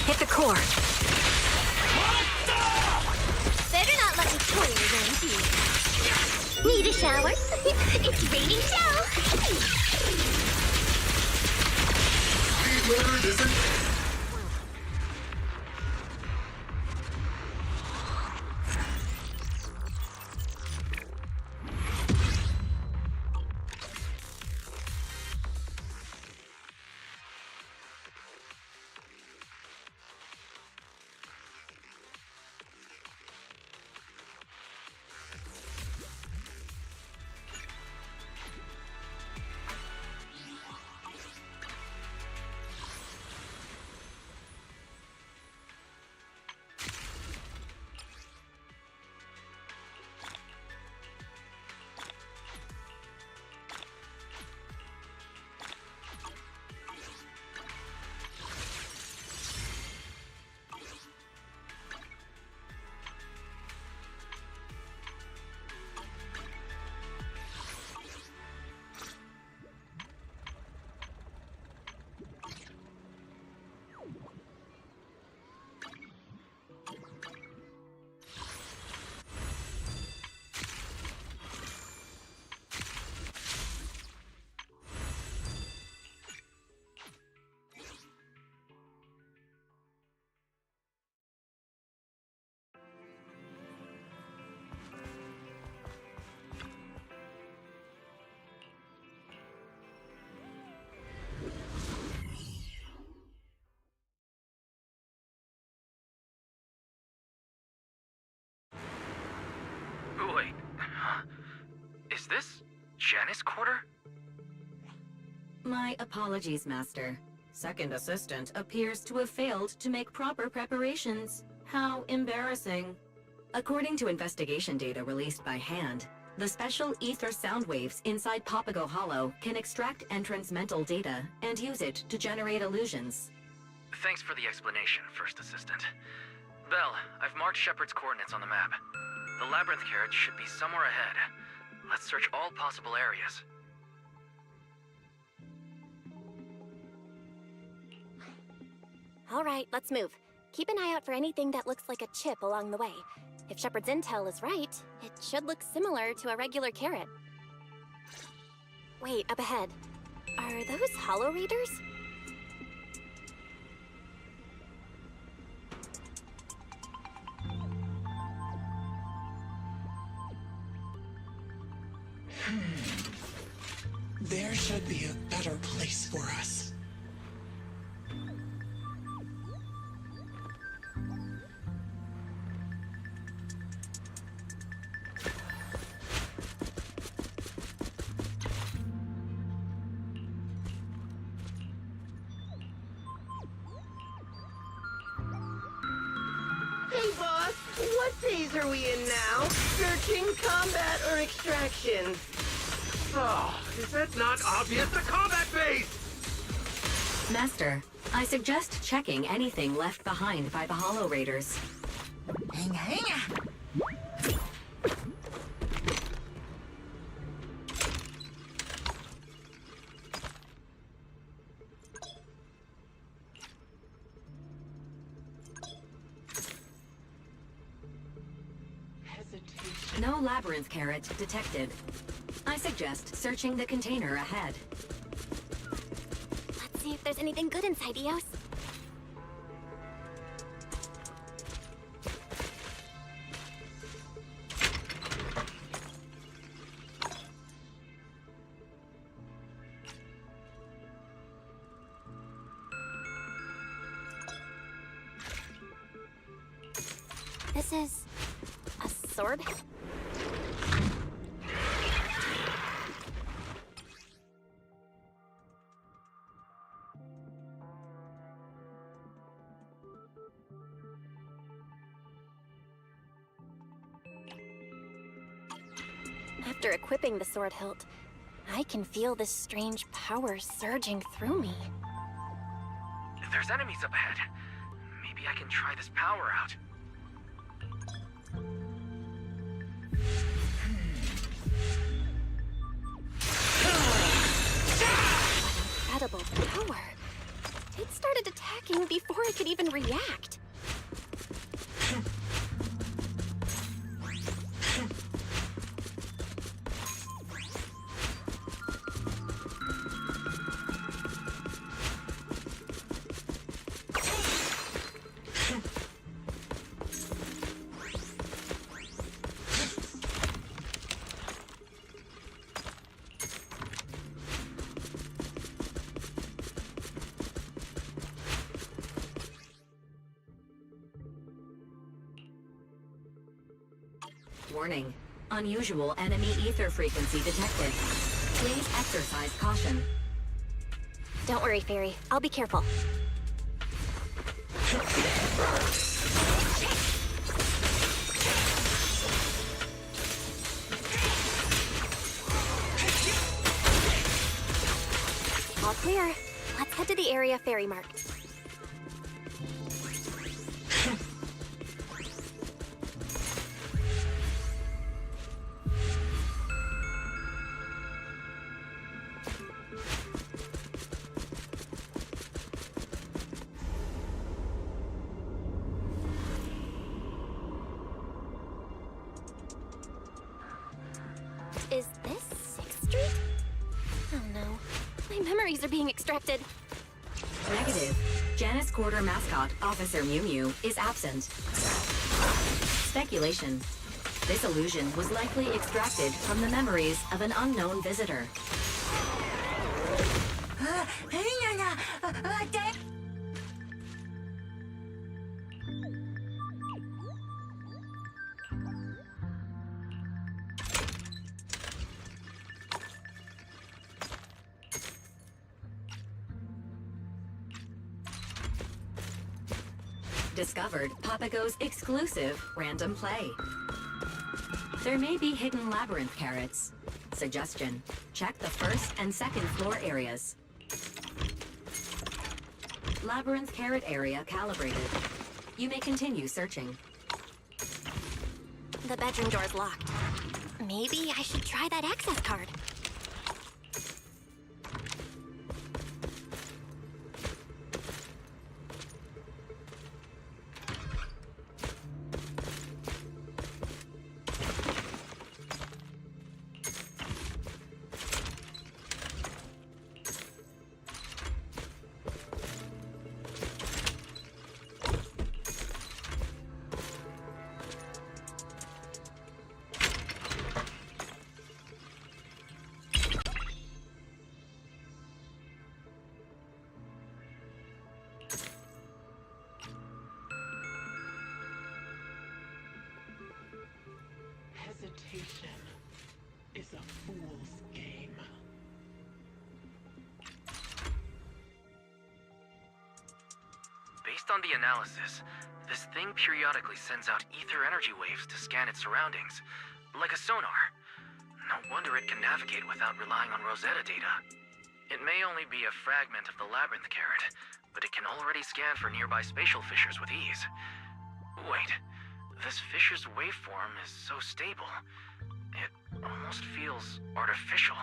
Hit the core. Better not let me kill you, won't you? shower. It's raining down. Speed limiter disengaged. Wait, is this Janice Quarter? My apologies, Master. Second Assistant appears to have failed to make proper preparations. How embarrassing. According to investigation data released by Hand, the special ether sound waves inside Papago Hollow can extract entrants' mental data and use it to generate illusions. Thanks for the explanation, First Assistant. Belle, I've marked Shepard's coordinates on the map. The labyrinth carrot should be somewhere ahead. Let's search all possible areas. All right, let's move. Keep an eye out for anything that looks like a chip along the way. If Shepard's intel is right, it should look similar to a regular carrot. Wait, up ahead. Are those hollow readers? There should be a better place for us. Hey, boss. What phase are we in now? Searching, combat, or extraction? Oh, is that not obvious? The combat phase! Master, I suggest checking anything left behind by the Hollow Raiders. Hang. No labyrinth carrot detected. I suggest searching the container ahead. Let's see if there's anything good inside, Eos. This is a sword? After equipping the sword hilt, I can feel this strange power surging through me. There's enemies up ahead. Maybe I can try this power out. Incredible power. It started attacking before I could even react. Warning. Unusual enemy ether frequency detected. Please exercise caution. Don't worry, Fairy. I'll be careful. All clear. Let's head to the area Fairy marked. Is this 6th Street? Oh no. My memories are being extracted. Negative. Janus Quarter mascot, Officer Mew Mew, is absent. Speculation. This illusion was likely extracted from the memories of an unknown visitor. Discovered Papago's exclusive random play. There may be hidden labyrinth carrots. Suggestion: check the first and second floor areas. Labyrinth carrot area calibrated. You may continue searching. The bedroom door's locked. Maybe I should try that access card. Hesitation is a fool's game. Based on the analysis, this thing periodically sends out ether energy waves to scan its surroundings, like a sonar. No wonder it can navigate without relying on Rosetta data. It may only be a fragment of the labyrinth carrot, but it can already scan for nearby spatial fissures with ease. Wait, this fissure's waveform is so stable, it almost feels artificial.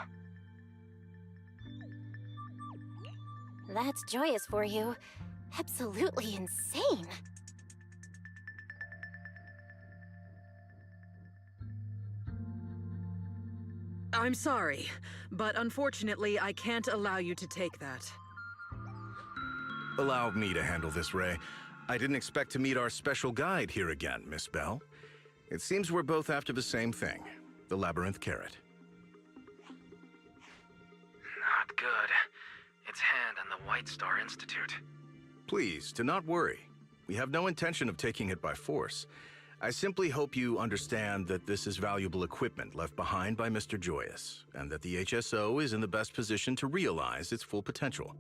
That's joyous for you. Absolutely insane. I'm sorry, but unfortunately I can't allow you to take that. Allow me to handle this, Ray. I didn't expect to meet our special guide here again, Miss Bell. It seems we're both after the same thing, the labyrinth carrot. Not good. It's Hand and the White Star Institute. Please, do not worry. We have no intention of taking it by force. I simply hope you understand that this is valuable equipment left behind by Mr. Joyous, and that the HSO is in the best position to realize its full potential.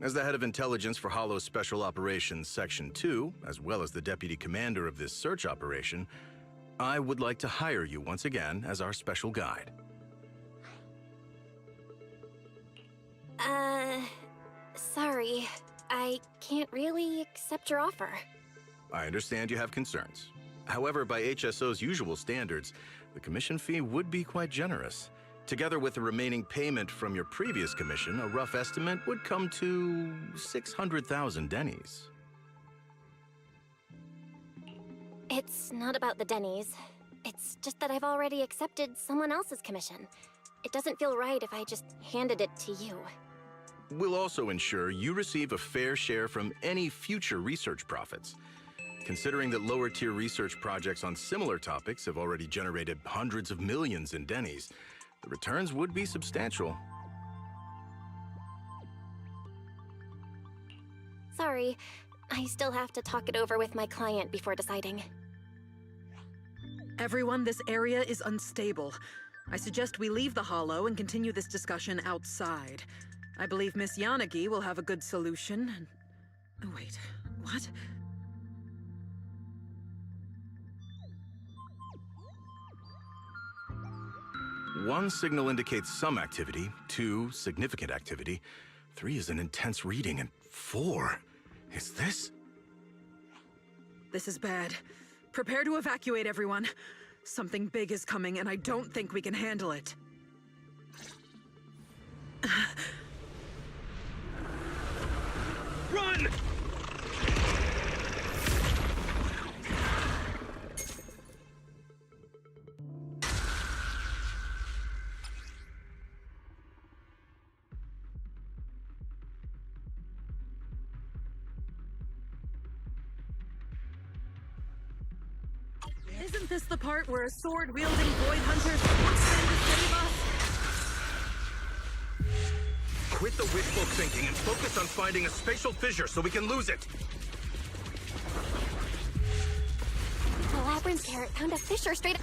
As the head of intelligence for Hollow Special Operations Section 2, as well as the deputy commander of this search operation, I would like to hire you once again as our special guide. Sorry. I can't really accept your offer. I understand you have concerns. However, by HSO's usual standards, the commission fee would be quite generous. Together with the remaining payment from your previous commission, a rough estimate would come to 600,000 dennies. It's not about the Denny's. It's just that I've already accepted someone else's commission. It doesn't feel right if I just handed it to you. We'll also ensure you receive a fair share from any future research profits. Considering that lower-tier research projects on similar topics have already generated hundreds of millions in dennies, the returns would be substantial. Sorry, I still have to talk it over with my client before deciding. Everyone, this area is unstable. I suggest we leave the Hollow and continue this discussion outside. I believe Miss Yanagi will have a good solution. Oh, wait, what? One signal indicates some activity, 2, significant activity, 3 is an intense reading, and 4, is this? This is bad. Prepare to evacuate, everyone. Something big is coming, and I don't think we can handle it. Run! Isn't this the part where a sword-wielding void hunter swoops in to save us? Quit the wishful thinking and focus on finding a spatial fissure so we can lose it! The labyrinth carrot found a fissure straight up.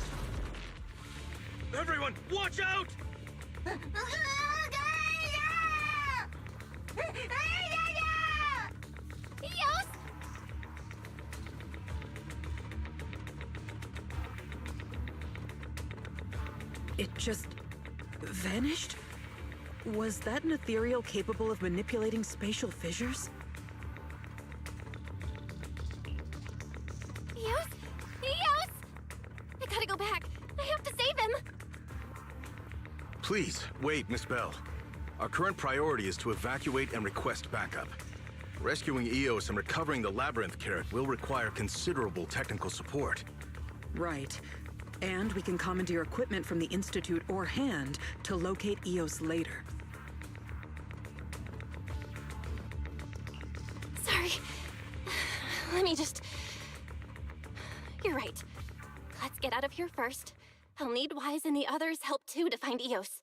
Everyone, watch out! Eos! It just vanished? Was that an ethereal capable of manipulating spatial fissures? Eos! Eos! I gotta go back. I have to save him. Please, wait, Miss Bell. Our current priority is to evacuate and request backup. Rescuing Eos and recovering the labyrinth carrot will require considerable technical support. Right. And we can commandeer equipment from the Institute or Hand to locate Eos later. Sorry. Let me just... You're right. Let's get out of here first. I'll need Wise and the others' help too to find Eos.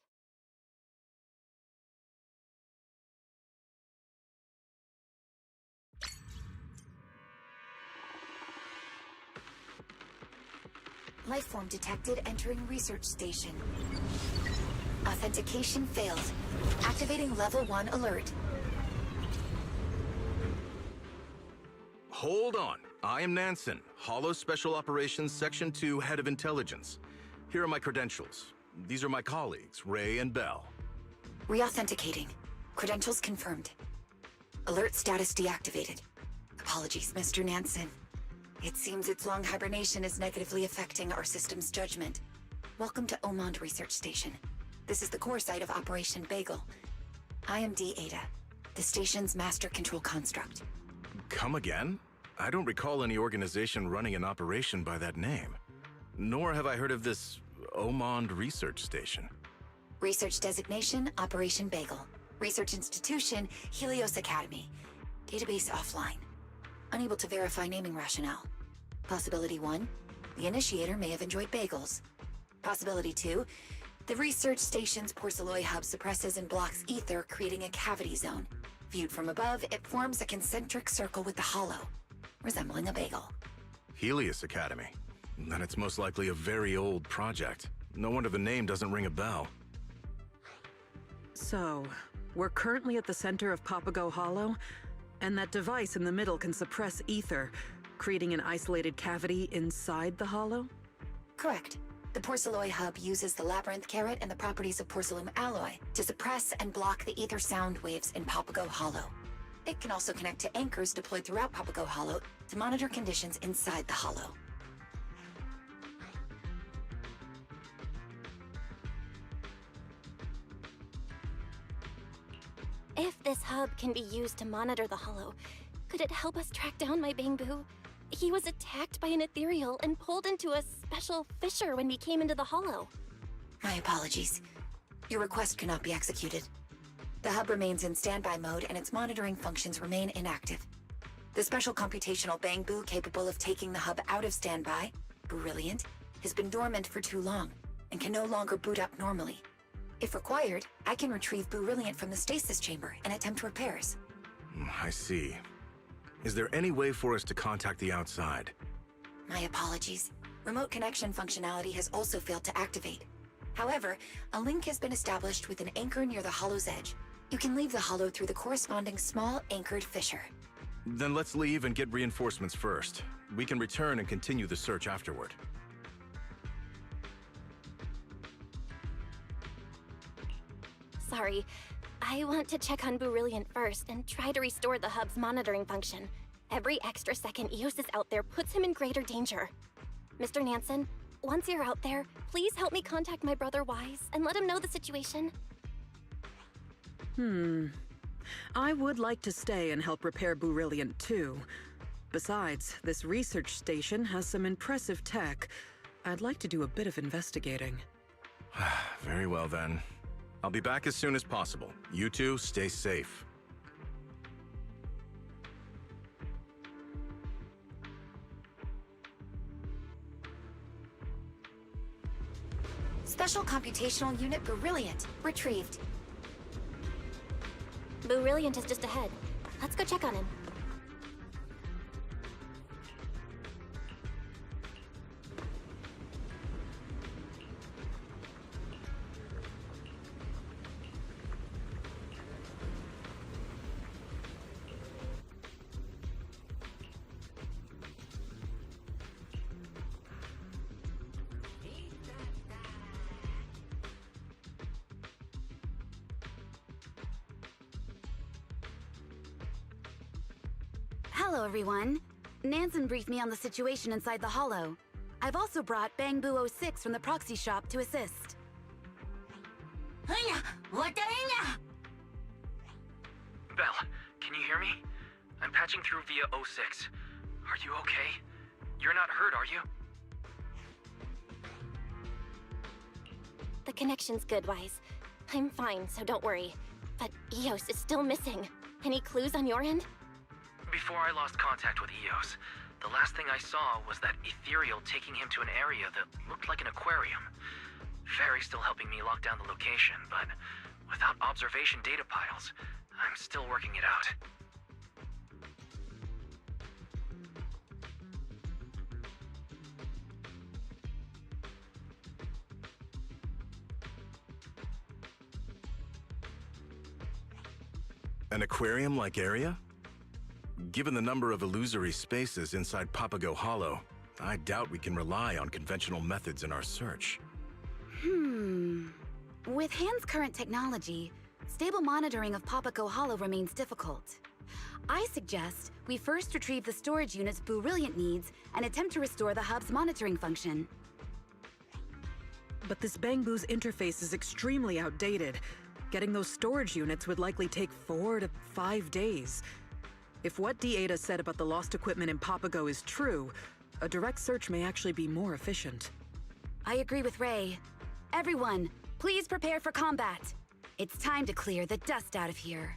Lifeform detected entering research station. Authentication failed. Activating level 1 alert. Hold on. I am Nansen, Hollow Special Operations Section 2 Head of Intelligence. Here are my credentials. These are my colleagues, Ray and Bell. Re-authenticating. Credentials confirmed. Alert status deactivated. Apologies, Mr. Nansen. It seems its long hibernation is negatively affecting our system's judgment. Welcome to Omond Research Station. This is the core site of Operation Bagel. I am D. Ada, the station's master control construct. Come again? I don't recall any organization running an operation by that name. Nor have I heard of this Omond Research Station. Research designation, Operation Bagel. Research institution, Helios Academy. Database offline. Unable to verify naming rationale. Possibility 1, the initiator may have enjoyed bagels. Possibility 2, the research station's porcelloi hub suppresses and blocks ether, creating a cavity zone. Viewed from above, it forms a concentric circle with the hollow, resembling a bagel. Helios Academy. Then it's most likely a very old project. No wonder the name doesn't ring a bell. So, we're currently at the center of Papago Hollow, and that device in the middle can suppress ether, creating an isolated cavity inside the hollow? Correct. The porcelloi hub uses the labyrinth carrot and the properties of porcelain alloy to suppress and block the ether sound waves in Papago Hollow. It can also connect to anchors deployed throughout Papago Hollow to monitor conditions inside the hollow. If this hub can be used to monitor the hollow, could it help us track down my Bangbu? He was attacked by an ethereal and pulled into a special fissure when we came into the hollow. My apologies. Your request cannot be executed. The hub remains in standby mode and its monitoring functions remain inactive. The special computational Bangbu capable of taking the hub out of standby, Brilliant, has been dormant for too long and can no longer boot up normally. If required, I can retrieve Brilliant from the stasis chamber and attempt repairs. I see. Is there any way for us to contact the outside? My apologies. Remote connection functionality has also failed to activate. However, a link has been established with an anchor near the hollow's edge. You can leave the hollow through the corresponding small anchored fissure. Then let's leave and get reinforcements first. We can return and continue the search afterward. Sorry. I want to check on Brilliant first and try to restore the hub's monitoring function. Every extra second Eos is out there puts him in greater danger. Mr. Nansen, once you're out there, please help me contact my brother Wise and let him know the situation. I would like to stay and help repair Brilliant too. Besides, this research station has some impressive tech. I'd like to do a bit of investigating. Very well then. I'll be back as soon as possible. You two, stay safe. Special Computational Unit Brilliant retrieved. Brilliant is just ahead. Let's go check on him. Hello, everyone. Nansen briefed me on the situation inside the Hollow. I've also brought Bangbu 06 from the proxy shop to assist. Belle, can you hear me? I'm patching through via 06. Are you okay? You're not hurt, are you? The connection's good, Wise. I'm fine, so don't worry. But Eos is still missing. Any clues on your end? Before I lost contact with Eos, the last thing I saw was that ethereal taking him to an area that looked like an aquarium. Fairy's still helping me lock down the location, but without observation data piles, I'm still working it out. An aquarium-like area? Given the number of illusory spaces inside Papago Hollow, I doubt we can rely on conventional methods in our search. With Hand's current technology, stable monitoring of Papago Hollow remains difficult. I suggest we first retrieve the storage units Brilliant needs and attempt to restore the hub's monitoring function. But this Bangbu's interface is extremely outdated. Getting those storage units would likely take 4 to 5 days. If what D-Ada said about the lost equipment in Papago is true, a direct search may actually be more efficient. I agree with Ray. Everyone, please prepare for combat. It's time to clear the dust out of here.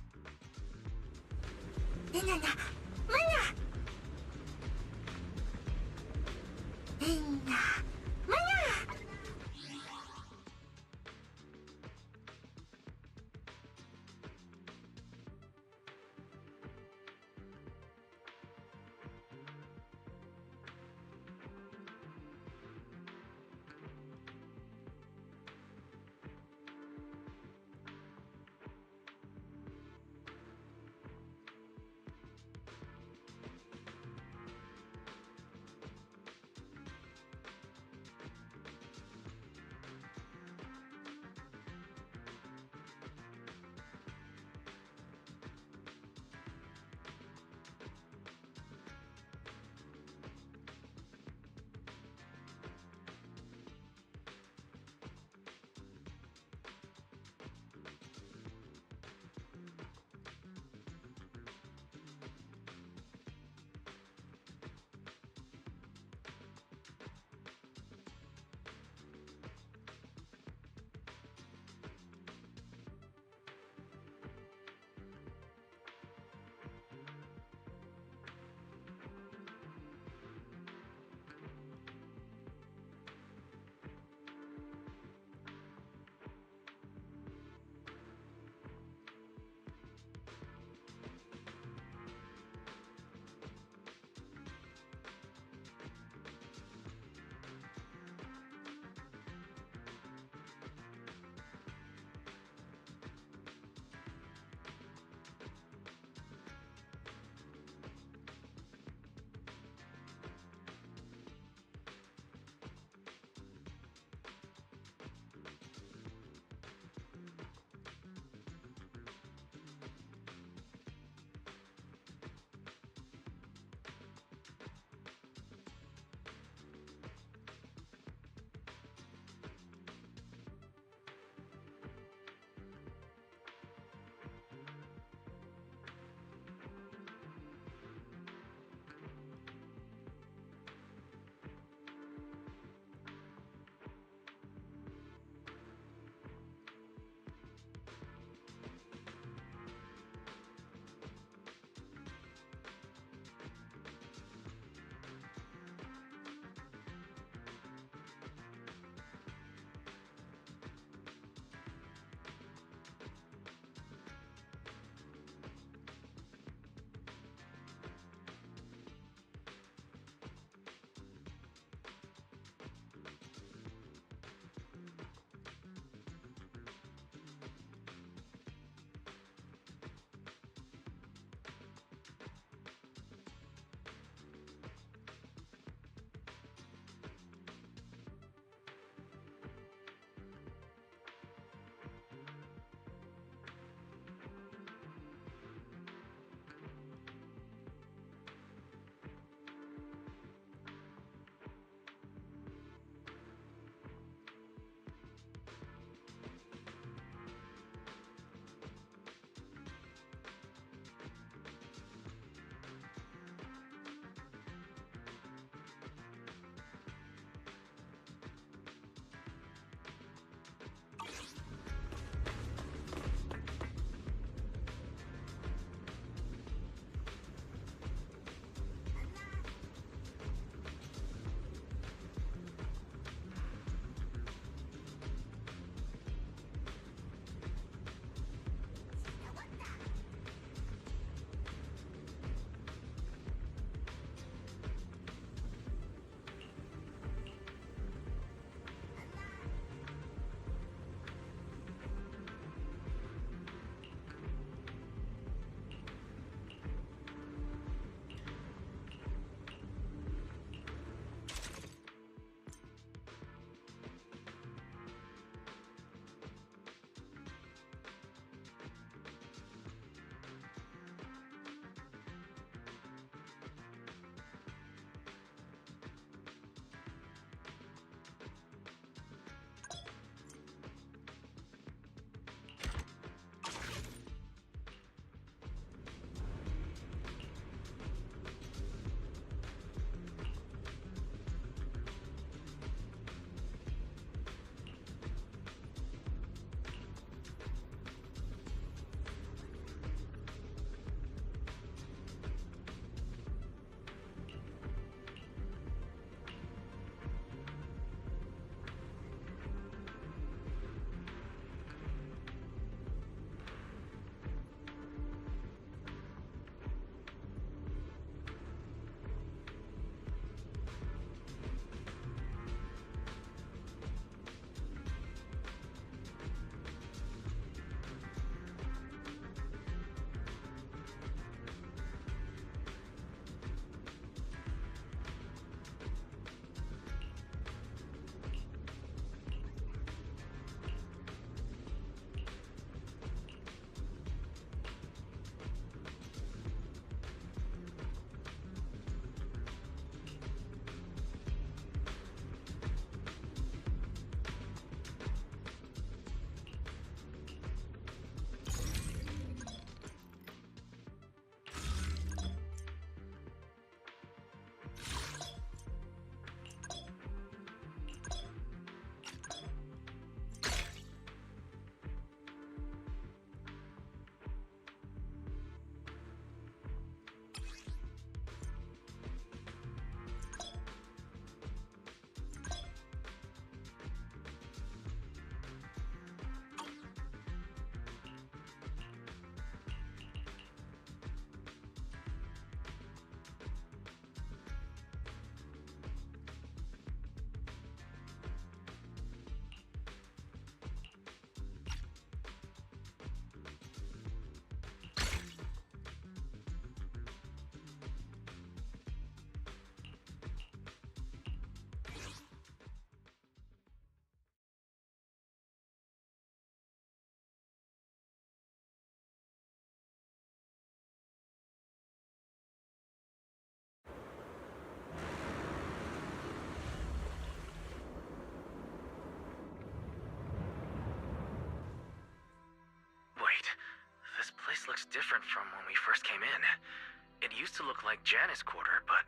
like Janus Quarter, but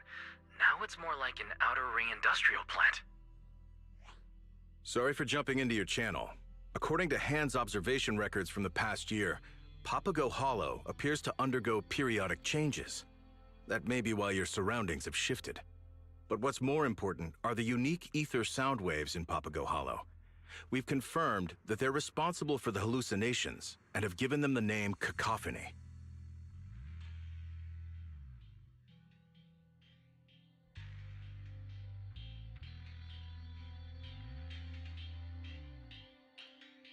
now it's more like an outer ring industrial plant. Sorry for jumping into your channel. According to Hand's observation records from the past year, Papago Hollow appears to undergo periodic changes. That may be why your surroundings have shifted. But what's more important are the unique ether sound waves in Papago Hollow. We've confirmed that they're responsible for the hallucinations and have given them the name cacophony.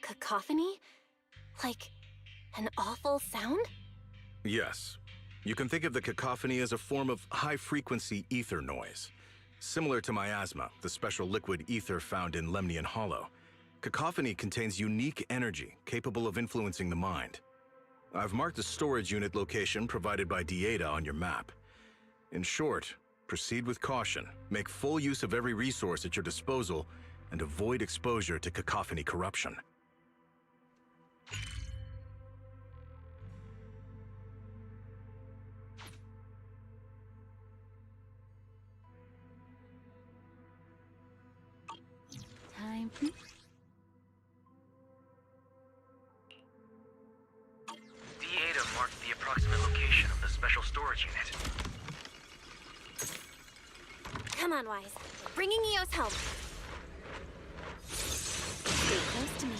Cacophony? Like an awful sound? Yes. You can think of the cacophony as a form of high-frequency ether noise. Similar to miasma, the special liquid ether found in Lemnian Hollow, cacophony contains unique energy capable of influencing the mind. I've marked the storage unit location provided by D-Ada on your map. In short, proceed with caution, make full use of every resource at your disposal, and avoid exposure to cacophony corruption. Time. D-Ada marked the approximate location of the special storage unit. Come on, Wise. We're bringing Eos home. Stay close to me.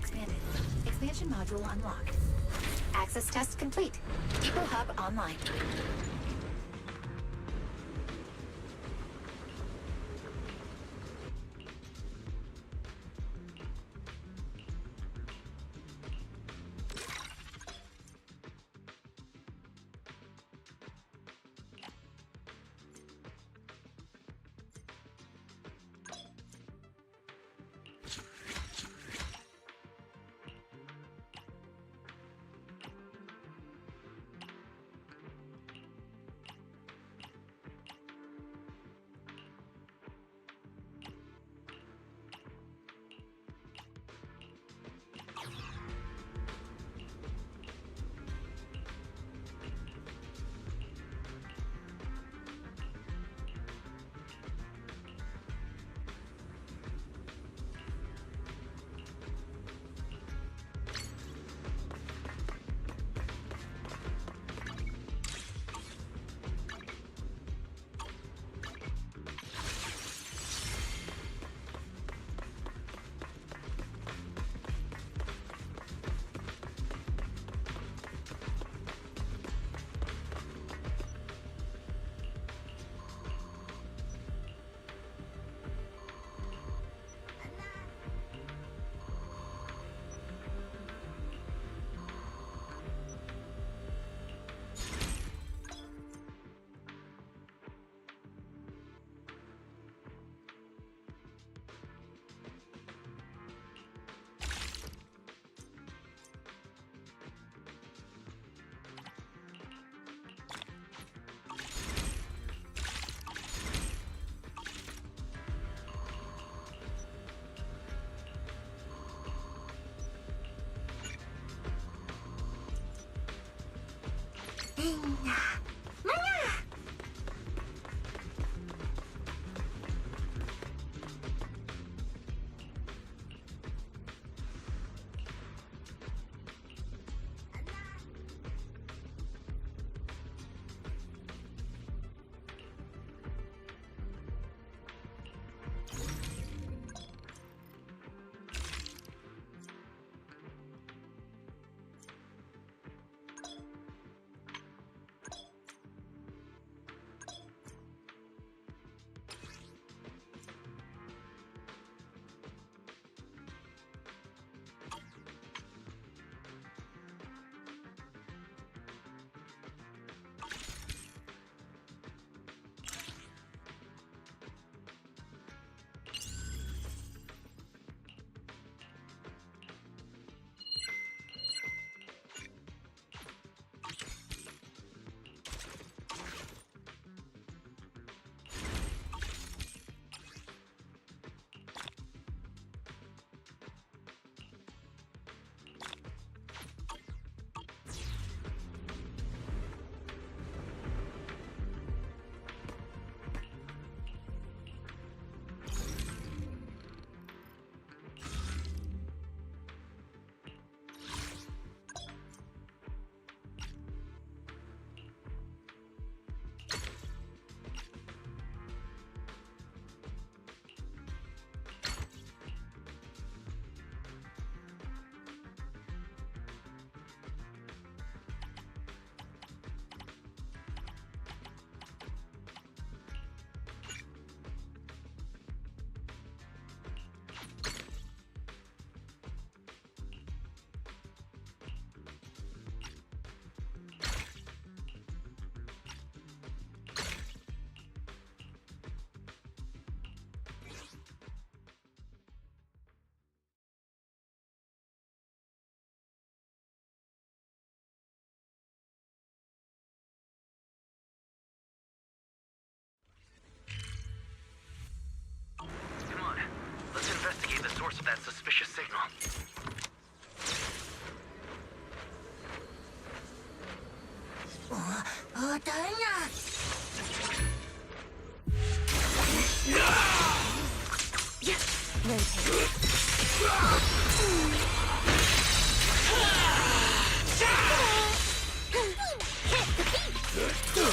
expanded. Expansion module unlocked. Access test complete. Depot hub online. source of that suspicious signal.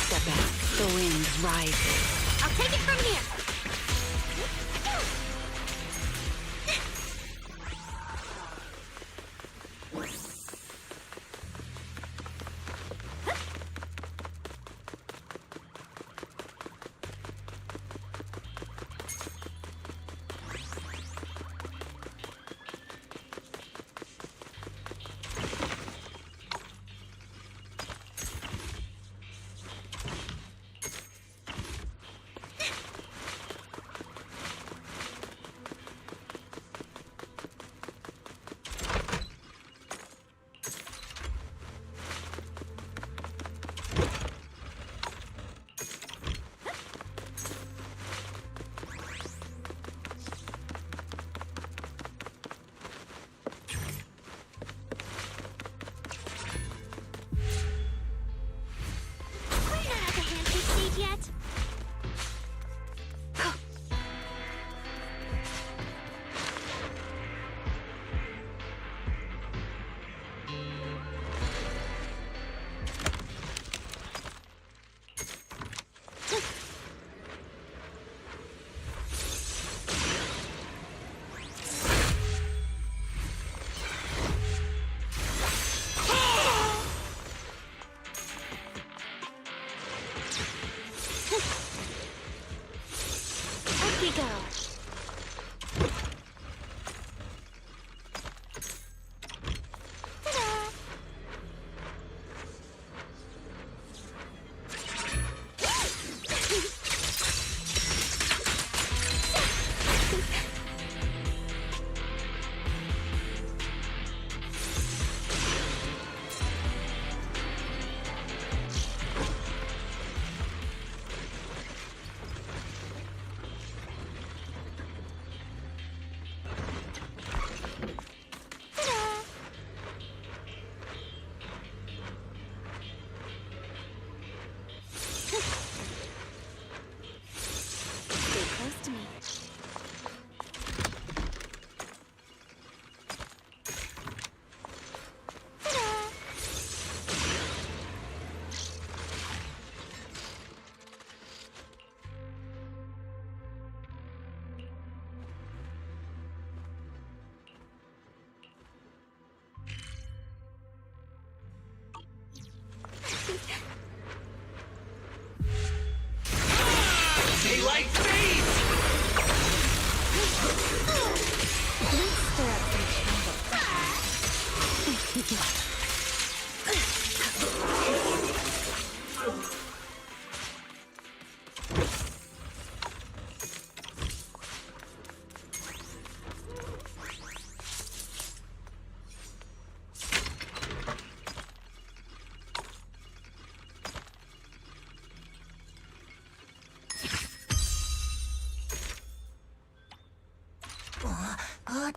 Step back. The wind rises. I'll take it from here.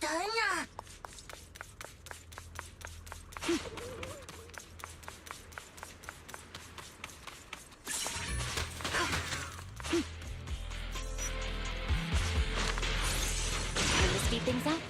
Time to speed things up.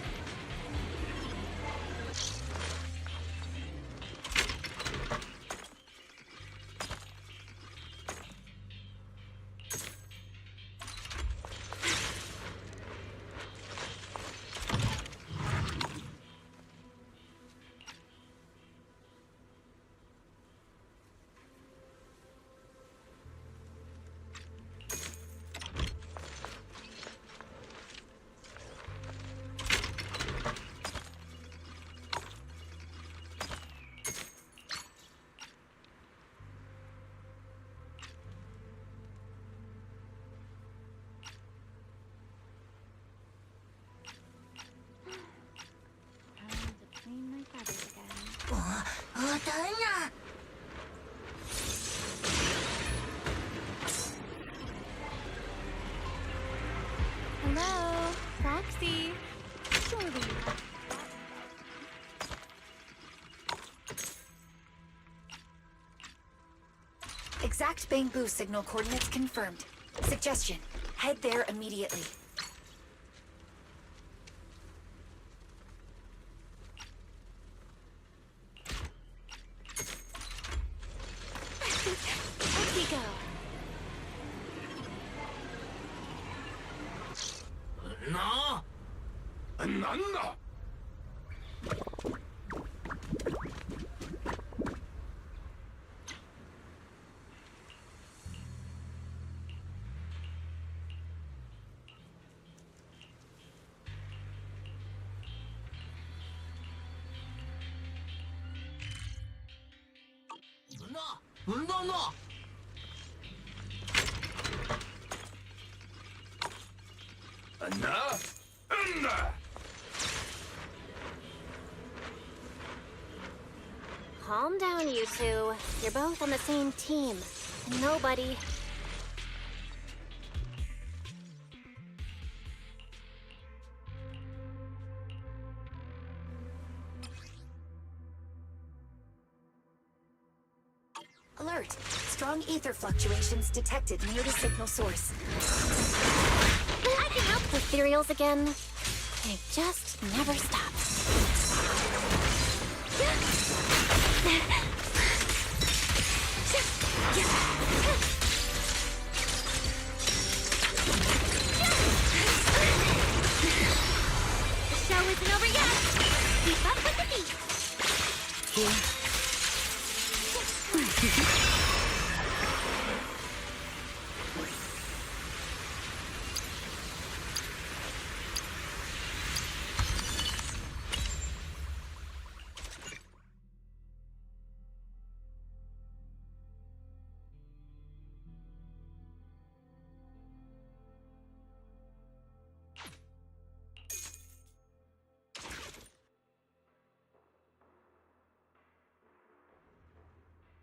Clean my feathers again. Hello, Roxy. Surely you have... Exact Bangbu signal coordinates confirmed. Suggestion: head there immediately. Up we go. Na? なんだ No! Calm down, you two. You're both on the same team. Nobody... Alert! Strong ether fluctuations detected near the signal source. I can help with ethereals again. They just never stop. The show isn't over yet. Keep up with the beat.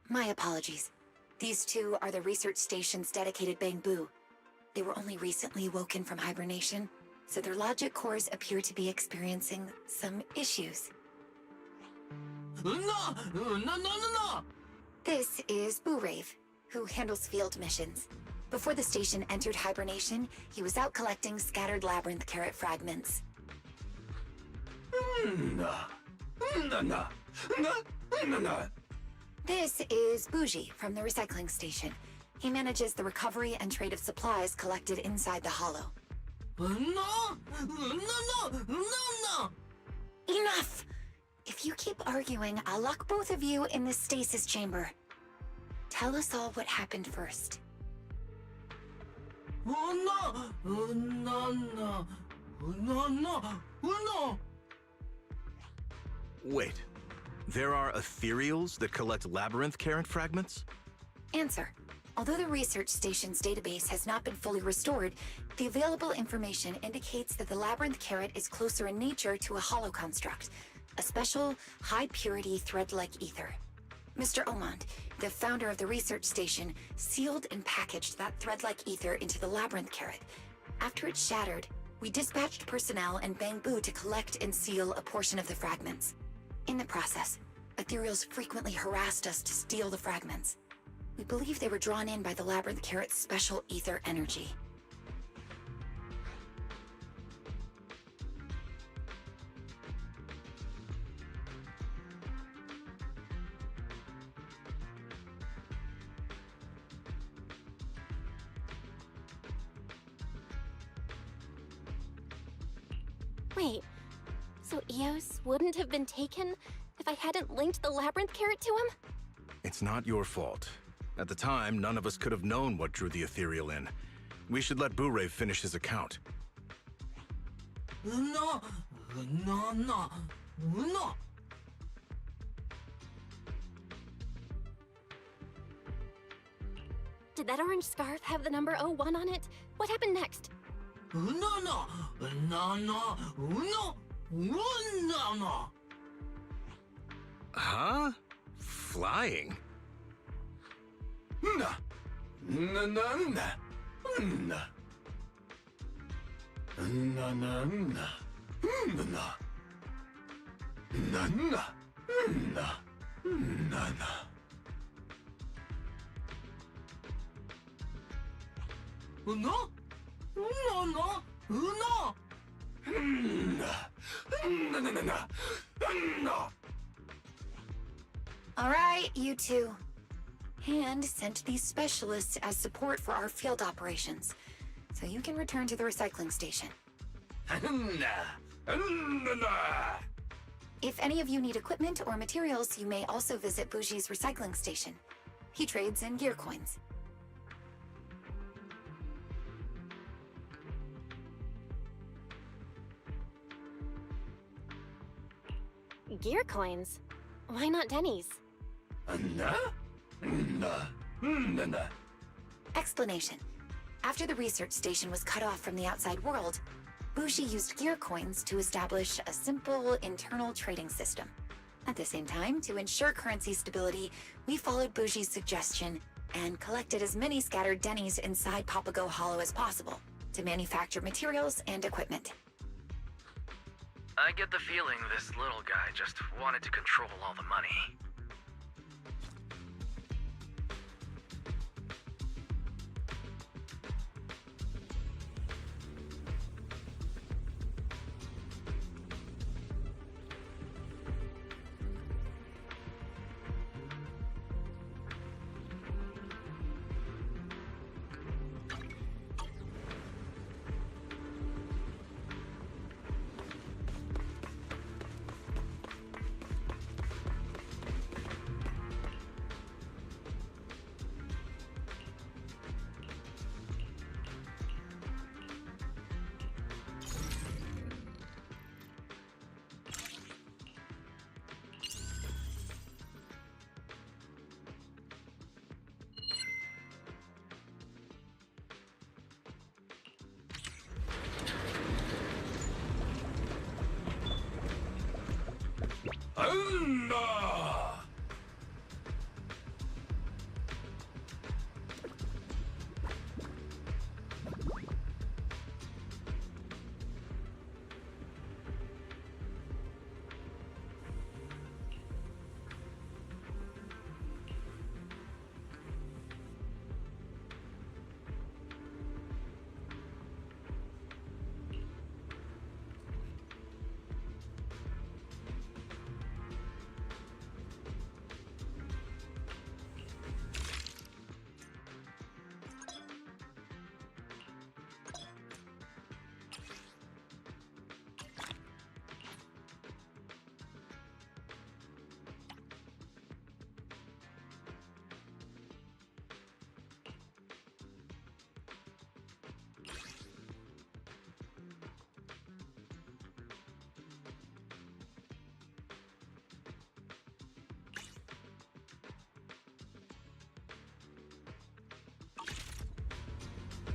My apologies. These two are the research station's dedicated Bangbu. They were only recently woken from hibernation, so their logic cores appear to be experiencing some issues. No! This is Burave, who handles field missions. Before the station entered hibernation, he was out collecting scattered labyrinth carrot fragments. This is Bougie from the recycling station. He manages the recovery and trade of supplies collected inside the hollow. No! Enough! If you keep arguing, I'll lock both of you in the stasis chamber. Tell us all what happened first. No! Wait. There are ethereals that collect labyrinth carrot fragments? Answer. Although the research station's database has not been fully restored, the available information indicates that the labyrinth carrot is closer in nature to a hollow construct, a special, high-purity thread-like ether. Mr. Omond, the founder of the research station, sealed and packaged that thread-like ether into the labyrinth carrot. After it shattered, We dispatched personnel and Bangbu to collect and seal a portion of the fragments. In the process, ethereals frequently harassed us to steal the fragments. We believe they were drawn in by the Labyrinth Carrot's special ether energy. Wait, so Eos wouldn't have been taken if I hadn't linked the Labyrinth Carrot to him? It's not your fault. At the time, none of us could have known what drew the ethereal in. We should let Bure finish his account. No. Did that orange scarf have the number 01 on it? What happened next? No. Huh? Flying? All right, you two. Hand sent these specialists as support for our field operations, so you can return to the recycling station. If any of you need equipment or materials, you may also visit Bougie's recycling station. He trades in gear coins. Gear coins? Why not Denny's? Explanation. After the research station was cut off from the outside world, Bougie used gear coins to establish a simple internal trading system. At the same time, to ensure currency stability, we followed Bougie's suggestion and collected as many scattered Denny's inside Papago Hollow as possible to manufacture materials and equipment. I get the feeling this little guy just wanted to control all the money.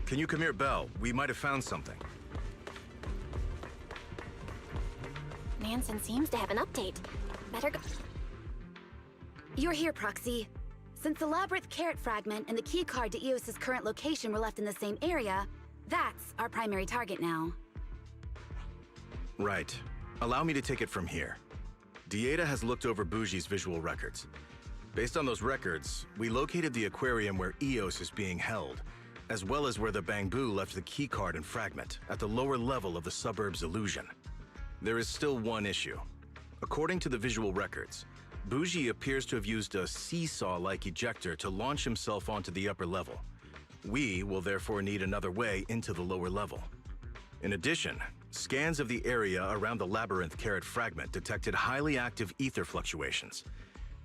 Can you come here, Belle? We might have found something. Nansen seems to have an update. Better go. You're here, Proxy. Since the Labyrinth Carrot fragment and the keycard to Eos's current location were left in the same area, that's our primary target now. Right. Allow me to take it from here. Dieta has looked over Bougie's visual records. Based on those records, we located the aquarium where Eos is being held, as well as where the Bangbu left the keycard and fragment, at the lower level of the suburb's illusion. There is still one issue. According to the visual records, Bougie appears to have used a seesaw-like ejector to launch himself onto the upper level. We will therefore need another way into the lower level. In addition, scans of the area around the labyrinth carrot fragment detected highly active ether fluctuations.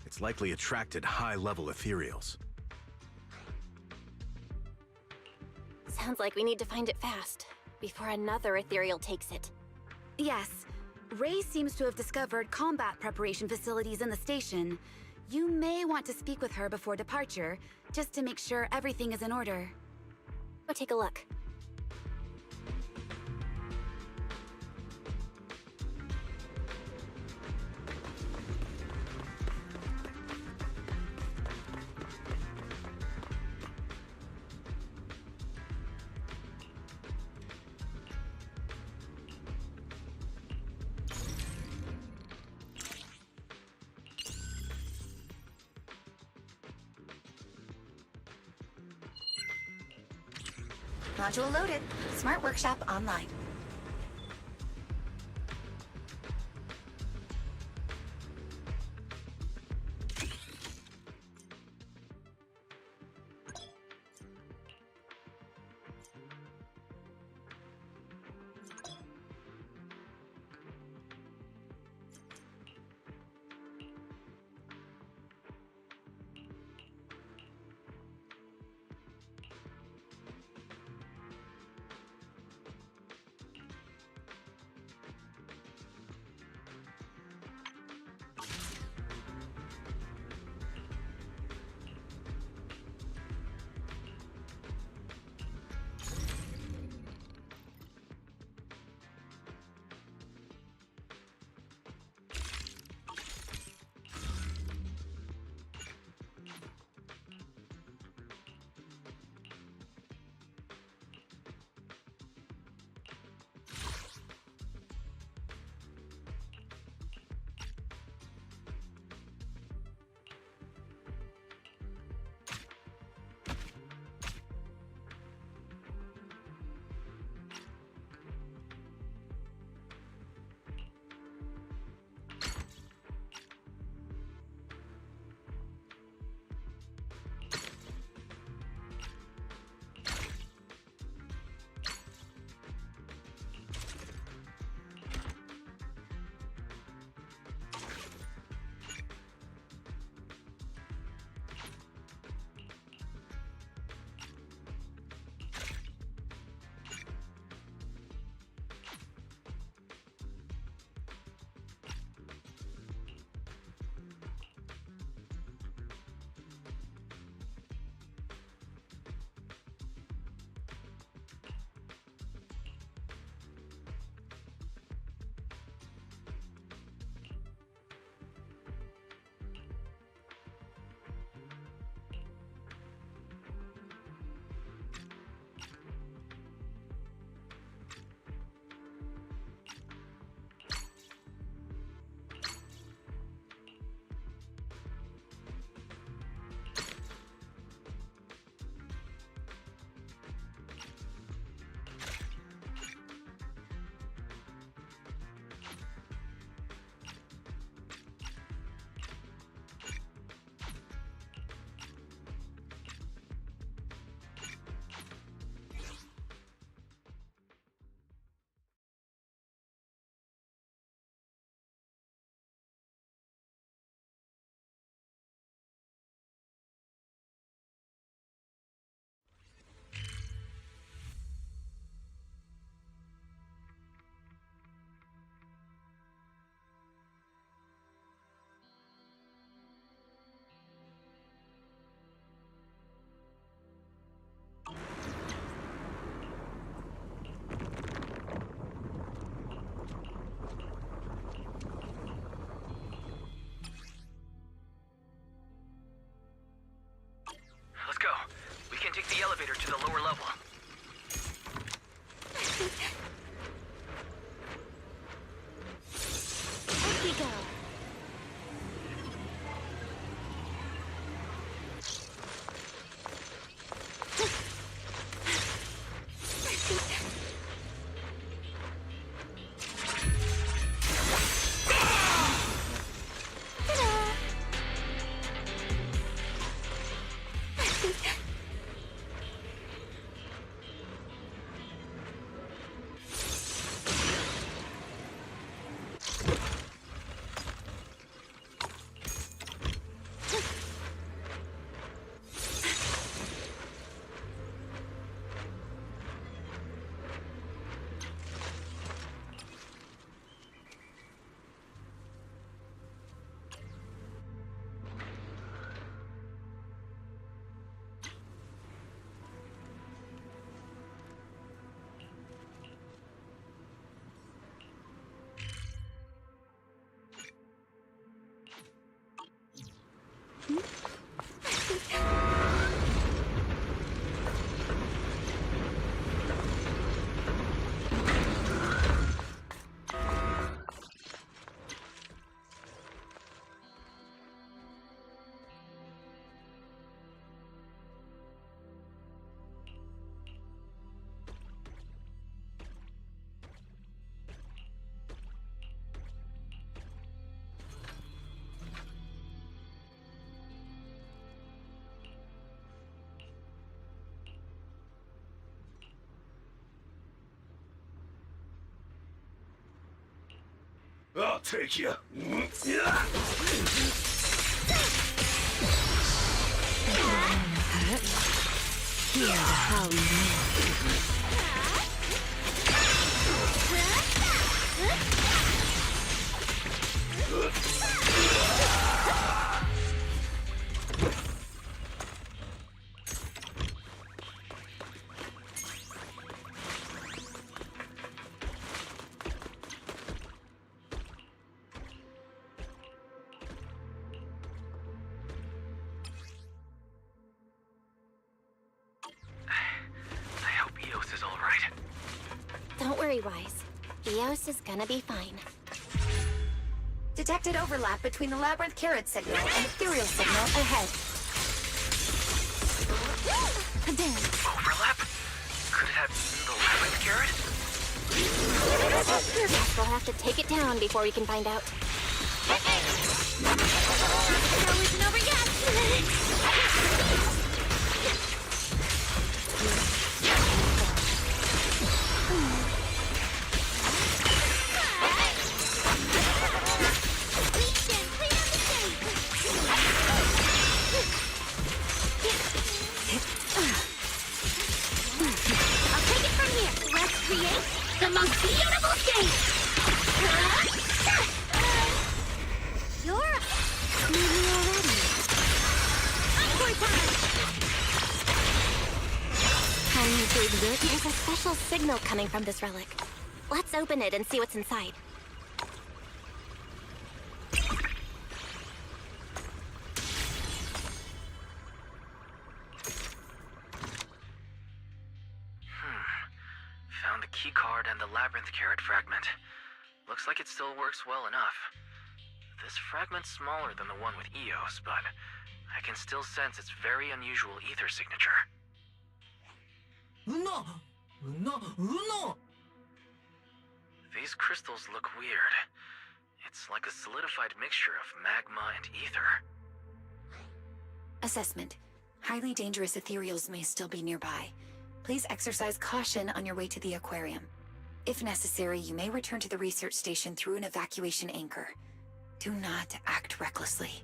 It's likely attracted high-level ethereals. Sounds like we need to find it fast, before another ethereal takes it. Yes. Ray seems to have discovered combat preparation facilities in the station. You may want to speak with her before departure, just to make sure everything is in order. Go take a look. Module loaded. Smart Workshop online. I'll take you. Hear the howling wind. Don't worry, Wise. Eos is gonna be fine. Detected overlap between the labyrinth carrot signal and ethereal signal ahead. Overlap? Could it have eaten the labyrinth carrot? We'll have to take it down before we can find out. Show isn't over yet! I'll take it from here. Let's create the most beautiful stage. You're maybe already. Encore time. Time to exert. There's a special signal coming from this relic. Let's open it and see what's inside. Found the key card and the labyrinth carrot fragment. Looks like it still works well enough. This fragment's smaller than the one with Eos, but I can still sense its very unusual ether signature. Uno! These crystals look weird. It's like a solidified mixture of magma and ether. Assessment. Highly dangerous ethereals may still be nearby. Please exercise caution on your way to the aquarium. If necessary, you may return to the research station through an evacuation anchor. Do not act recklessly.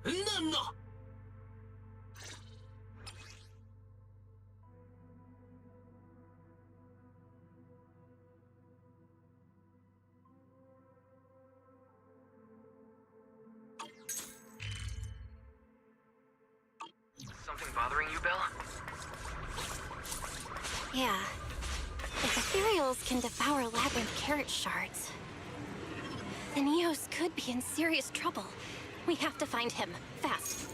No! Something bothering you, Belle? Yeah. If ethereals can devour labyrinth carrot shards, then Eos could be in serious trouble. We have to find him, fast.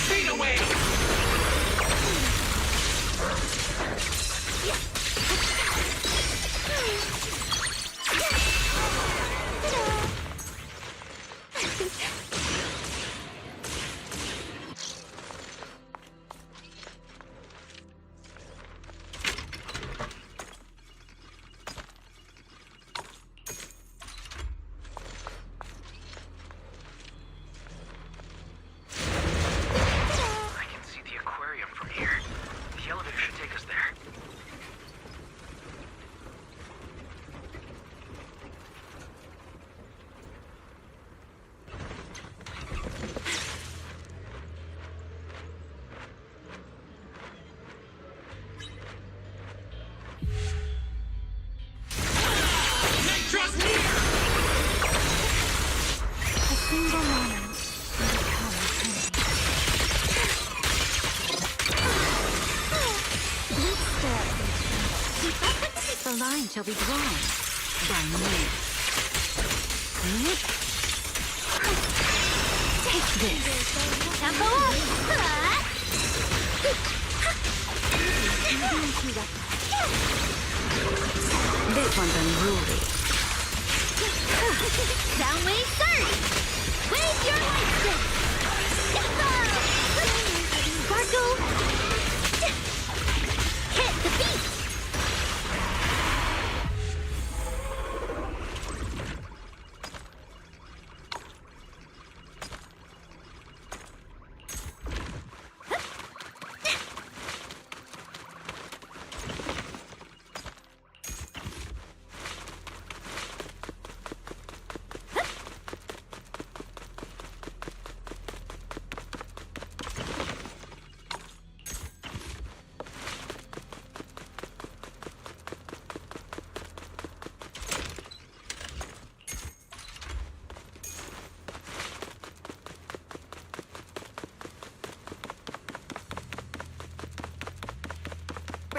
Fade away! I can see the aquarium from here. The elevator should take us there. Trust me! A single moment can become eternity. The line shall be drawn by me. Take this. Tempo up! This one's unruly. Soundwave surge! Wave your light stick! Sparkle! Hit the beat!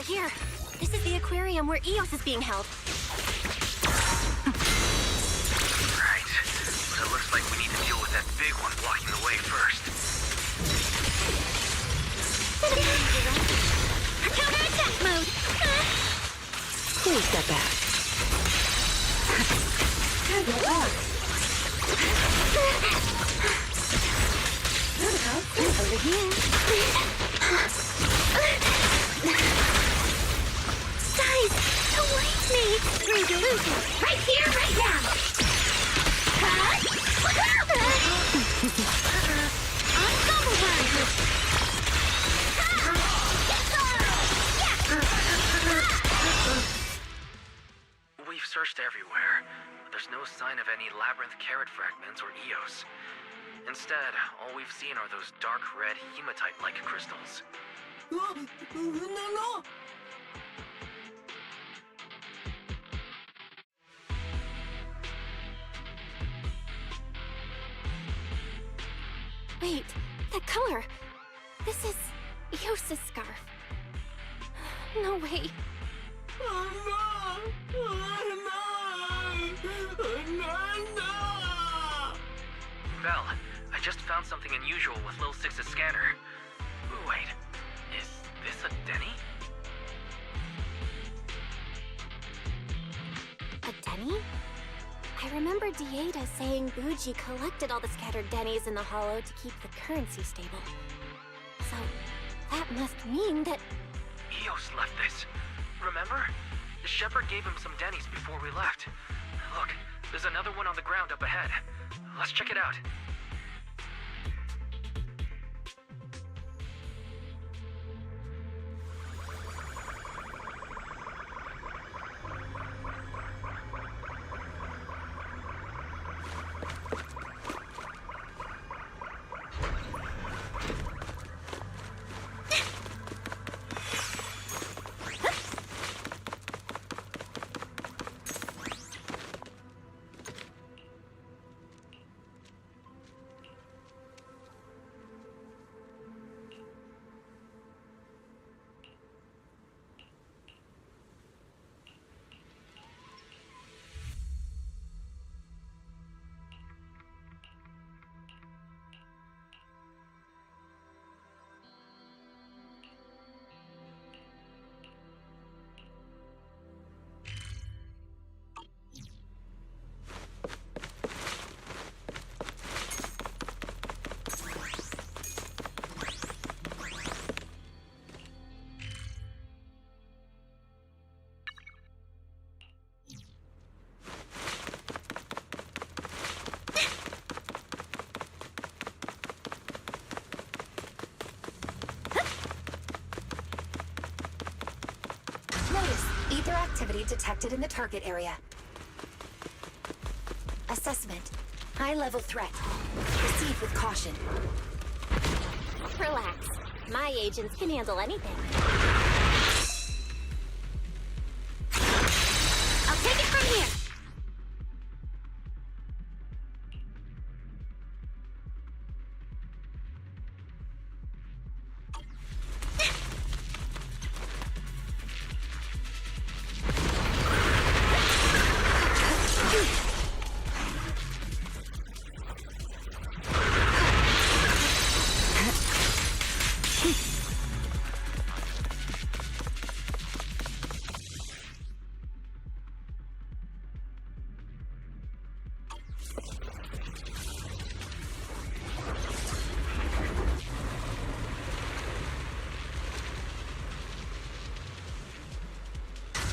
here. This is the aquarium where Eos is being held. Right. But it looks like we need to deal with that big one blocking the way first. Counterattack mode! Please step back. Over here. Guys, await me! Resolution! Right here, right now! Ensemble run! We've searched everywhere, but there's no sign of any labyrinth carrot fragments or Eos. Instead, all we've seen are those dark red hematite-like crystals. No! Wait, that color. This is Eos's scarf. No way. Val, I just found something unusual with Lil Six's scanner. Wait, is this a Denny? A Denny? I remember Dieta saying Bougie collected all the scattered Dennies in the hollow to keep the currency stable. So, that must mean that... Eos left this. Remember? The shepherd gave him some Denny's before we left. Look, there's another one on the ground up ahead. Let's check it out. Notice ether activity detected in the target area. Assessment. High-level threat. Proceed with caution. Relax. My agents can handle anything. I'll take it from here!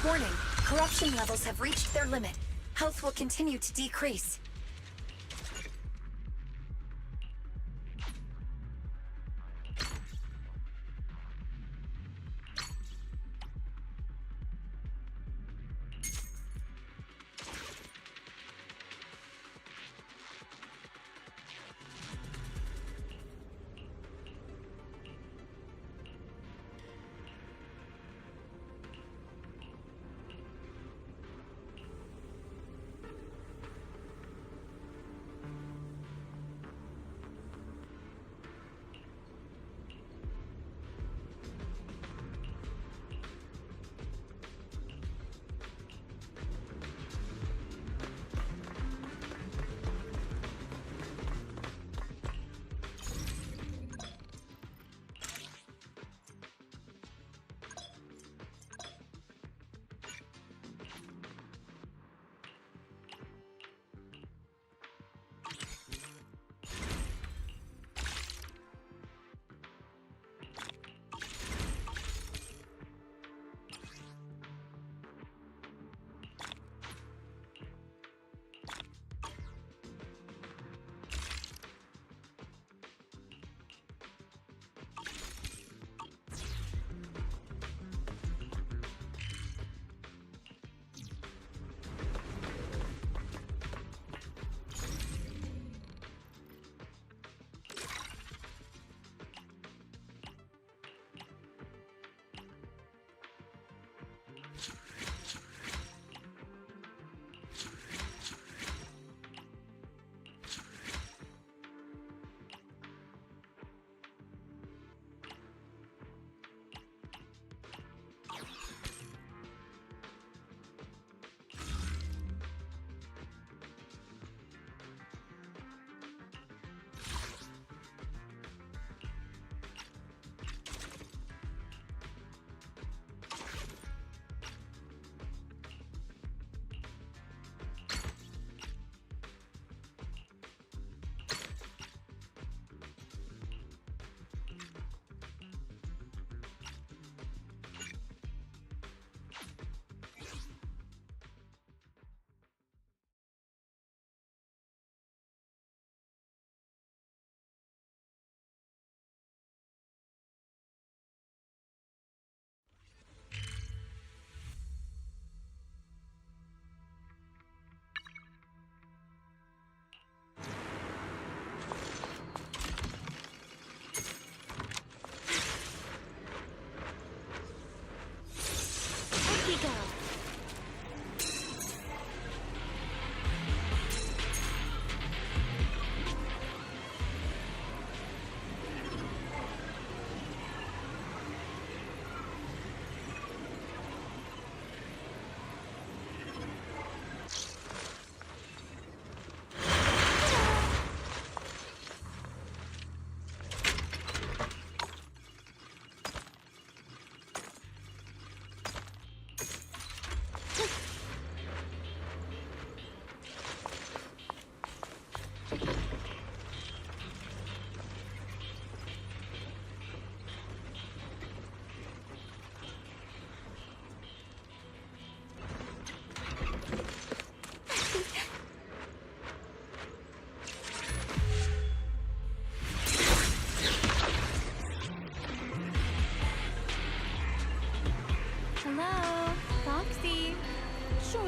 Warning. Corruption levels have reached their limit. Health will continue to decrease.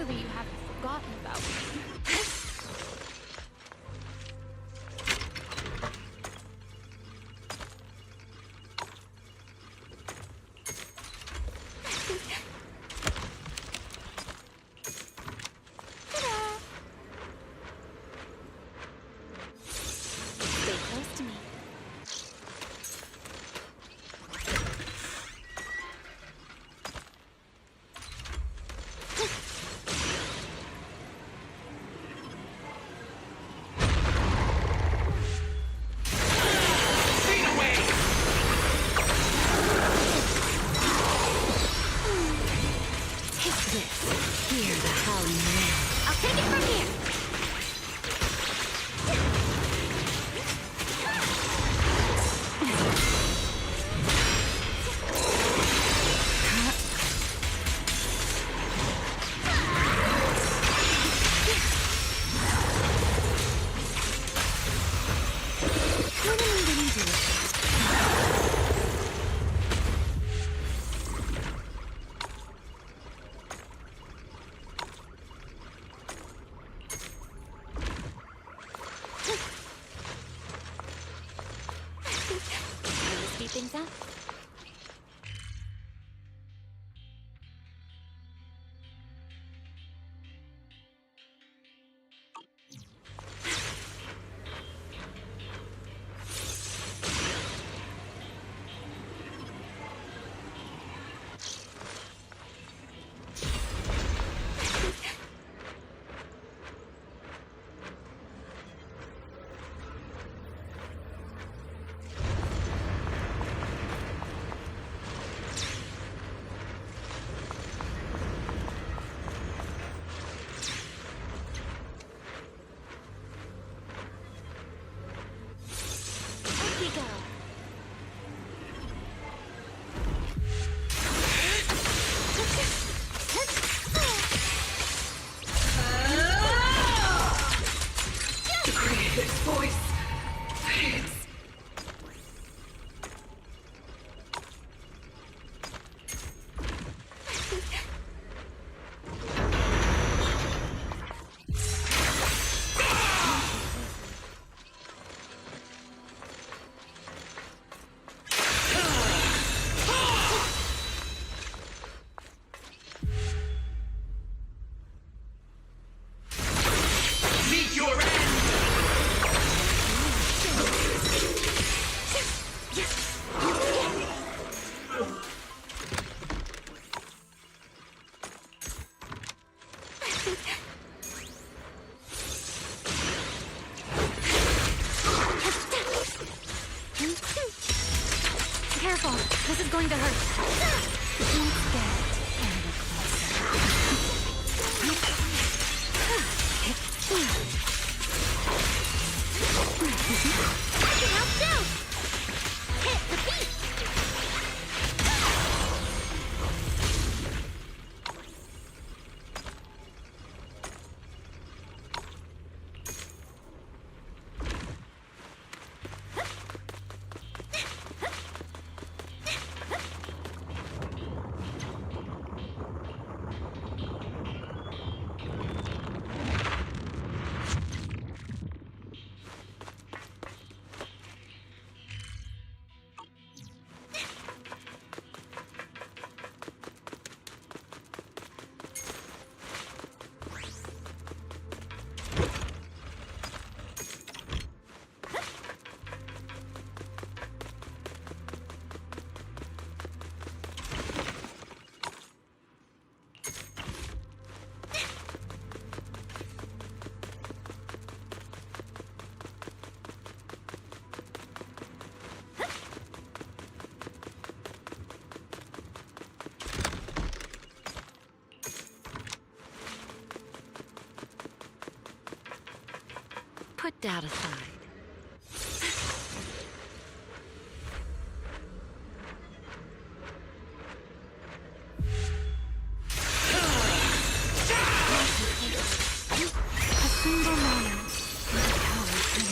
Surely you haven't forgotten about me. Stay close to me. Hear the howling wind. I'll take it from here. Speed things up. Up we go. The Creator's voice. It's... Meet your end! Careful, this is going to hurt. Let's get a little I can help too. Hit the beat. Put doubt aside. A single moment. My power is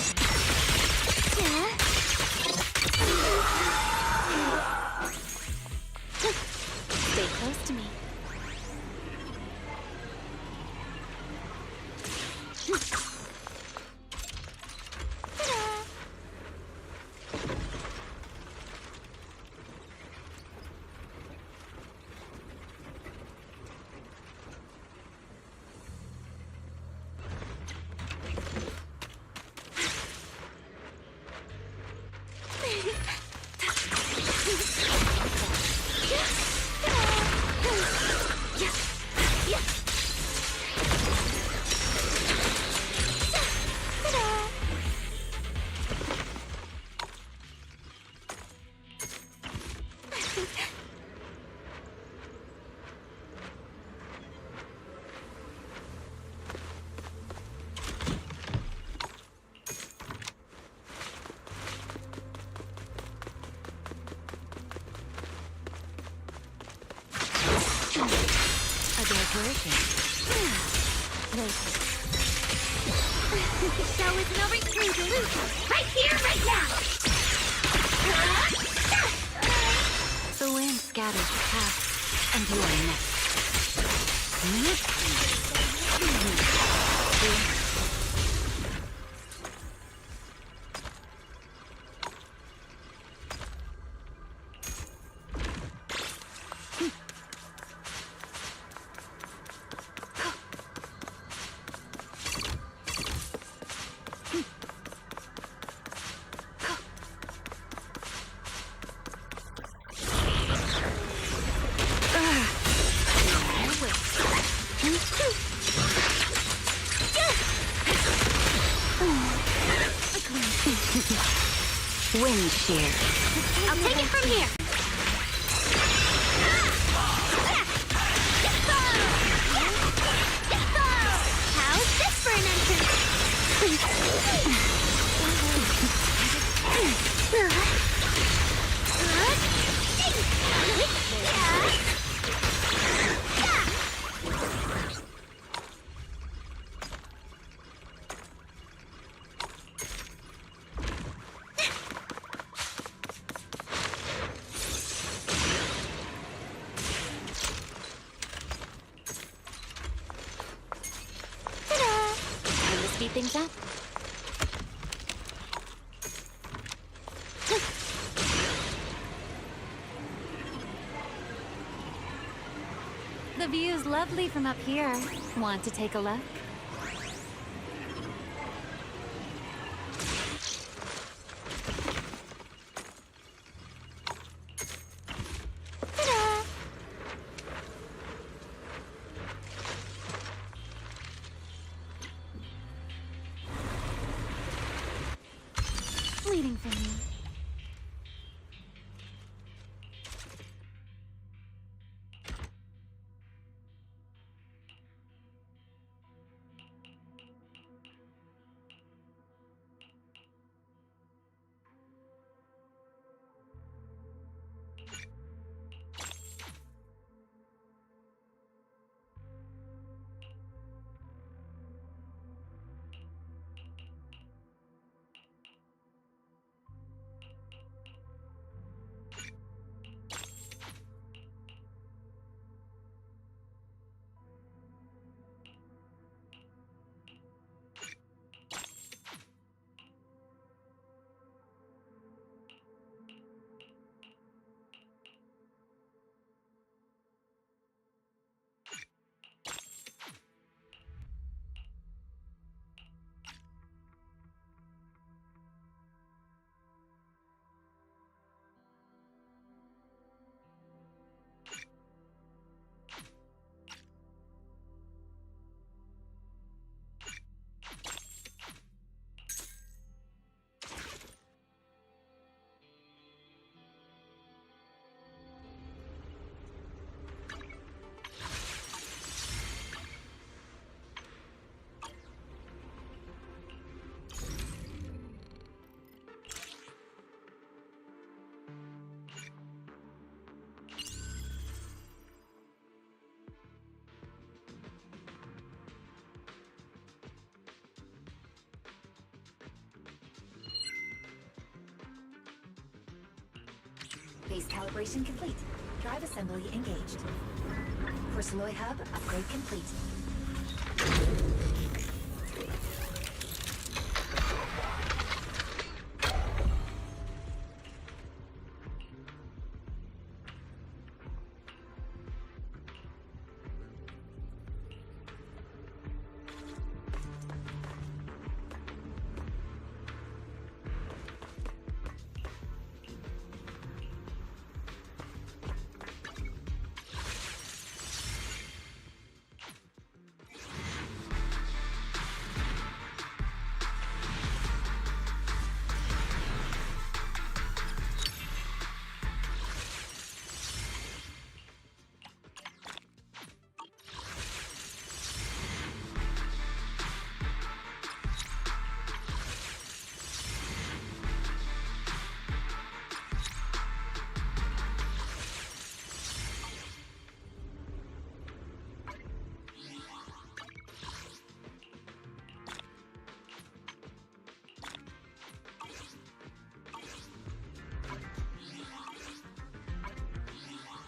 Stay close to me. Show isn't over till you lose. Right here, right now! The wind scatters the path, and you are next. Wind shear. I'll take it from here. How's this for an Time to speed things up. The view's lovely from up here. Want to take a look? Waiting for me. Base calibration complete. Drive assembly engaged. Porceloy hub upgrade complete.